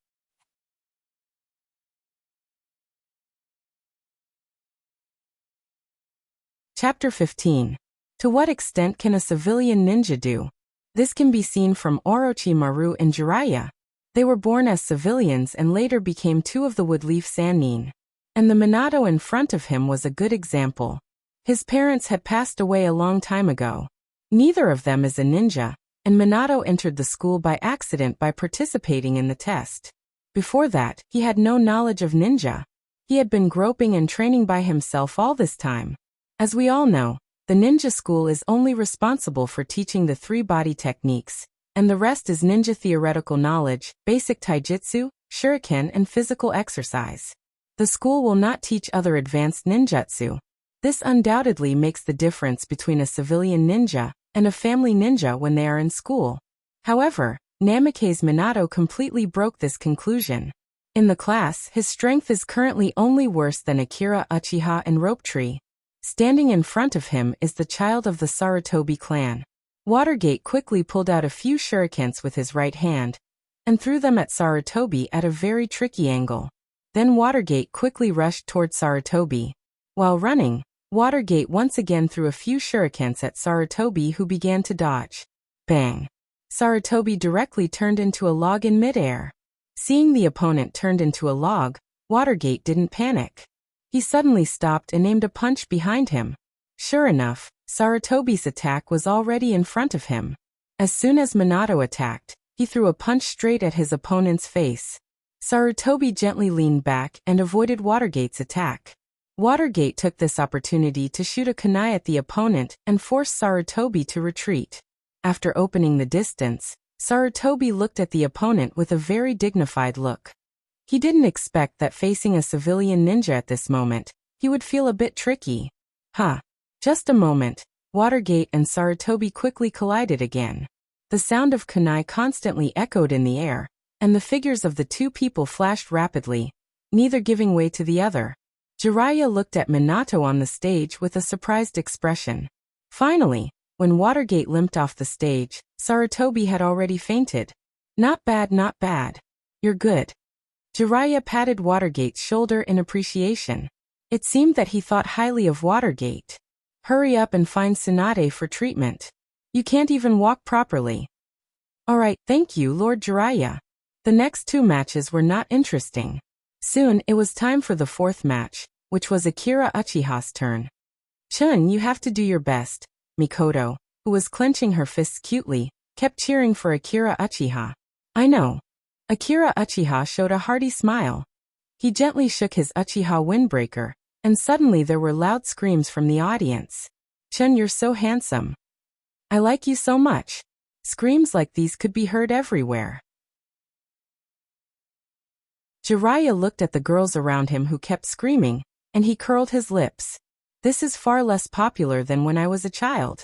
Chapter 15. To what extent can a civilian ninja do? This can be seen from Orochimaru and Jiraiya. They were born as civilians and later became two of the Woodleaf Sannin. And the Minato in front of him was a good example. His parents had passed away a long time ago. Neither of them is a ninja, and Minato entered the school by accident by participating in the test. Before that, he had no knowledge of ninja. He had been groping and training by himself all this time. As we all know, the ninja school is only responsible for teaching the 3 body techniques, and the rest is ninja theoretical knowledge, basic taijutsu, shuriken and physical exercise. The school will not teach other advanced ninjutsu. This undoubtedly makes the difference between a civilian ninja and a family ninja when they are in school. However, Namikaze Minato completely broke this conclusion. In the class, his strength is currently only worse than Akira Uchiha and Rope Tree. Standing in front of him is the child of the Sarutobi clan. Watergate quickly pulled out a few shurikens with his right hand and threw them at Sarutobi at a very tricky angle. Then Watergate quickly rushed toward Sarutobi. While running, Watergate once again threw a few shurikens at Sarutobi, who began to dodge. Bang! Sarutobi directly turned into a log in midair. Seeing the opponent turned into a log, Watergate didn't panic. He suddenly stopped and aimed a punch behind him. Sure enough, Sarutobi's attack was already in front of him. As soon as Minato attacked, he threw a punch straight at his opponent's face. Sarutobi gently leaned back and avoided Watergate's attack. Watergate took this opportunity to shoot a kunai at the opponent and forced Sarutobi to retreat. After opening the distance, Sarutobi looked at the opponent with a very dignified look. He didn't expect that facing a civilian ninja at this moment, he would feel a bit tricky. Just a moment, Watergate and Sarutobi quickly collided again. The sound of kunai constantly echoed in the air, and the figures of the two people flashed rapidly, neither giving way to the other. Jiraiya looked at Minato on the stage with a surprised expression. Finally, when Watergate limped off the stage, Sarutobi had already fainted. Not bad, not bad. You're good. Jiraiya patted Watergate's shoulder in appreciation. It seemed that he thought highly of Watergate. Hurry up and find Tsunade for treatment. You can't even walk properly. Alright, thank you, Lord Jiraiya. The next 2 matches were not interesting. Soon it was time for the 4th match, which was Akira Uchiha's turn. Chun, you have to do your best. Mikoto, who was clenching her fists cutely, kept cheering for Akira Uchiha. I know. Akira Uchiha showed a hearty smile. He gently shook his Uchiha windbreaker, and suddenly there were loud screams from the audience. Chun, you're so handsome. I like you so much. Screams like these could be heard everywhere. Jiraiya looked at the girls around him who kept screaming, and he curled his lips. This is far less popular than when I was a child.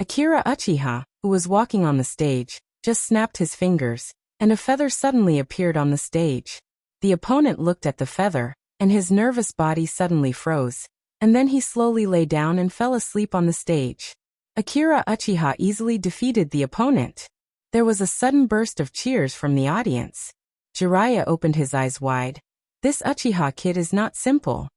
Akira Uchiha, who was walking on the stage, just snapped his fingers, and a feather suddenly appeared on the stage. The opponent looked at the feather, and his nervous body suddenly froze, and then he slowly lay down and fell asleep on the stage. Akira Uchiha easily defeated the opponent. There was a sudden burst of cheers from the audience. Jiraiya opened his eyes wide. This Uchiha kid is not simple.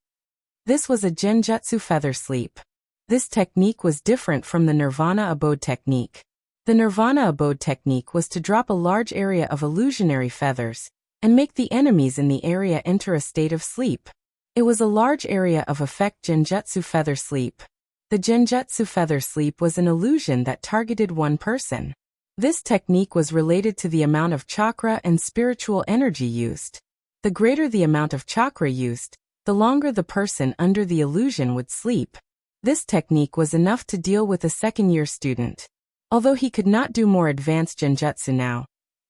This was a genjutsu feather sleep. This technique was different from the Nirvana abode technique. The Nirvana abode technique was to drop a large area of illusionary feathers and make the enemies in the area enter a state of sleep. It was a large area of effect genjutsu feather sleep. The genjutsu feather sleep was an illusion that targeted one person. This technique was related to the amount of chakra and spiritual energy used. The greater the amount of chakra used, the longer the person under the illusion would sleep. This technique was enough to deal with a second-year student. Although he could not do more advanced genjutsu now,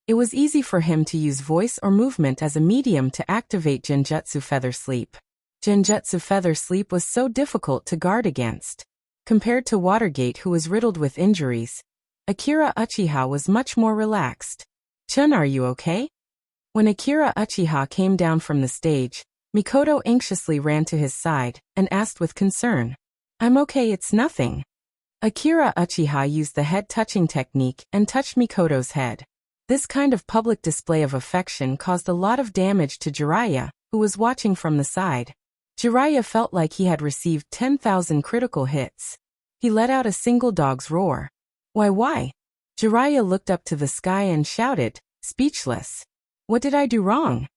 it was easy for him to use voice or movement as a medium to activate genjutsu feather sleep. Genjutsu feather sleep was so difficult to guard against. Compared to Watergate, who was riddled with injuries, Akira Uchiha was much more relaxed. Chun, are you okay? When Akira Uchiha came down from the stage, Mikoto anxiously ran to his side and asked with concern. I'm okay, it's nothing. Akira Uchiha used the head-touching technique and touched Mikoto's head. This kind of public display of affection caused a lot of damage to Jiraiya, who was watching from the side. Jiraiya felt like he had received 10,000 critical hits. He let out a single dog's roar. Why? Jiraiya looked up to the sky and shouted, speechless. What did I do wrong?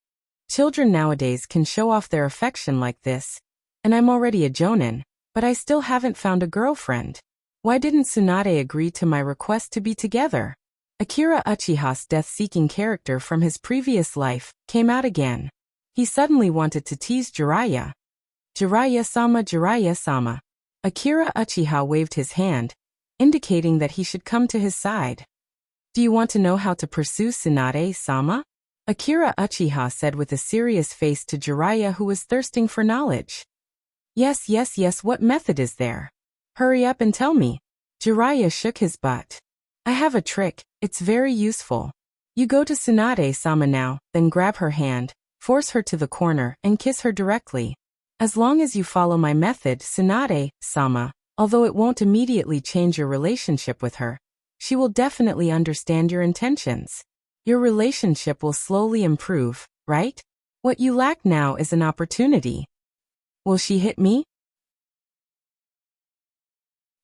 Children nowadays can show off their affection like this. And I'm already a jonin, but I still haven't found a girlfriend. Why didn't Tsunade agree to my request to be together? Akira Uchiha's death-seeking character from his previous life came out again. He suddenly wanted to tease Jiraiya. Jiraiya-sama, Jiraiya-sama. Akira Uchiha waved his hand, indicating that he should come to his side. Do you want to know how to pursue Tsunade-sama? Akira Uchiha said with a serious face to Jiraiya, who was thirsting for knowledge. Yes, what method is there? Hurry up and tell me. Jiraiya shook his butt. I have a trick, it's very useful. You go to Tsunade-sama now, then grab her hand, force her to the corner, and kiss her directly. As long as you follow my method, Tsunade-sama, although it won't immediately change your relationship with her, she will definitely understand your intentions. Your relationship will slowly improve, right? What you lack now is an opportunity. Will she hit me?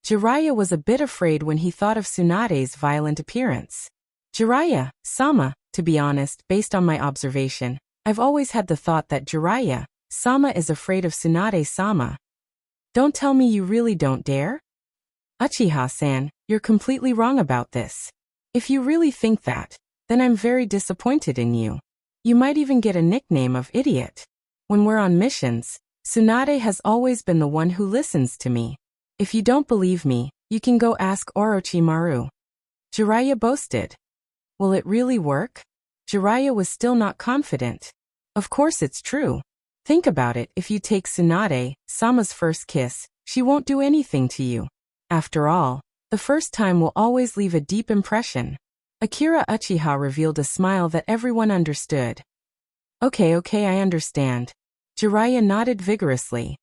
Jiraiya was a bit afraid when he thought of Tsunade's violent appearance. Jiraiya-sama, to be honest, based on my observation, I've always had the thought that Jiraiya-sama is afraid of Tsunade-sama. Don't tell me you really don't dare? Uchiha-san, you're completely wrong about this. If you really think that, then I'm very disappointed in you. You might even get a nickname of idiot. When we're on missions, Tsunade has always been the one who listens to me. If you don't believe me, you can go ask Orochimaru. Jiraiya boasted. Will it really work? Jiraiya was still not confident. Of course it's true. Think about it, if you take Tsunade-sama's first kiss, she won't do anything to you. After all, the first time will always leave a deep impression. Akira Uchiha revealed a smile that everyone understood. Okay, I understand. Jiraiya nodded vigorously.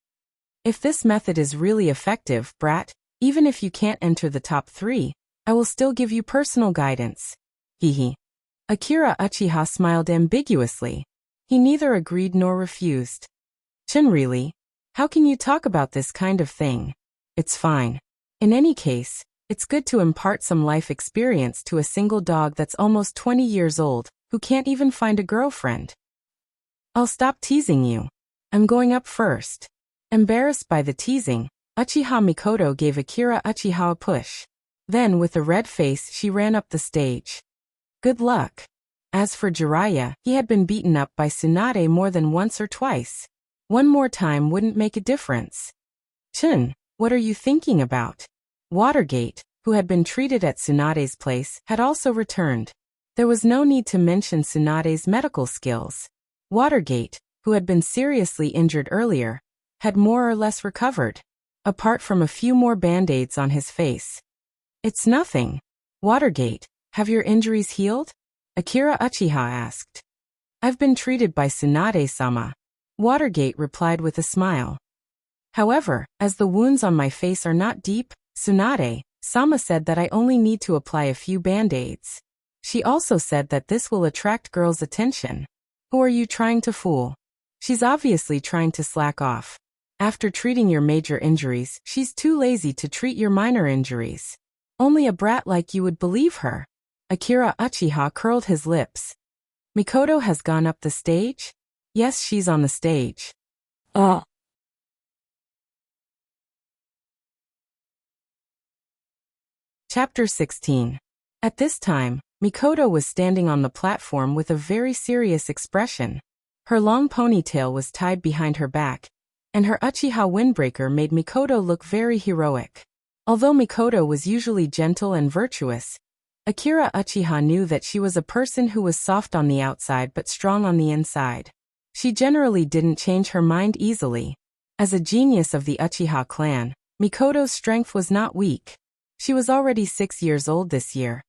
If this method is really effective, brat, even if you can't enter the top 3, I will still give you personal guidance. Hehe. Akira Uchiha smiled ambiguously. He neither agreed nor refused. Chun, really? How can you talk about this kind of thing? It's fine. In any case, it's good to impart some life experience to a single dog that's almost 20 years old, who can't even find a girlfriend. I'll stop teasing you. I'm going up first. Embarrassed by the teasing, Uchiha Mikoto gave Akira Uchiha a push. Then, with a red face, she ran up the stage. Good luck. As for Jiraiya, he had been beaten up by Tsunade more than once or twice. One more time wouldn't make a difference. Chun, what are you thinking about? Watergate, who had been treated at Tsunade's place, had also returned. There was no need to mention Tsunade's medical skills. Watergate, who had been seriously injured earlier, had more or less recovered, apart from a few more band-aids on his face. It's nothing. Watergate, have your injuries healed? Akira Uchiha asked. I've been treated by Tsunade-sama. Watergate replied with a smile. However, as the wounds on my face are not deep, Tsunade-sama said that I only need to apply a few band-aids. She also said that this will attract girls' attention. Who are you trying to fool? She's obviously trying to slack off. After treating your major injuries, she's too lazy to treat your minor injuries. Only a brat like you would believe her. Akira Uchiha curled his lips. Mikoto has gone up the stage? Yes, she's on the stage. Chapter 16. At this time, Mikoto was standing on the platform with a very serious expression. Her long ponytail was tied behind her back, and her Uchiha windbreaker made Mikoto look very heroic. Although Mikoto was usually gentle and virtuous, Akira Uchiha knew that she was a person who was soft on the outside but strong on the inside. She generally didn't change her mind easily. As a genius of the Uchiha clan, Mikoto's strength was not weak. She was already 6 years old this year,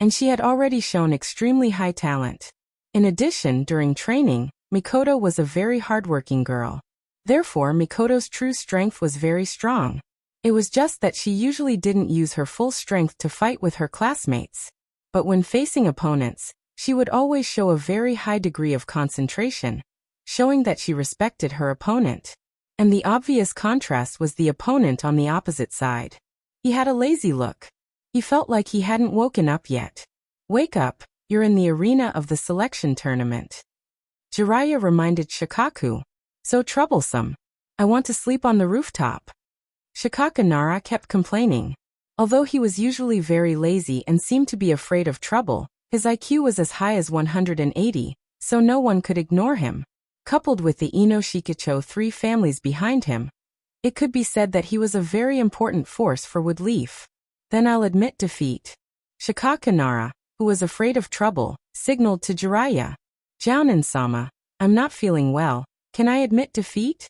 and she had already shown extremely high talent. In addition, during training, Mikoto was a very hardworking girl. Therefore, Mikoto's true strength was very strong. It was just that she usually didn't use her full strength to fight with her classmates. But when facing opponents, she would always show a very high degree of concentration, showing that she respected her opponent. And the obvious contrast was the opponent on the opposite side. He had a lazy look. He felt like he hadn't woken up yet. Wake up, you're in the arena of the selection tournament. Jiraiya reminded Shikaku. So troublesome. I want to sleep on the rooftop. Shikaku Nara kept complaining. Although he was usually very lazy and seemed to be afraid of trouble, his IQ was as high as 180, so no one could ignore him. Coupled with the Ino Shikicho 3 families behind him, it could be said that he was a very important force for Woodleaf. Then I'll admit defeat. Shikaku Nara, who was afraid of trouble, signaled to Jiraiya. Jounin-sama, I'm not feeling well. Can I admit defeat?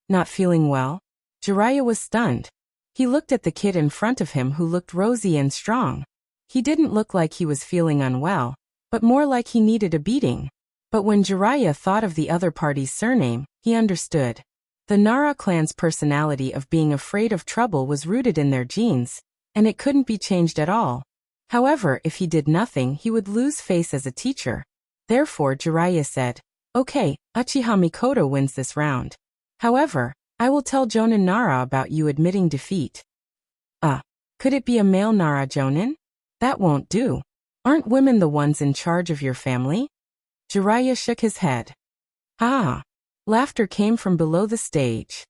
Not feeling well? Jiraiya was stunned. He looked at the kid in front of him who looked rosy and strong. He didn't look like he was feeling unwell, but more like he needed a beating. But when Jiraiya thought of the other party's surname, he understood. The Nara clan's personality of being afraid of trouble was rooted in their genes, and it couldn't be changed at all. However, if he did nothing, he would lose face as a teacher. Therefore, Jiraiya said, Okay, Uchiha Mikoto wins this round. However, I will tell Jonin Nara about you admitting defeat. Could it be a male Nara Jonin? That won't do. Aren't women the ones in charge of your family? Jiraiya shook his head. Ah! Laughter came from below the stage.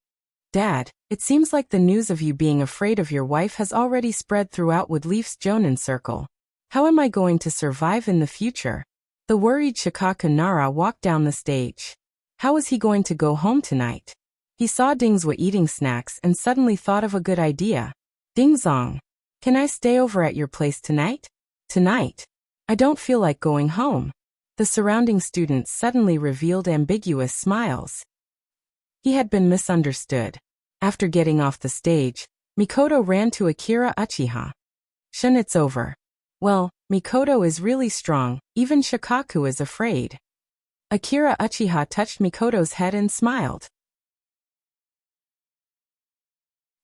Dad, it seems like the news of you being afraid of your wife has already spread throughout Woodleaf's Jonin circle. How am I going to survive in the future? The worried Shikaku Nara walked down the stage. How was he going to go home tonight? He saw Dingzwa eating snacks and suddenly thought of a good idea. Dingzong, can I stay over at your place tonight? Tonight? I don't feel like going home. The surrounding students suddenly revealed ambiguous smiles. He had been misunderstood. After getting off the stage, Mikoto ran to Akira Uchiha. Shun, it's over. Well, Mikoto is really strong, even Shikaku is afraid. Akira Uchiha touched Mikoto's head and smiled.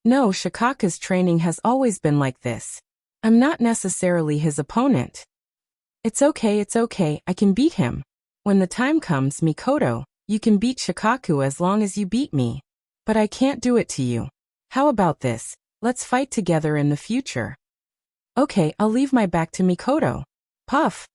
No, Shikaku's training has always been like this. I'm not necessarily his opponent. It's okay, I can beat him. When the time comes, Mikoto, you can beat Shikaku as long as you beat me. But I can't do it to you. How about this? Let's fight together in the future. Okay, I'll leave my back to Mikoto. Puff.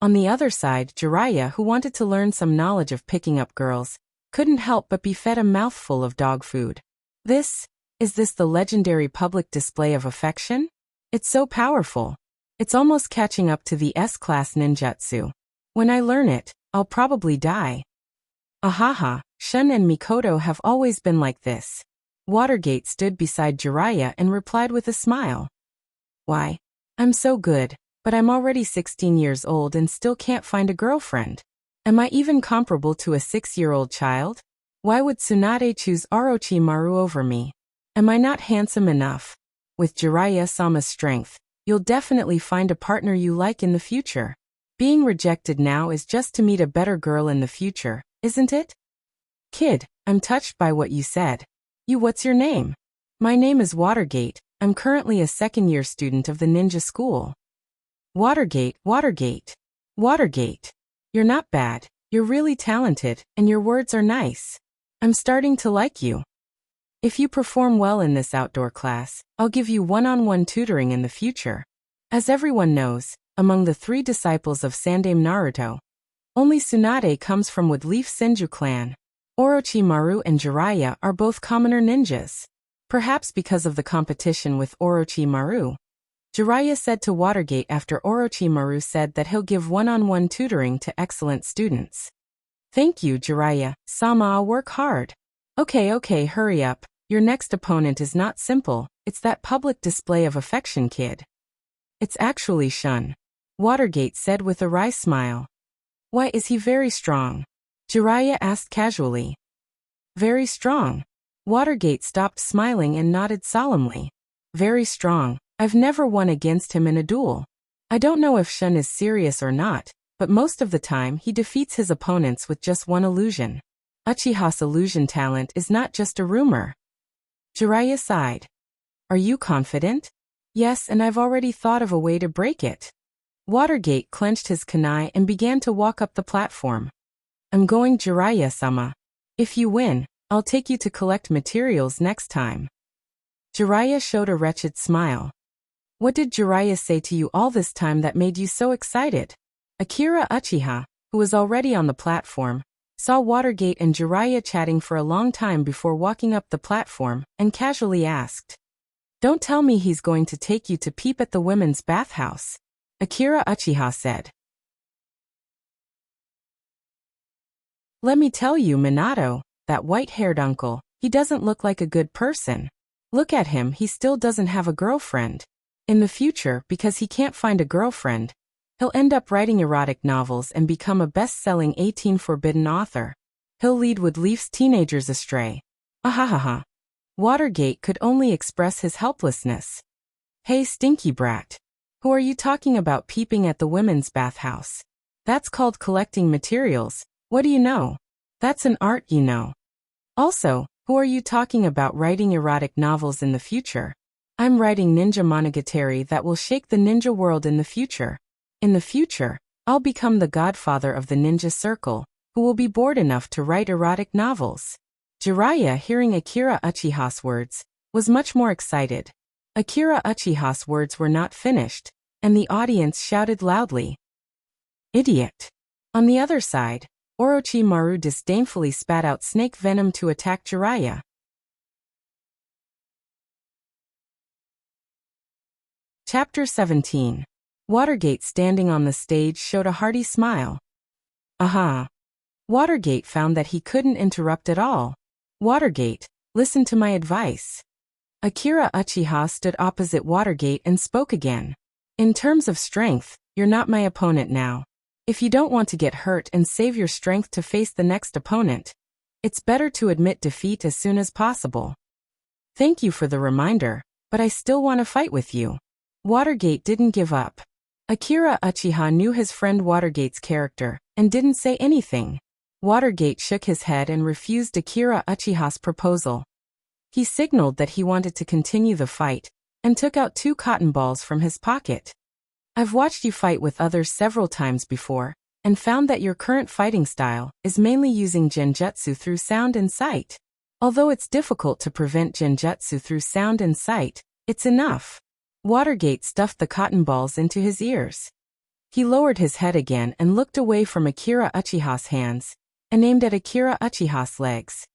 On the other side, Jiraiya, who wanted to learn some knowledge of picking up girls, couldn't help but be fed a mouthful of dog food. Is this the legendary public display of affection? It's so powerful. It's almost catching up to the S-class ninjutsu. When I learn it, I'll probably die. Ahaha, Shun and Mikoto have always been like this. Watergate stood beside Jiraiya and replied with a smile. Why? I'm so good, but I'm already 16 years old and still can't find a girlfriend. Am I even comparable to a 6-year-old child? Why would Tsunade choose Orochimaru over me? Am I not handsome enough? With Jiraiya-sama's strength, you'll definitely find a partner you like in the future. Being rejected now is just to meet a better girl in the future, isn't it? Kid, I'm touched by what you said. What's your name? My name is Watergate. I'm currently a second-year student of the ninja school. Watergate. You're not bad. You're really talented, and your words are nice. I'm starting to like you. If you perform well in this outdoor class, I'll give you one-on-one tutoring in the future. As everyone knows, among the 3 disciples of Sandaime Naruto, only Tsunade comes from Woodleaf Senju clan. Orochimaru and Jiraiya are both commoner ninjas. Perhaps because of the competition with Orochimaru, Jiraiya said to Watergate after Orochimaru said that he'll give one-on-one tutoring to excellent students. Thank you, Jiraiya-sama, I'll work hard. Okay, hurry up. Your next opponent is not simple, it's that public display of affection kid. It's actually Shun. Watergate said with a wry smile. Why, is he very strong? Jiraiya asked casually. Very strong. Watergate stopped smiling and nodded solemnly. Very strong. I've never won against him in a duel. I don't know if Shun is serious or not, but most of the time he defeats his opponents with just one illusion. Uchiha's illusion talent is not just a rumor. Jiraiya sighed. Are you confident? Yes, and I've already thought of a way to break it. Watergate clenched his kunai and began to walk up the platform. I'm going, Jiraiya-sama. If you win, I'll take you to collect materials next time. Jiraiya showed a wretched smile. What did Jiraiya say to you all this time that made you so excited? Akira Uchiha, who was already on the platform, saw Watergate and Jiraiya chatting for a long time before walking up the platform, and casually asked. Don't tell me he's going to take you to peep at the women's bathhouse. Akira Uchiha said. Let me tell you, Minato, that white-haired uncle, he doesn't look like a good person. Look at him, he still doesn't have a girlfriend. In the future, because he can't find a girlfriend, he'll end up writing erotic novels and become a best-selling 18 forbidden author. He'll lead with Leaf's teenagers astray. Ahahaha. Watergate could only express his helplessness. Hey, stinky brat. Who are you talking about peeping at the women's bathhouse? That's called collecting materials. What do you know? That's an art, you know. Also, who are you talking about writing erotic novels in the future? I'm writing ninja monogatari that will shake the ninja world in the future. In the future, I'll become the godfather of the ninja circle, who will be bored enough to write erotic novels. Jiraiya, hearing Akira Uchiha's words, was much more excited. Akira Uchiha's words were not finished, and the audience shouted loudly. Idiot! On the other side, Orochimaru disdainfully spat out snake venom to attack Jiraiya. Chapter 17. Watergate standing on the stage showed a hearty smile. Aha! Watergate found that he couldn't interrupt at all. Watergate, listen to my advice. Akira Uchiha stood opposite Watergate and spoke again. In terms of strength, you're not my opponent now. If you don't want to get hurt and save your strength to face the next opponent, it's better to admit defeat as soon as possible. Thank you for the reminder, but I still want to fight with you. Watergate didn't give up. Akira Uchiha knew his friend Watergate's character, and didn't say anything. Watergate shook his head and refused Akira Uchiha's proposal. He signaled that he wanted to continue the fight, and took out 2 cotton balls from his pocket. I've watched you fight with others several times before, and found that your current fighting style is mainly using genjutsu through sound and sight. Although it's difficult to prevent genjutsu through sound and sight, it's enough. Watergate stuffed the cotton balls into his ears. He lowered his head again and looked away from Akira Uchiha's hands, and aimed at Akira Uchiha's legs.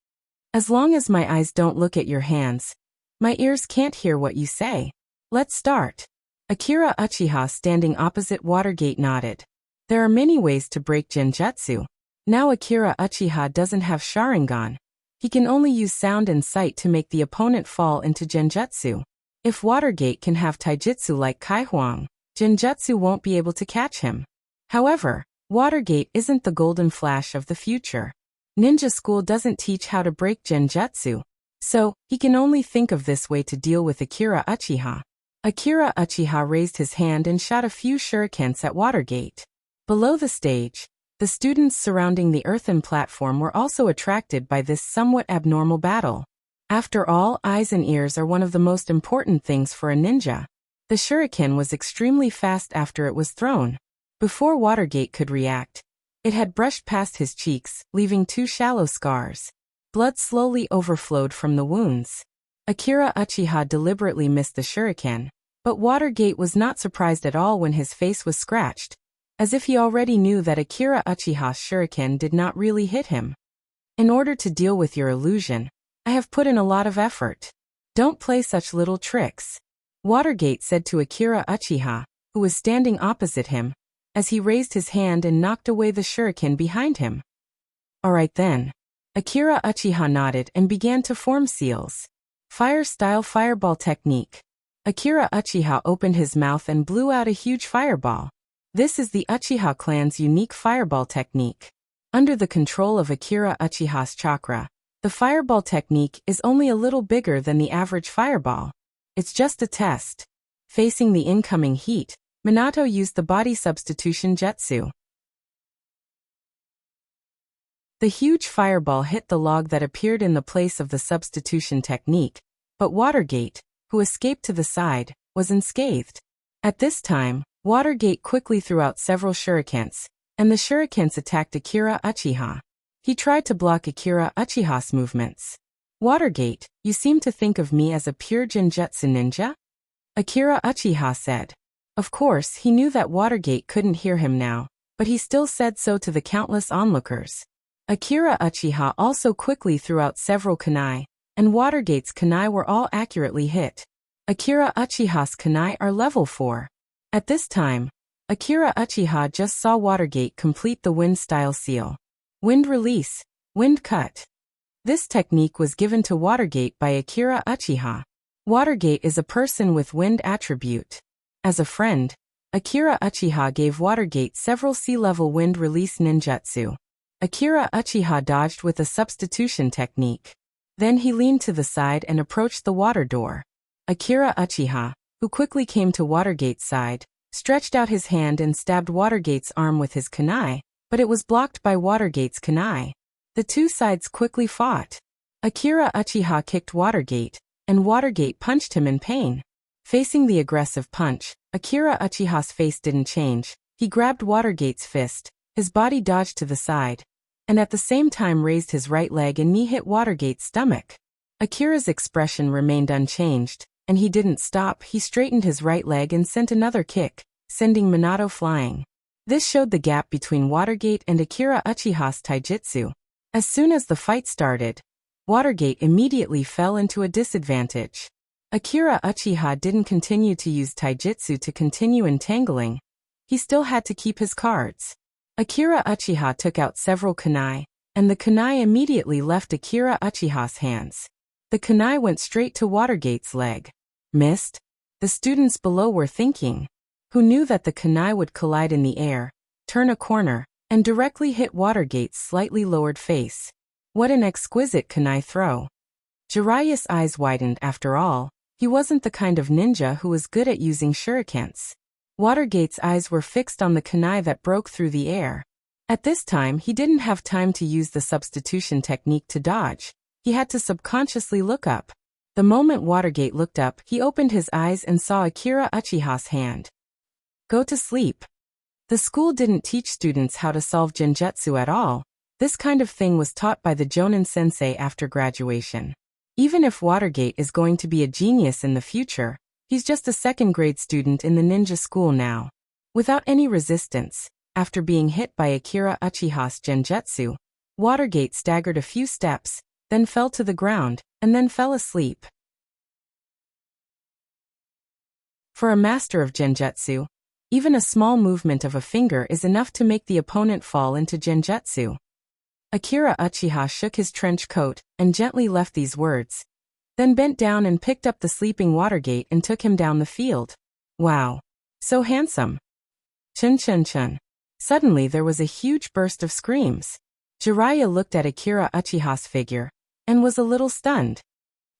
As long as my eyes don't look at your hands, my ears can't hear what you say. Let's start. Akira Uchiha, standing opposite Watergate, nodded. There are many ways to break genjutsu. Now Akira Uchiha doesn't have Sharingan. He can only use sound and sight to make the opponent fall into genjutsu. If Watergate can have taijutsu like Kaihuang, genjutsu won't be able to catch him. However, Watergate isn't the golden flash of the future. Ninja school doesn't teach how to break genjutsu, so he can only think of this way to deal with Akira Uchiha. Akira Uchiha raised his hand and shot a few shurikens at Watergate. Below the stage, the students surrounding the earthen platform were also attracted by this somewhat abnormal battle. After all, eyes and ears are one of the most important things for a ninja. The shuriken was extremely fast after it was thrown. Before Watergate could react, it had brushed past his cheeks, leaving 2 shallow scars. Blood slowly overflowed from the wounds. Akira Uchiha deliberately missed the shuriken, but Watergate was not surprised at all when his face was scratched, as if he already knew that Akira Uchiha's shuriken did not really hit him. In order to deal with your illusion, I have put in a lot of effort. Don't play such little tricks. Watergate said to Akira Uchiha, who was standing opposite him, as he raised his hand and knocked away the shuriken behind him. Alright then. Akira Uchiha nodded and began to form seals. Fire-style fireball technique. Akira Uchiha opened his mouth and blew out a huge fireball. This is the Uchiha clan's unique fireball technique. Under the control of Akira Uchiha's chakra, The fireball technique is only a little bigger than the average fireball. It's just a test. Facing the incoming heat, Minato used the body substitution jutsu. The huge fireball hit the log that appeared in the place of the substitution technique, but Watergate, who escaped to the side, was unscathed. At this time, Watergate quickly threw out several shurikens, and the shurikens attacked Akira Uchiha. He tried to block Akira Uchiha's movements. Watergate, you seem to think of me as a pure genjutsu ninja? Akira Uchiha said. Of course, he knew that Watergate couldn't hear him now, but he still said so to the countless onlookers. Akira Uchiha also quickly threw out several kunai, and Watergate's kunai were all accurately hit. Akira Uchiha's kunai are level 4. At this time, Akira Uchiha just saw Watergate complete the wind style seal. Wind release, wind cut. This technique was given to Watergate by Akira Uchiha. Watergate is a person with wind attribute. As a friend, Akira Uchiha gave Watergate several sea-level wind release ninjutsu. Akira Uchiha dodged with a substitution technique. Then he leaned to the side and approached the water door. Akira Uchiha, who quickly came to Watergate's side, stretched out his hand and stabbed Watergate's arm with his kunai, but it was blocked by Watergate's kunai. The two sides quickly fought. Akira Uchiha kicked Watergate, and Watergate punched him in pain. Facing the aggressive punch, Akira Uchiha's face didn't change. He grabbed Watergate's fist, his body dodged to the side, and at the same time raised his right leg and knee hit Watergate's stomach. Akira's expression remained unchanged, and he didn't stop. He straightened his right leg and sent another kick, sending Minato flying. This showed the gap between Watergate and Akira Uchiha's taijutsu. As soon as the fight started, Watergate immediately fell into a disadvantage. Akira Uchiha didn't continue to use taijutsu to continue entangling. He still had to keep his cards. Akira Uchiha took out several kunai, and the kunai immediately left Akira Uchiha's hands. The kunai went straight to Watergate's leg. Missed? The students below were thinking. Who knew that the kunai would collide in the air, turn a corner, and directly hit Watergate's slightly lowered face. What an exquisite kunai throw. Jiraiya's eyes widened. After all, he wasn't the kind of ninja who was good at using shurikens. Watergate's eyes were fixed on the kunai that broke through the air. At this time, he didn't have time to use the substitution technique to dodge. He had to subconsciously look up. The moment Watergate looked up, he opened his eyes and saw Akira Uchiha's hand. Go to sleep. The school didn't teach students how to solve genjutsu at all. This kind of thing was taught by the Jonin sensei after graduation. Even if Watergate is going to be a genius in the future, he's just a second-grade student in the ninja school now. Without any resistance, after being hit by Akira Uchiha's genjutsu, Watergate staggered a few steps, then fell to the ground, and then fell asleep. For a master of genjutsu, even a small movement of a finger is enough to make the opponent fall into genjutsu. Akira Uchiha shook his trench coat and gently left these words, then bent down and picked up the sleeping Watergate and took him down the field. Wow. So handsome. Chun chun chun. Suddenly there was a huge burst of screams. Jiraiya looked at Akira Uchiha's figure, and was a little stunned.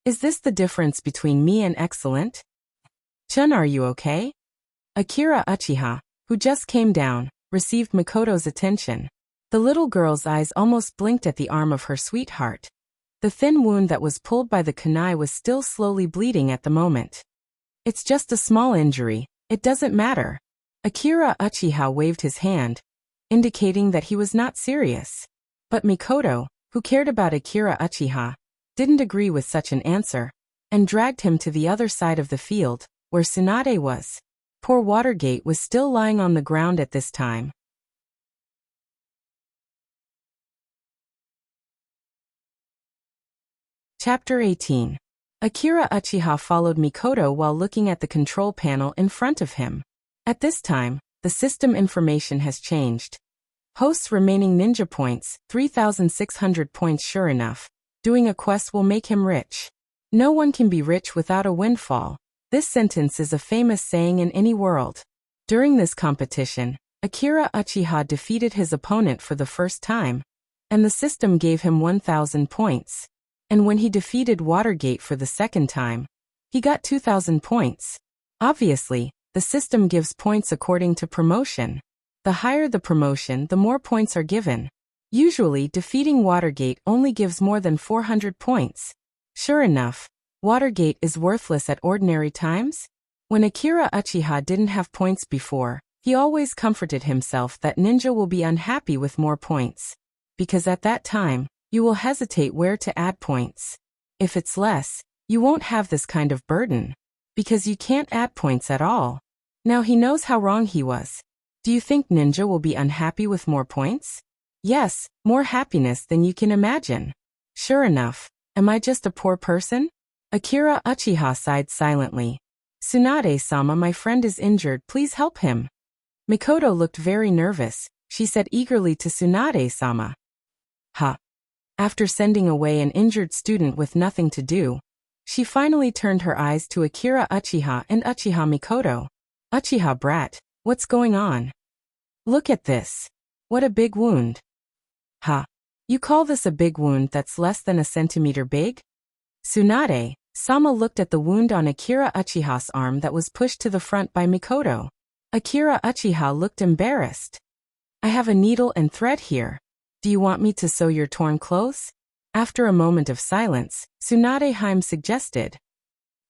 Is this the difference between me and excellent? Chun, are you okay? Akira Uchiha, who just came down, received Mikoto's attention. The little girl's eyes almost blinked at the arm of her sweetheart. The thin wound that was pulled by the kunai was still slowly bleeding at the moment. It's just a small injury, it doesn't matter. Akira Uchiha waved his hand, indicating that he was not serious. But Mikoto, who cared about Akira Uchiha, didn't agree with such an answer, and dragged him to the other side of the field, where Tsunade was. Poor Watergate was still lying on the ground at this time. Chapter 18. Akira Uchiha followed Mikoto while looking at the control panel in front of him. At this time, the system information has changed. Host's remaining ninja points, 3,600 points. Sure enough, doing a quest will make him rich. No one can be rich without a windfall. This sentence is a famous saying in any world. During this competition, Akira Uchiha defeated his opponent for the first time. and the system gave him 1,000 points. And when he defeated Watergate for the second time, he got 2,000 points. Obviously, the system gives points according to promotion. The higher the promotion, the more points are given. Usually, defeating Watergate only gives more than 400 points. Sure enough, Watergate is worthless at ordinary times. When Akira Uchiha didn't have points before, he always comforted himself that ninja will be unhappy with more points. Because at that time, you will hesitate where to add points. If it's less, you won't have this kind of burden. Because you can't add points at all. Now he knows how wrong he was. Do you think ninja will be unhappy with more points? Yes, more happiness than you can imagine. Sure enough, am I just a poor person? Akira Uchiha sighed silently. Tsunade-sama, my friend is injured, please help him. Mikoto looked very nervous. She said eagerly to Tsunade-sama. Ha. After sending away an injured student with nothing to do, she finally turned her eyes to Akira Uchiha and Uchiha Mikoto. Uchiha brat, what's going on? Look at this. What a big wound. Ha. You call this a big wound that's less than a centimeter big? Tsunade-sama looked at the wound on Akira Uchiha's arm that was pushed to the front by Mikoto. Akira Uchiha looked embarrassed. I have a needle and thread here. Do you want me to sew your torn clothes? After a moment of silence, Tsunade-hime suggested.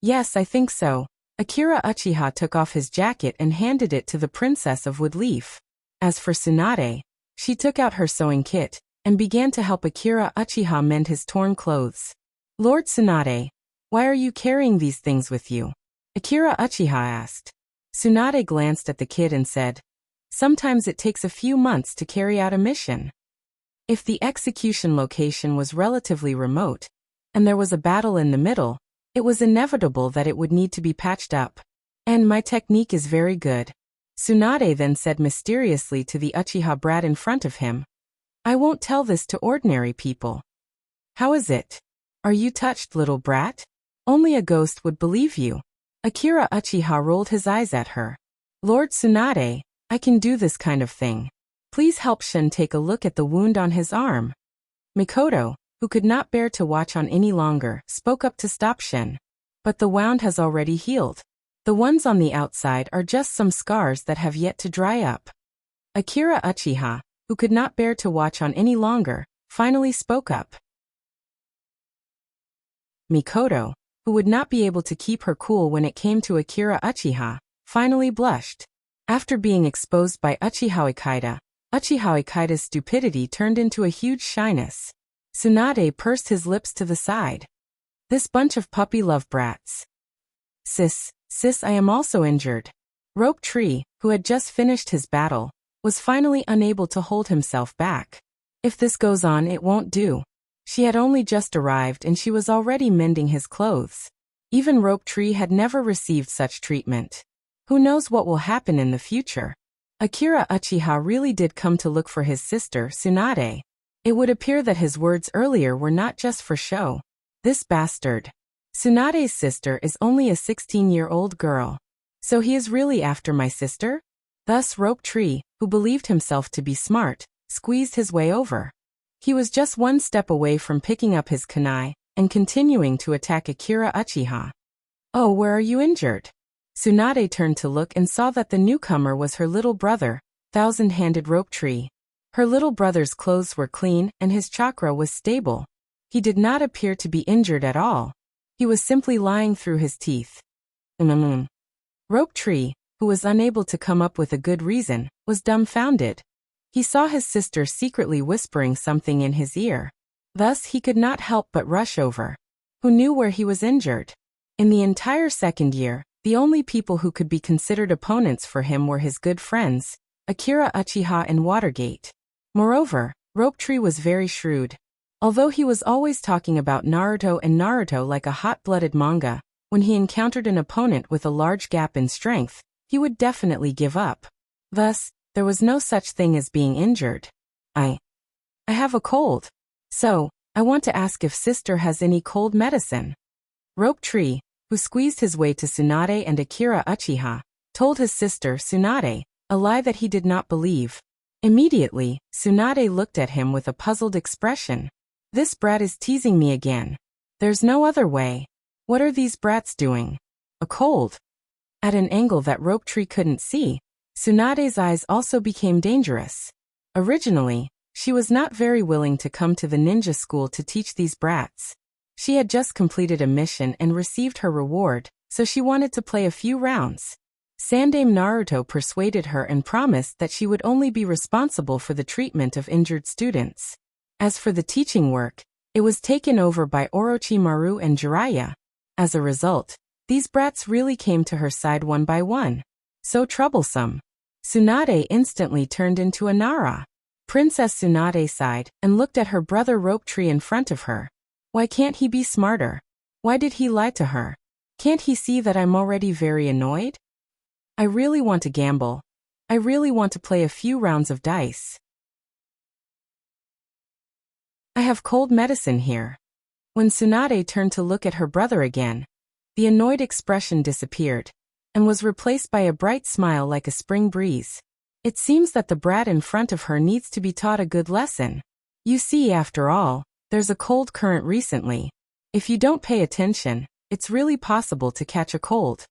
Yes, I think so. Akira Uchiha took off his jacket and handed it to the Princess of Woodleaf. As for Tsunade, she took out her sewing kit and began to help Akira Uchiha mend his torn clothes. Lord Tsunade, why are you carrying these things with you? Akira Uchiha asked. Tsunade glanced at the kid and said, sometimes it takes a few months to carry out a mission. If the execution location was relatively remote, and there was a battle in the middle, it was inevitable that it would need to be patched up. And my technique is very good. Tsunade then said mysteriously to the Uchiha brat in front of him. I won't tell this to ordinary people. How is it? Are you touched, little brat? Only a ghost would believe you. Akira Uchiha rolled his eyes at her. Lord Tsunade, I can do this kind of thing. Please help Shin take a look at the wound on his arm. Mikoto, who could not bear to watch on any longer, spoke up to stop Shin. But the wound has already healed. The ones on the outside are just some scars that have yet to dry up. Akira Uchiha, who could not bear to watch on any longer, finally spoke up. Mikoto, who would not be able to keep her cool when it came to Akira Uchiha, finally blushed. After being exposed by Uchiha Ikeda, Uchiha Ikeda's stupidity turned into a huge shyness. Tsunade pursed his lips to the side. This bunch of puppy love brats. Sis, I am also injured. Rope Tree, who had just finished his battle, was finally unable to hold himself back. If this goes on, it won't do. She had only just arrived and she was already mending his clothes. Even Rope Tree had never received such treatment. Who knows what will happen in the future? Akira Uchiha really did come to look for his sister, Tsunade. It would appear that his words earlier were not just for show. This bastard. Tsunade's sister is only a 16-year-old girl. So he is really after my sister? Thus Rope Tree, who believed himself to be smart, squeezed his way over. He was just one step away from picking up his kunai and continuing to attack Akira Uchiha. Oh, where are you injured? Tsunade turned to look and saw that the newcomer was her little brother, Thousand-Handed Rope Tree. Her little brother's clothes were clean and his chakra was stable. He did not appear to be injured at all. He was simply lying through his teeth. Rope Tree, who was unable to come up with a good reason, was dumbfounded. He saw his sister secretly whispering something in his ear. Thus he could not help but rush over. Who knew where he was injured? In the entire second year, the only people who could be considered opponents for him were his good friends, Akira Uchiha and Watergate. Moreover, Rope Tree was very shrewd. Although he was always talking about Naruto like a hot-blooded manga, when he encountered an opponent with a large gap in strength, he would definitely give up. Thus, there was no such thing as being injured. I have a cold. So, I want to ask if sister has any cold medicine. Rope Tree, who squeezed his way to Tsunade and Akira Uchiha, told his sister Tsunade a lie that he did not believe. Immediately, Tsunade looked at him with a puzzled expression. This brat is teasing me again. There's no other way. What are these brats doing? A cold. At an angle that Rope Tree couldn't see, Tsunade's eyes also became dangerous. Originally, she was not very willing to come to the ninja school to teach these brats. She had just completed a mission and received her reward, so she wanted to play a few rounds. Sandame Naruto persuaded her and promised that she would only be responsible for the treatment of injured students. As for the teaching work, it was taken over by Orochimaru and Jiraiya. As a result, these brats really came to her side one by one. So troublesome. Tsunade instantly turned into a Nara. Princess Tsunade sighed and looked at her brother Rope Tree in front of her. Why can't he be smarter? Why did he lie to her? Can't he see that I'm already very annoyed? I really want to gamble. I really want to play a few rounds of dice. I have cold medicine here. When Tsunade turned to look at her brother again, the annoyed expression disappeared and was replaced by a bright smile like a spring breeze. It seems that the brat in front of her needs to be taught a good lesson. You see, after all, there's a cold current recently. If you don't pay attention, it's really possible to catch a cold.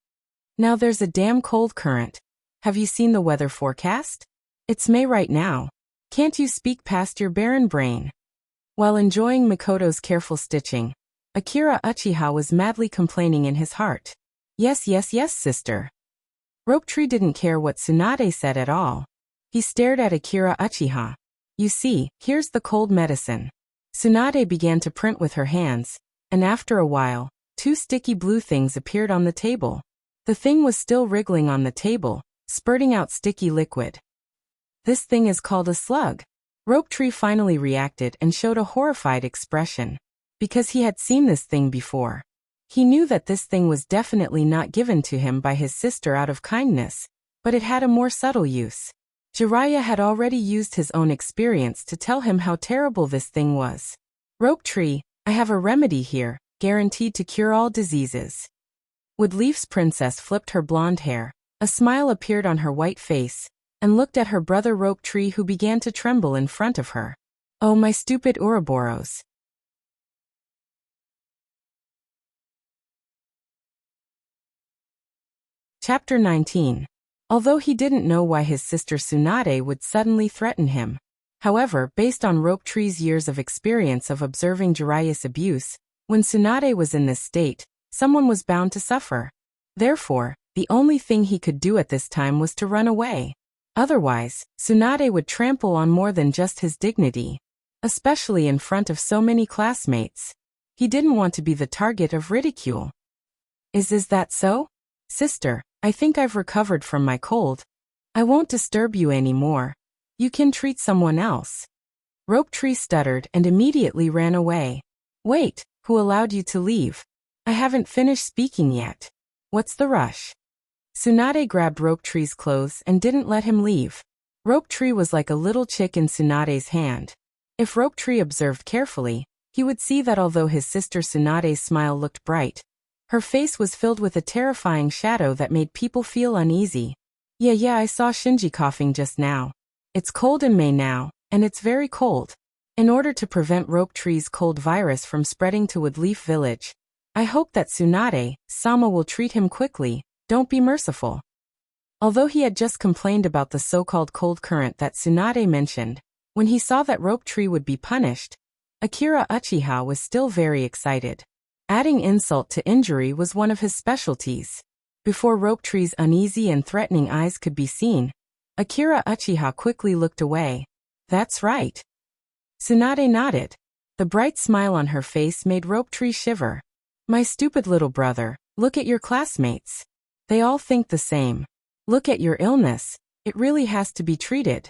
Now there's a damn cold current. Have you seen the weather forecast? It's May right now. Can't you speak past your barren brain? While enjoying Mikoto's careful stitching, Akira Uchiha was madly complaining in his heart. Yes, yes, yes, sister. Rope Tree didn't care what Tsunade said at all. He stared at Akira Uchiha. You see, here's the cold medicine. Tsunade began to print with her hands, and after a while, two sticky blue things appeared on the table. The thing was still wriggling on the table, spurting out sticky liquid. This thing is called a slug. Rope Tree finally reacted and showed a horrified expression. Because he had seen this thing before. He knew that this thing was definitely not given to him by his sister out of kindness, but it had a more subtle use. Jiraiya had already used his own experience to tell him how terrible this thing was. Rope Tree, I have a remedy here, guaranteed to cure all diseases. Woodleaf's princess flipped her blonde hair. A smile appeared on her white face, and looked at her brother Rope Tree, who began to tremble in front of her. Oh, my stupid Ouroboros. Chapter 19. Although he didn't know why his sister Tsunade would suddenly threaten him. However, based on Rope Tree's years of experience of observing Jiraiya's abuse, when Tsunade was in this state, someone was bound to suffer. Therefore, the only thing he could do at this time was to run away. Otherwise, Tsunade would trample on more than just his dignity. Especially in front of so many classmates. He didn't want to be the target of ridicule. Is that so? Sister, I think I've recovered from my cold. I won't disturb you anymore. You can treat someone else. Rope Tree stuttered and immediately ran away. Wait, who allowed you to leave? I haven't finished speaking yet. What's the rush? Tsunade grabbed Rope Tree's clothes and didn't let him leave. Rope Tree was like a little chick in Tsunade's hand. If Rope Tree observed carefully, he would see that although his sister Tsunade's smile looked bright, her face was filled with a terrifying shadow that made people feel uneasy. Yeah, I saw Shinji coughing just now. It's cold in May now, and it's very cold. In order to prevent Rope Tree's cold virus from spreading to Woodleaf Village, I hope that Tsunade-sama will treat him quickly. Don't be merciful. Although he had just complained about the so-called cold current that Tsunade mentioned, when he saw that Rope Tree would be punished, Akira Uchiha was still very excited. Adding insult to injury was one of his specialties. Before Rope Tree's uneasy and threatening eyes could be seen, Akira Uchiha quickly looked away. That's right. Tsunade nodded. The bright smile on her face made Rope Tree shiver. My stupid little brother, look at your classmates. They all think the same. Look at your illness. It really has to be treated.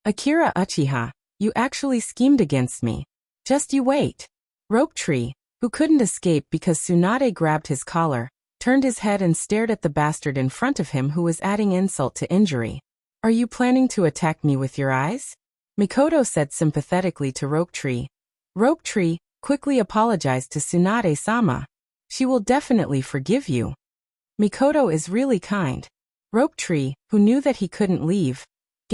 Akira Uchiha, you actually schemed against me. Just you wait. Rope Tree, who couldn't escape because Tsunade grabbed his collar, turned his head and stared at the bastard in front of him who was adding insult to injury. Are you planning to attack me with your eyes? Mikoto said sympathetically to Rope Tree. Rope Tree quickly apologized to Tsunade-sama. She will definitely forgive you. Mikoto is really kind. Rope Tree, who knew that he couldn't leave,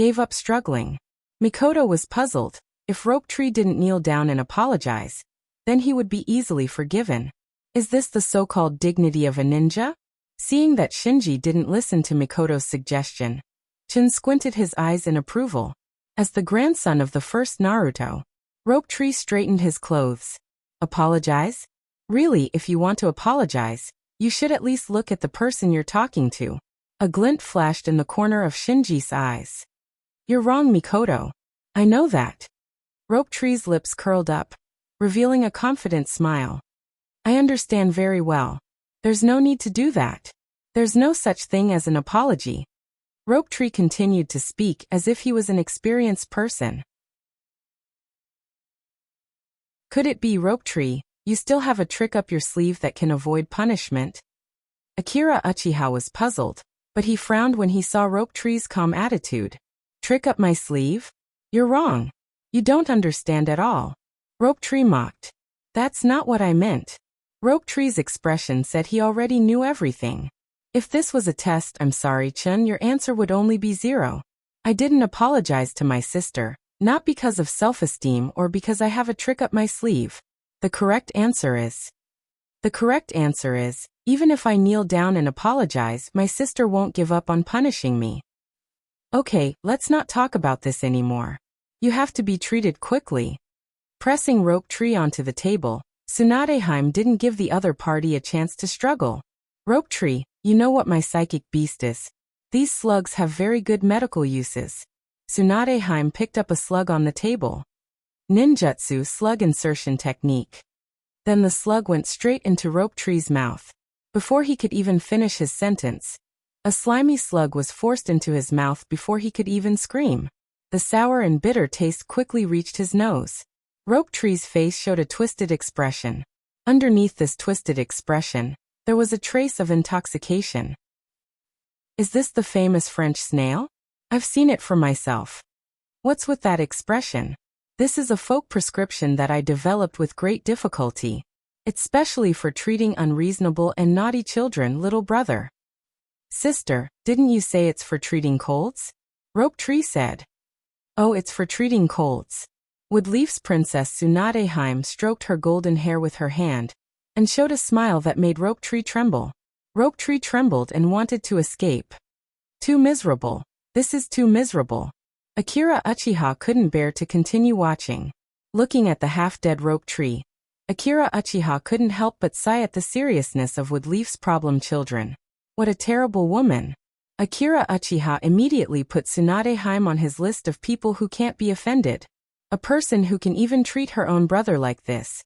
gave up struggling. Mikoto was puzzled. If Rope Tree didn't kneel down and apologize, then he would be easily forgiven. Is this the so-called dignity of a ninja? Seeing that Shinji didn't listen to Mikoto's suggestion, Chun squinted his eyes in approval. As the grandson of the first Naruto, Rope Tree straightened his clothes. Apologize? Really, if you want to apologize, you should at least look at the person you're talking to. A glint flashed in the corner of Shinji's eyes. You're wrong, Mikoto. I know that. Rope Tree's lips curled up, revealing a confident smile. I understand very well. There's no need to do that. There's no such thing as an apology. Rope Tree continued to speak as if he was an experienced person. Could it be, Rope Tree, you still have a trick up your sleeve that can avoid punishment? Akira Uchiha was puzzled, but he frowned when he saw Rope Tree's calm attitude. Trick up my sleeve? You're wrong. You don't understand at all. Rope Tree mocked. That's not what I meant. Rope Tree's expression said he already knew everything. If this was a test, I'm sorry, Chun, your answer would only be 0. I didn't apologize to my sister, not because of self-esteem or because I have a trick up my sleeve. The correct answer is, even if I kneel down and apologize, my sister won't give up on punishing me. Okay, let's not talk about this anymore. You have to be treated quickly. Pressing Rope Tree onto the table, Tsunadeheim didn't give the other party a chance to struggle. Rope Tree, you know what my psychic beast is. These slugs have very good medical uses. Tsunadeheim picked up a slug on the table. Ninjutsu slug insertion technique. Then the slug went straight into Rope Tree's mouth. Before he could even finish his sentence, a slimy slug was forced into his mouth before he could even scream. The sour and bitter taste quickly reached his nose. Rope Tree's face showed a twisted expression. Underneath this twisted expression, there was a trace of intoxication. Is this the famous French snail? I've seen it for myself. What's with that expression? This is a folk prescription that I developed with great difficulty. It's specially for treating unreasonable and naughty children, little brother. Sister, didn't you say it's for treating colds? Rope Tree said. Oh, it's for treating colds. Woodleaf's Princess Tsunadeheim stroked her golden hair with her hand, and showed a smile that made Rope Tree tremble. Rope Tree trembled and wanted to escape. Too miserable. This is too miserable. Akira Uchiha couldn't bear to continue watching. Looking at the half-dead Rope Tree, Akira Uchiha couldn't help but sigh at the seriousness of Woodleaf's problem children. What a terrible woman. Akira Uchiha immediately put Tsunadeheim on his list of people who can't be offended. A person who can even treat her own brother like this.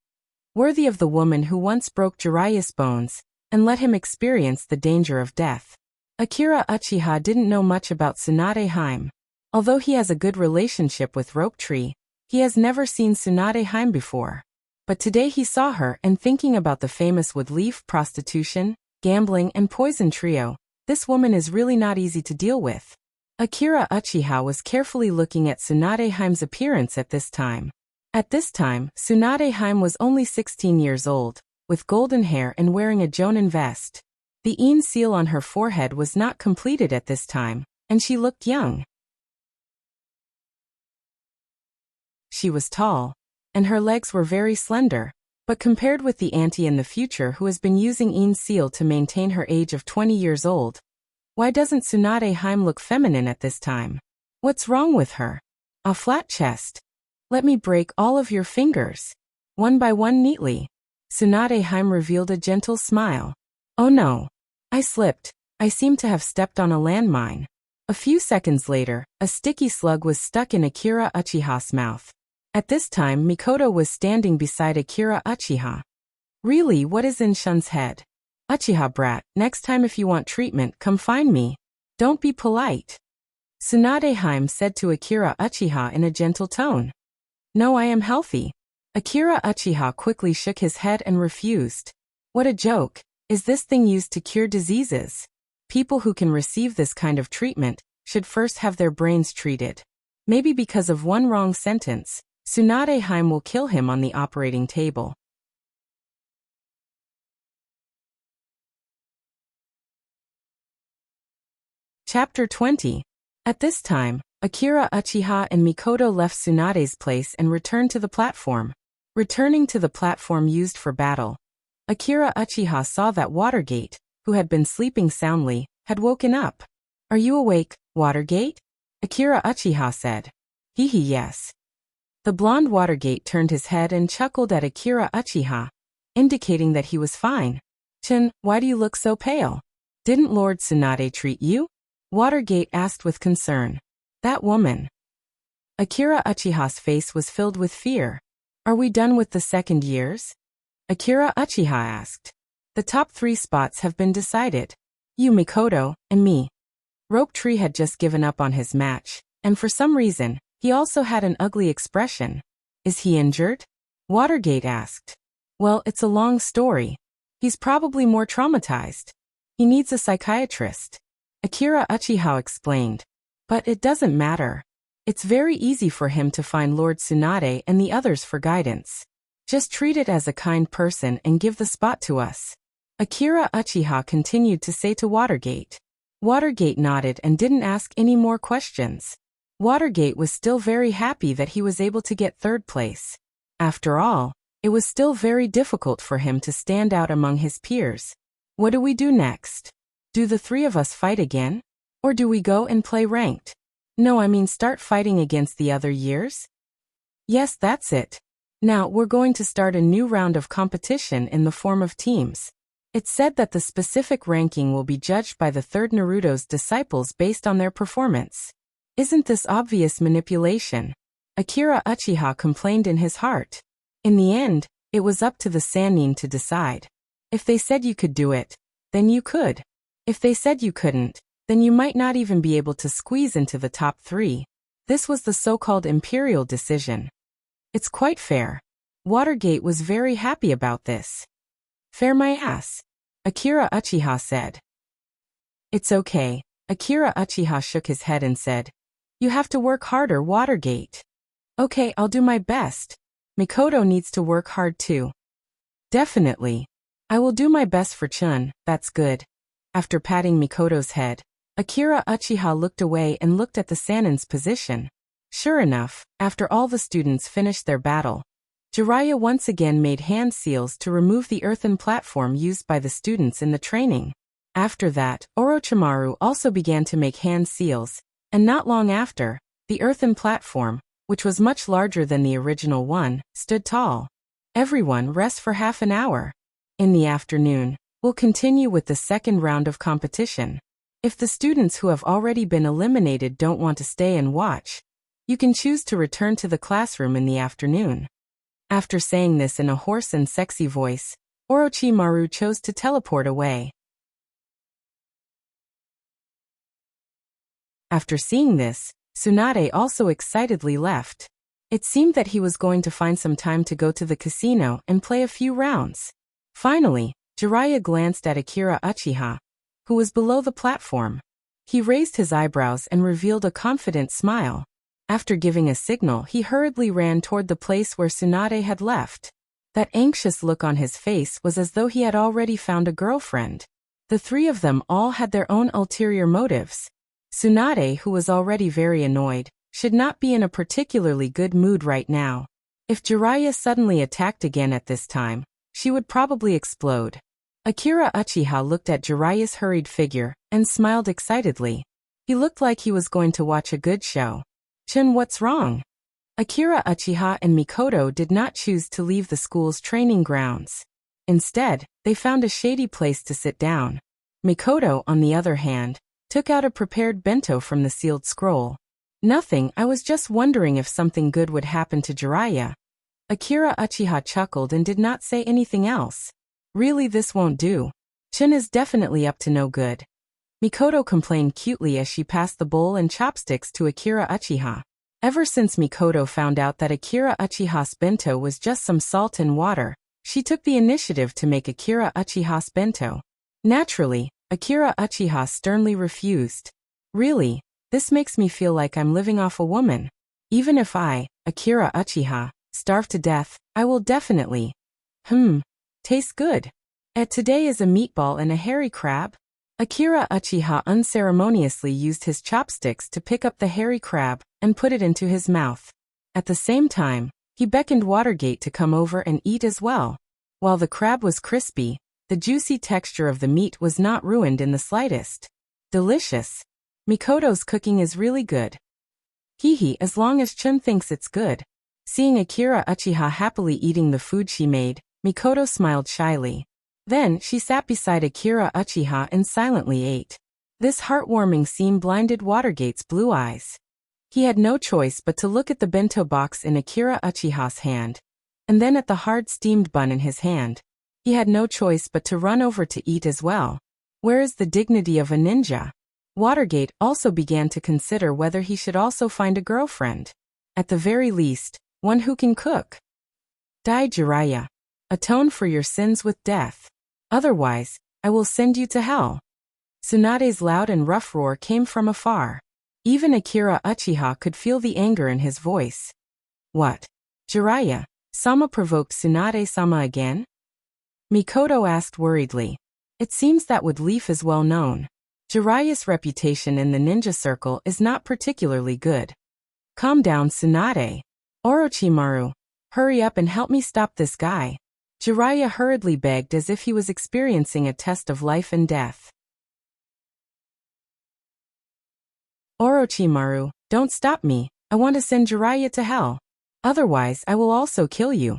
Worthy of the woman who once broke Jiraiya's bones, and let him experience the danger of death. Akira Uchiha didn't know much about Tsunadeheim. Although he has a good relationship with Rope Tree, he has never seen Tsunadeheim before. But today he saw her, and thinking about the famous Woodleaf prostitution, gambling and poison trio, this woman is really not easy to deal with. Akira Uchiha was carefully looking at Tsunadeheim's appearance at this time. At this time, Tsunadeheim was only 16 years old, with golden hair and wearing a jonin vest. The Ein seal on her forehead was not completed at this time, and she looked young. She was tall, and her legs were very slender, but compared with the auntie in the future who has been using Ein seal to maintain her age of 20 years old, why doesn't Tsunadeheim look feminine at this time? What's wrong with her? A flat chest. Let me break all of your fingers. One by one neatly. Tsunadeheim revealed a gentle smile. Oh no. I slipped. I seem to have stepped on a landmine. A few seconds later, a sticky slug was stuck in Akira Uchiha's mouth. At this time, Mikoto was standing beside Akira Uchiha. Really, what is in Shun's head? Uchiha brat, next time if you want treatment, come find me. Don't be polite. Tsunadeheim said to Akira Uchiha in a gentle tone. No, I am healthy. Akira Uchiha quickly shook his head and refused. What a joke. Is this thing used to cure diseases? People who can receive this kind of treatment should first have their brains treated. Maybe because of one wrong sentence, Tsunadeheim will kill him on the operating table. Chapter 20. At this time, Akira Uchiha and Mikoto left Tsunade's place and returned to the platform. Returning to the platform used for battle, Akira Uchiha saw that Watergate, who had been sleeping soundly, had woken up. "Are you awake, Watergate?" Akira Uchiha said. Yes. The blonde Watergate turned his head and chuckled at Akira Uchiha, indicating that he was fine. "Chun, why do you look so pale? Didn't Lord Tsunade treat you?" Watergate asked with concern. "That woman." Akira Uchiha's face was filled with fear. "Are we done with the second years?" Akira Uchiha asked. "The top 3 spots have been decided. You, Mikoto, and me." Rope Tree had just given up on his match, and for some reason, he also had an ugly expression. "Is he injured?" Watergate asked. "Well, it's a long story. He's probably more traumatized. He needs a psychiatrist." Akira Uchiha explained. "But it doesn't matter. It's very easy for him to find Lord Tsunade and the others for guidance. Just treat it as a kind person and give the spot to us," Akira Uchiha continued to say to Watergate. Watergate nodded and didn't ask any more questions. Watergate was still very happy that he was able to get 3rd place. After all, it was still very difficult for him to stand out among his peers. "What do we do next? Do the 3 of us fight again? Or do we go and play ranked? No, I mean start fighting against the other years?" "Yes, that's it. Now we're going to start a new round of competition in the form of teams. It's said that the specific ranking will be judged by the 3rd Naruto's disciples based on their performance. Isn't this obvious manipulation?" Akira Uchiha complained in his heart. In the end, it was up to the Sannin to decide. If they said you could do it, then you could. If they said you couldn't, then you might not even be able to squeeze into the top 3. This was the so-called imperial decision. It's quite fair. Watergate was very happy about this. "Fair my ass," Akira Uchiha said. "It's okay." Akira Uchiha shook his head and said, "You have to work harder, Watergate." "Okay, I'll do my best. Mikoto needs to work hard too." "Definitely. I will do my best for Chun, that's good." After patting Mikoto's head, Akira Uchiha looked away and looked at the Sannin's position. Sure enough, after all the students finished their battle, Jiraiya once again made hand seals to remove the earthen platform used by the students in the training. After that, Orochimaru also began to make hand seals, and not long after, the earthen platform, which was much larger than the original one, stood tall. Everyone rest for half an hour. In the afternoon, we'll continue with the second round of competition. If the students who have already been eliminated don't want to stay and watch, you can choose to return to the classroom in the afternoon. After saying this in a hoarse and sexy voice, Orochimaru chose to teleport away. After seeing this, Tsunade also excitedly left. It seemed that he was going to find some time to go to the casino and play a few rounds. Finally, Jiraiya glanced at Akira Uchiha, who was below the platform. He raised his eyebrows and revealed a confident smile. After giving a signal, he hurriedly ran toward the place where Tsunade had left. That anxious look on his face was as though he had already found a girlfriend. The 3 of them all had their own ulterior motives. Tsunade, who was already very annoyed, should not be in a particularly good mood right now. If Jiraiya suddenly attacked again at this time, she would probably explode. Akira Uchiha looked at Jiraiya's hurried figure and smiled excitedly. He looked like he was going to watch a good show. "Chun, what's wrong?" Akira Uchiha and Mikoto did not choose to leave the school's training grounds. Instead, they found a shady place to sit down. Mikoto, on the other hand, took out a prepared bento from the sealed scroll. "Nothing, I was just wondering if something good would happen to Jiraiya." Akira Uchiha chuckled and did not say anything else. "Really, this won't do. Chun is definitely up to no good." Mikoto complained cutely as she passed the bowl and chopsticks to Akira Uchiha. Ever since Mikoto found out that Akira Uchiha's bento was just some salt and water, she took the initiative to make Akira Uchiha's bento. Naturally, Akira Uchiha sternly refused. "Really, this makes me feel like I'm living off a woman. Even if I, Akira Uchiha, starve to death, I will definitely. Tastes good. Today is a meatball and a hairy crab?" Akira Uchiha unceremoniously used his chopsticks to pick up the hairy crab and put it into his mouth. At the same time, he beckoned Watergate to come over and eat as well. While the crab was crispy, the juicy texture of the meat was not ruined in the slightest. Delicious. Mikoto's cooking is really good. Hee, as long as Chun thinks it's good. Seeing Akira Uchiha happily eating the food she made, Mikoto smiled shyly. Then, she sat beside Akira Uchiha and silently ate. This heartwarming scene blinded Watergate's blue eyes. He had no choice but to look at the bento box in Akira Uchiha's hand, and then at the hard steamed bun in his hand. He had no choice but to run over to eat as well. Where is the dignity of a ninja? Watergate also began to consider whether he should also find a girlfriend. At the very least, one who can cook. Die Jiraiya. Atone for your sins with death. Otherwise, I will send you to hell. Tsunade's loud and rough roar came from afar. Even Akira Uchiha could feel the anger in his voice. What? Jiraiya, Sama provoked Tsunade-sama again? Mikoto asked worriedly. It seems that wood leaf is well known. Jiraiya's reputation in the ninja circle is not particularly good. Calm down, Tsunade. Orochimaru, hurry up and help me stop this guy. Jiraiya hurriedly begged as if he was experiencing a test of life and death. Orochimaru, don't stop me, I want to send Jiraiya to hell. Otherwise I will also kill you.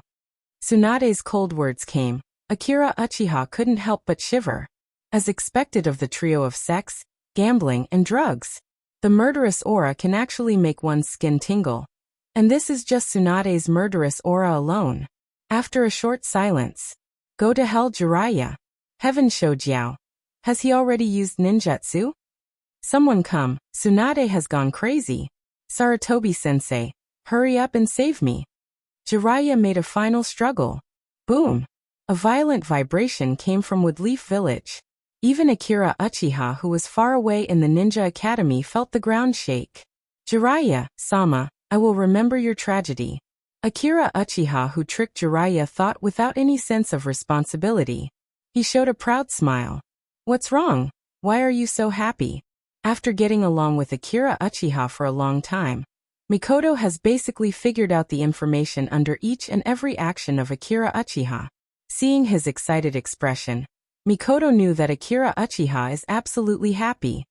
Tsunade's cold words came. Akira Uchiha couldn't help but shiver. As expected of the trio of sex, gambling, and drugs, the murderous aura can actually make one's skin tingle. And this is just Tsunade's murderous aura alone. After a short silence. Go to hell, Jiraiya. Heaven Shoujiao. Has he already used ninjutsu? Someone come, Tsunade has gone crazy. Sarutobi-sensei, hurry up and save me. Jiraiya made a final struggle. Boom! A violent vibration came from Woodleaf Village. Even Akira Uchiha, who was far away in the ninja academy, felt the ground shake. Jiraiya, Sama, I will remember your tragedy. Akira Uchiha, who tricked Jiraiya, thought without any sense of responsibility. He showed a proud smile. What's wrong? Why are you so happy? After getting along with Akira Uchiha for a long time, Mikoto has basically figured out the information under each and every action of Akira Uchiha. Seeing his excited expression, Mikoto knew that Akira Uchiha is absolutely happy.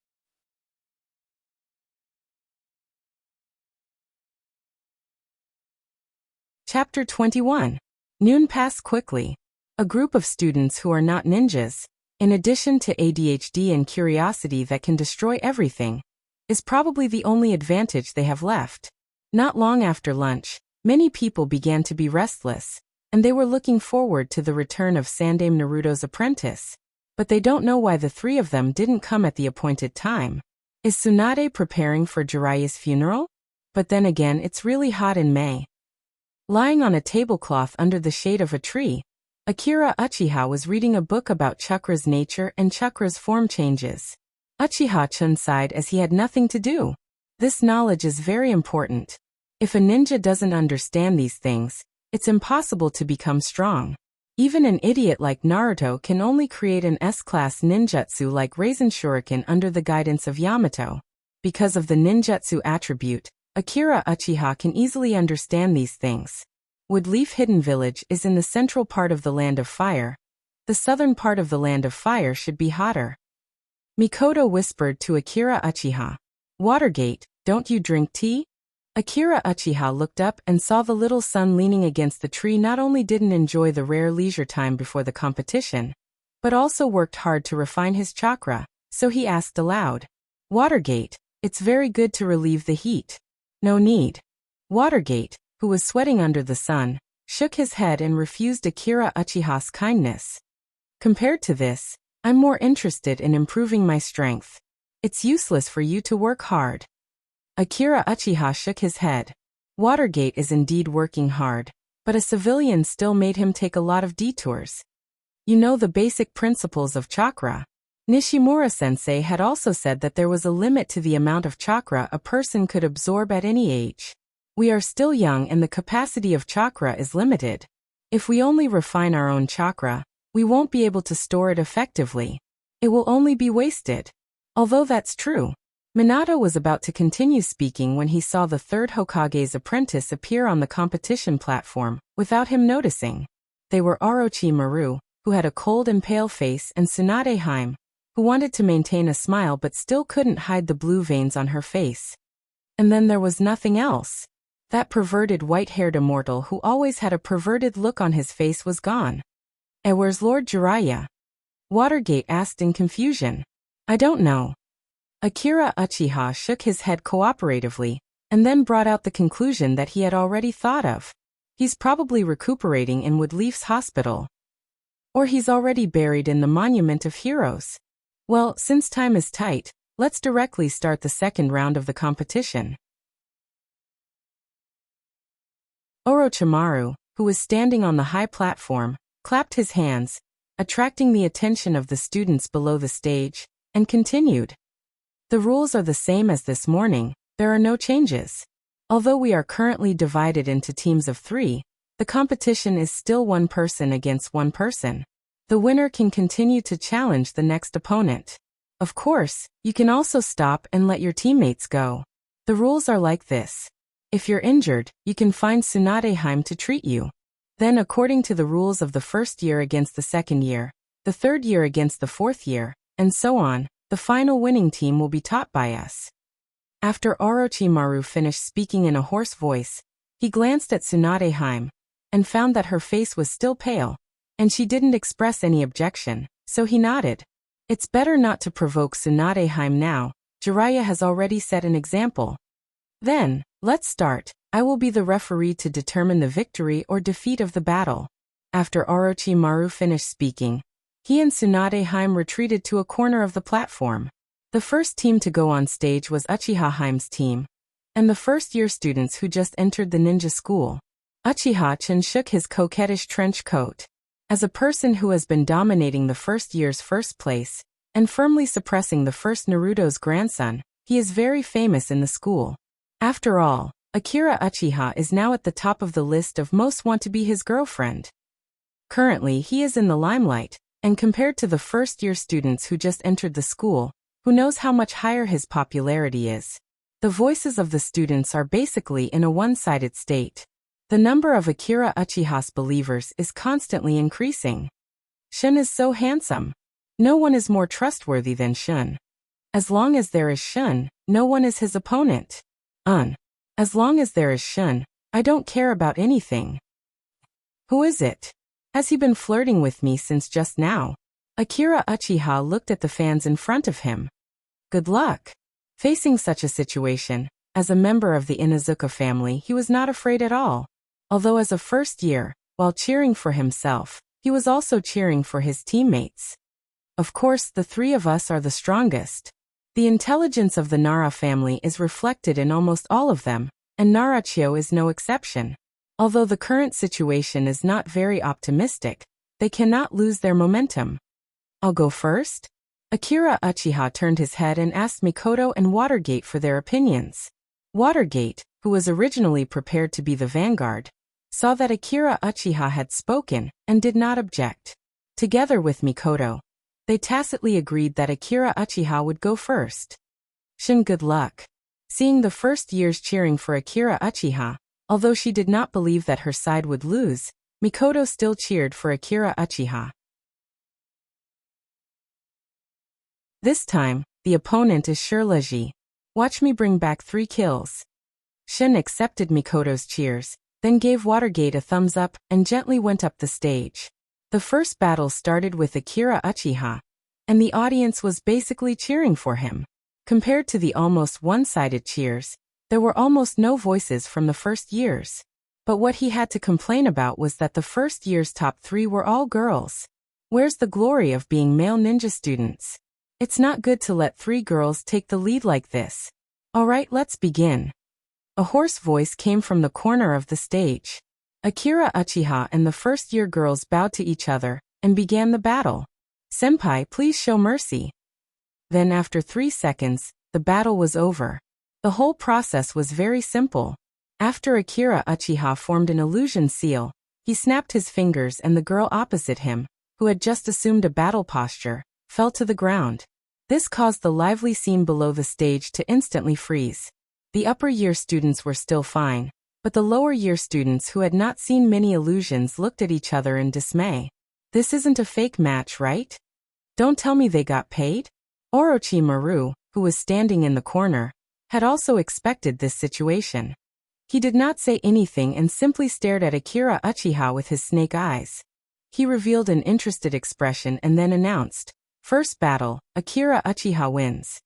Chapter 21. Noon passed quickly. A group of students who are not ninjas, in addition to ADHD and curiosity that can destroy everything, is probably the only advantage they have left. Not long after lunch, many people began to be restless, and they were looking forward to the return of Sandame Naruto's apprentice. But they don't know why the three of them didn't come at the appointed time. Is Tsunade preparing for Jiraiya's funeral? But then again, it's really hot in May. Lying on a tablecloth under the shade of a tree, Akira Uchiha was reading a book about chakra's nature and chakra's form changes. Uchiha-chun sighed as he had nothing to do. This knowledge is very important. If a ninja doesn't understand these things, it's impossible to become strong. Even an idiot like Naruto can only create an S-class ninjutsu like Raisin Shuriken under the guidance of Yamato. Because of the ninjutsu attribute, Akira Uchiha can easily understand these things. Woodleaf Hidden Village is in the central part of the Land of Fire. The southern part of the Land of Fire should be hotter. Mikoto whispered to Akira Uchiha. Watergate, don't you drink tea? Akira Uchiha looked up and saw the little son leaning against the tree not only didn't enjoy the rare leisure time before the competition, but also worked hard to refine his chakra, so he asked aloud. Watergate, it's very good to relieve the heat. No need. Watergate, who was sweating under the sun, shook his head and refused Akira Uchiha's kindness. Compared to this, I'm more interested in improving my strength. It's useless for you to work hard. Akira Uchiha shook his head. Watergate is indeed working hard, but a civilian still made him take a lot of detours. You know the basic principles of chakra. Nishimura-sensei had also said that there was a limit to the amount of chakra a person could absorb at any age. We are still young and the capacity of chakra is limited. If we only refine our own chakra, we won't be able to store it effectively. It will only be wasted. Although that's true. Minato was about to continue speaking when he saw the third Hokage's apprentice appear on the competition platform, without him noticing. They were Orochimaru, who had a cold and pale face, and Tsunade Hime, who wanted to maintain a smile but still couldn't hide the blue veins on her face. And then there was nothing else. That perverted white-haired immortal who always had a perverted look on his face was gone. Where's Lord Jiraiya? Watergate asked in confusion. I don't know. Akira Uchiha shook his head cooperatively, and then brought out the conclusion that he had already thought of. He's probably recuperating in Woodleaf's hospital. Or he's already buried in the Monument of Heroes. Well, since time is tight, let's directly start the second round of the competition. Orochimaru, who was standing on the high platform, clapped his hands, attracting the attention of the students below the stage, and continued. The rules are the same as this morning, there are no changes. Although we are currently divided into teams of 3, the competition is still one person against one person. The winner can continue to challenge the next opponent. Of course, you can also stop and let your teammates go. The rules are like this. If you're injured, you can find Tsunade Hime to treat you. Then according to the rules of the first year against the second year, the third year against the fourth year, and so on, the final winning team will be taught by us. After Orochimaru finished speaking in a hoarse voice, he glanced at Tsunade Hime, and found that her face was still pale, and she didn't express any objection, so he nodded. It's better not to provoke Tsunade Hime now, Jiraiya has already set an example. Then, let's start. I will be the referee to determine the victory or defeat of the battle. After Orochimaru finished speaking, he and Tsunade Hime retreated to a corner of the platform. The first team to go on stage was Uchiha Hime's team, and the first-year students who just entered the ninja school. Uchiha-chan shook his coquettish trench coat. As a person who has been dominating the first year's first place, and firmly suppressing the first Naruto's grandson, he is very famous in the school. After all, Akira Uchiha is now at the top of the list of most want to be his girlfriend. Currently he is in the limelight, and compared to the first-year students who just entered the school, who knows how much higher his popularity is. The voices of the students are basically in a one-sided state. The number of Akira Uchiha's believers is constantly increasing. Shun is so handsome. No one is more trustworthy than Shun. As long as there is Shun, no one is his opponent. As long as there is Shun, I don't care about anything. Who is it? Has he been flirting with me since just now? Akira Uchiha looked at the fans in front of him. Good luck. Facing such a situation, as a member of the Inuzuka family, he was not afraid at all. Although as a first year, while cheering for himself, he was also cheering for his teammates. Of course, the 3 of us are the strongest. The intelligence of the Nara family is reflected in almost all of them, and Narachio is no exception. Although the current situation is not very optimistic, they cannot lose their momentum. I'll go first? Akira Uchiha turned his head and asked Mikoto and Watergate for their opinions. Watergate, who was originally prepared to be the vanguard, saw that Akira Uchiha had spoken and did not object. Together with Mikoto, they tacitly agreed that Akira Uchiha would go first. Shun, good luck. Seeing the first years cheering for Akira Uchiha, although she did not believe that her side would lose, Mikoto still cheered for Akira Uchiha. This time, the opponent is Shirleji. Watch me bring back 3 kills. Shun accepted Mikoto's cheers, then gave Watergate a thumbs up and gently went up the stage. The first battle started with Akira Uchiha, and the audience was basically cheering for him. Compared to the almost one-sided cheers, there were almost no voices from the first years. But what he had to complain about was that the first year's top 3 were all girls. Where's the glory of being male ninja students? It's not good to let 3 girls take the lead like this. Alright, let's begin. A hoarse voice came from the corner of the stage. Akira Uchiha and the first-year girls bowed to each other and began the battle. Senpai, please show mercy. Then after 3 seconds, the battle was over. The whole process was very simple. After Akira Uchiha formed an illusion seal, he snapped his fingers and the girl opposite him, who had just assumed a battle posture, fell to the ground. This caused the lively scene below the stage to instantly freeze. The upper year students were still fine, but the lower year students who had not seen many illusions looked at each other in dismay. This isn't a fake match, right? Don't tell me they got paid? Orochimaru, who was standing in the corner, had also expected this situation. He did not say anything and simply stared at Akira Uchiha with his snake eyes. He revealed an interested expression and then announced, "First battle, Akira Uchiha wins.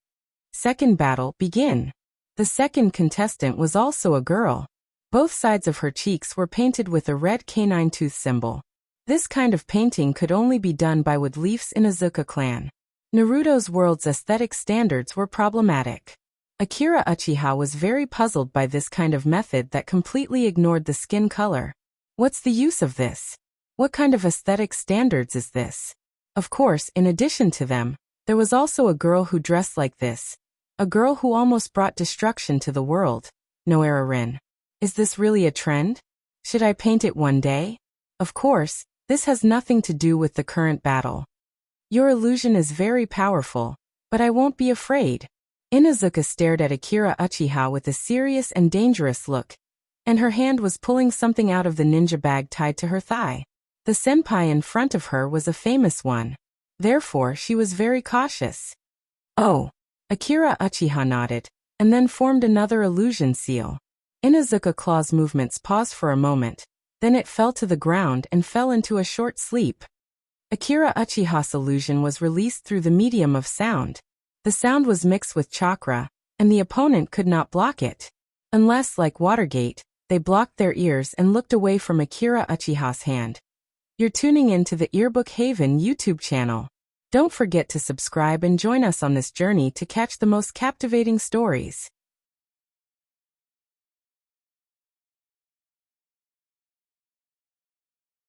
Second battle, begin." The second contestant was also a girl. Both sides of her cheeks were painted with a red canine tooth symbol. This kind of painting could only be done by wood leafs in Izuka clan. Naruto's world's aesthetic standards were problematic. Akira Uchiha was very puzzled by this kind of method that completely ignored the skin color. What's the use of this? What kind of aesthetic standards is this? Of course, in addition to them, there was also a girl who dressed like this. A girl who almost brought destruction to the world. Noera Rin. Is this really a trend? Should I paint it one day? Of course, this has nothing to do with the current battle. Your illusion is very powerful, but I won't be afraid. Inuzuka stared at Akira Uchiha with a serious and dangerous look, and her hand was pulling something out of the ninja bag tied to her thigh. The senpai in front of her was a famous one. Therefore, she was very cautious. Oh. Akira Uchiha nodded, and then formed another illusion seal. Inuzuka Claw's movements paused for a moment, then it fell to the ground and fell into a short sleep. Akira Uchiha's illusion was released through the medium of sound. The sound was mixed with chakra, and the opponent could not block it. Unless, like Watergate, they blocked their ears and looked away from Akira Uchiha's hand. You're tuning in to the Earbook Haven YouTube channel. Don't forget to subscribe and join us on this journey to catch the most captivating stories.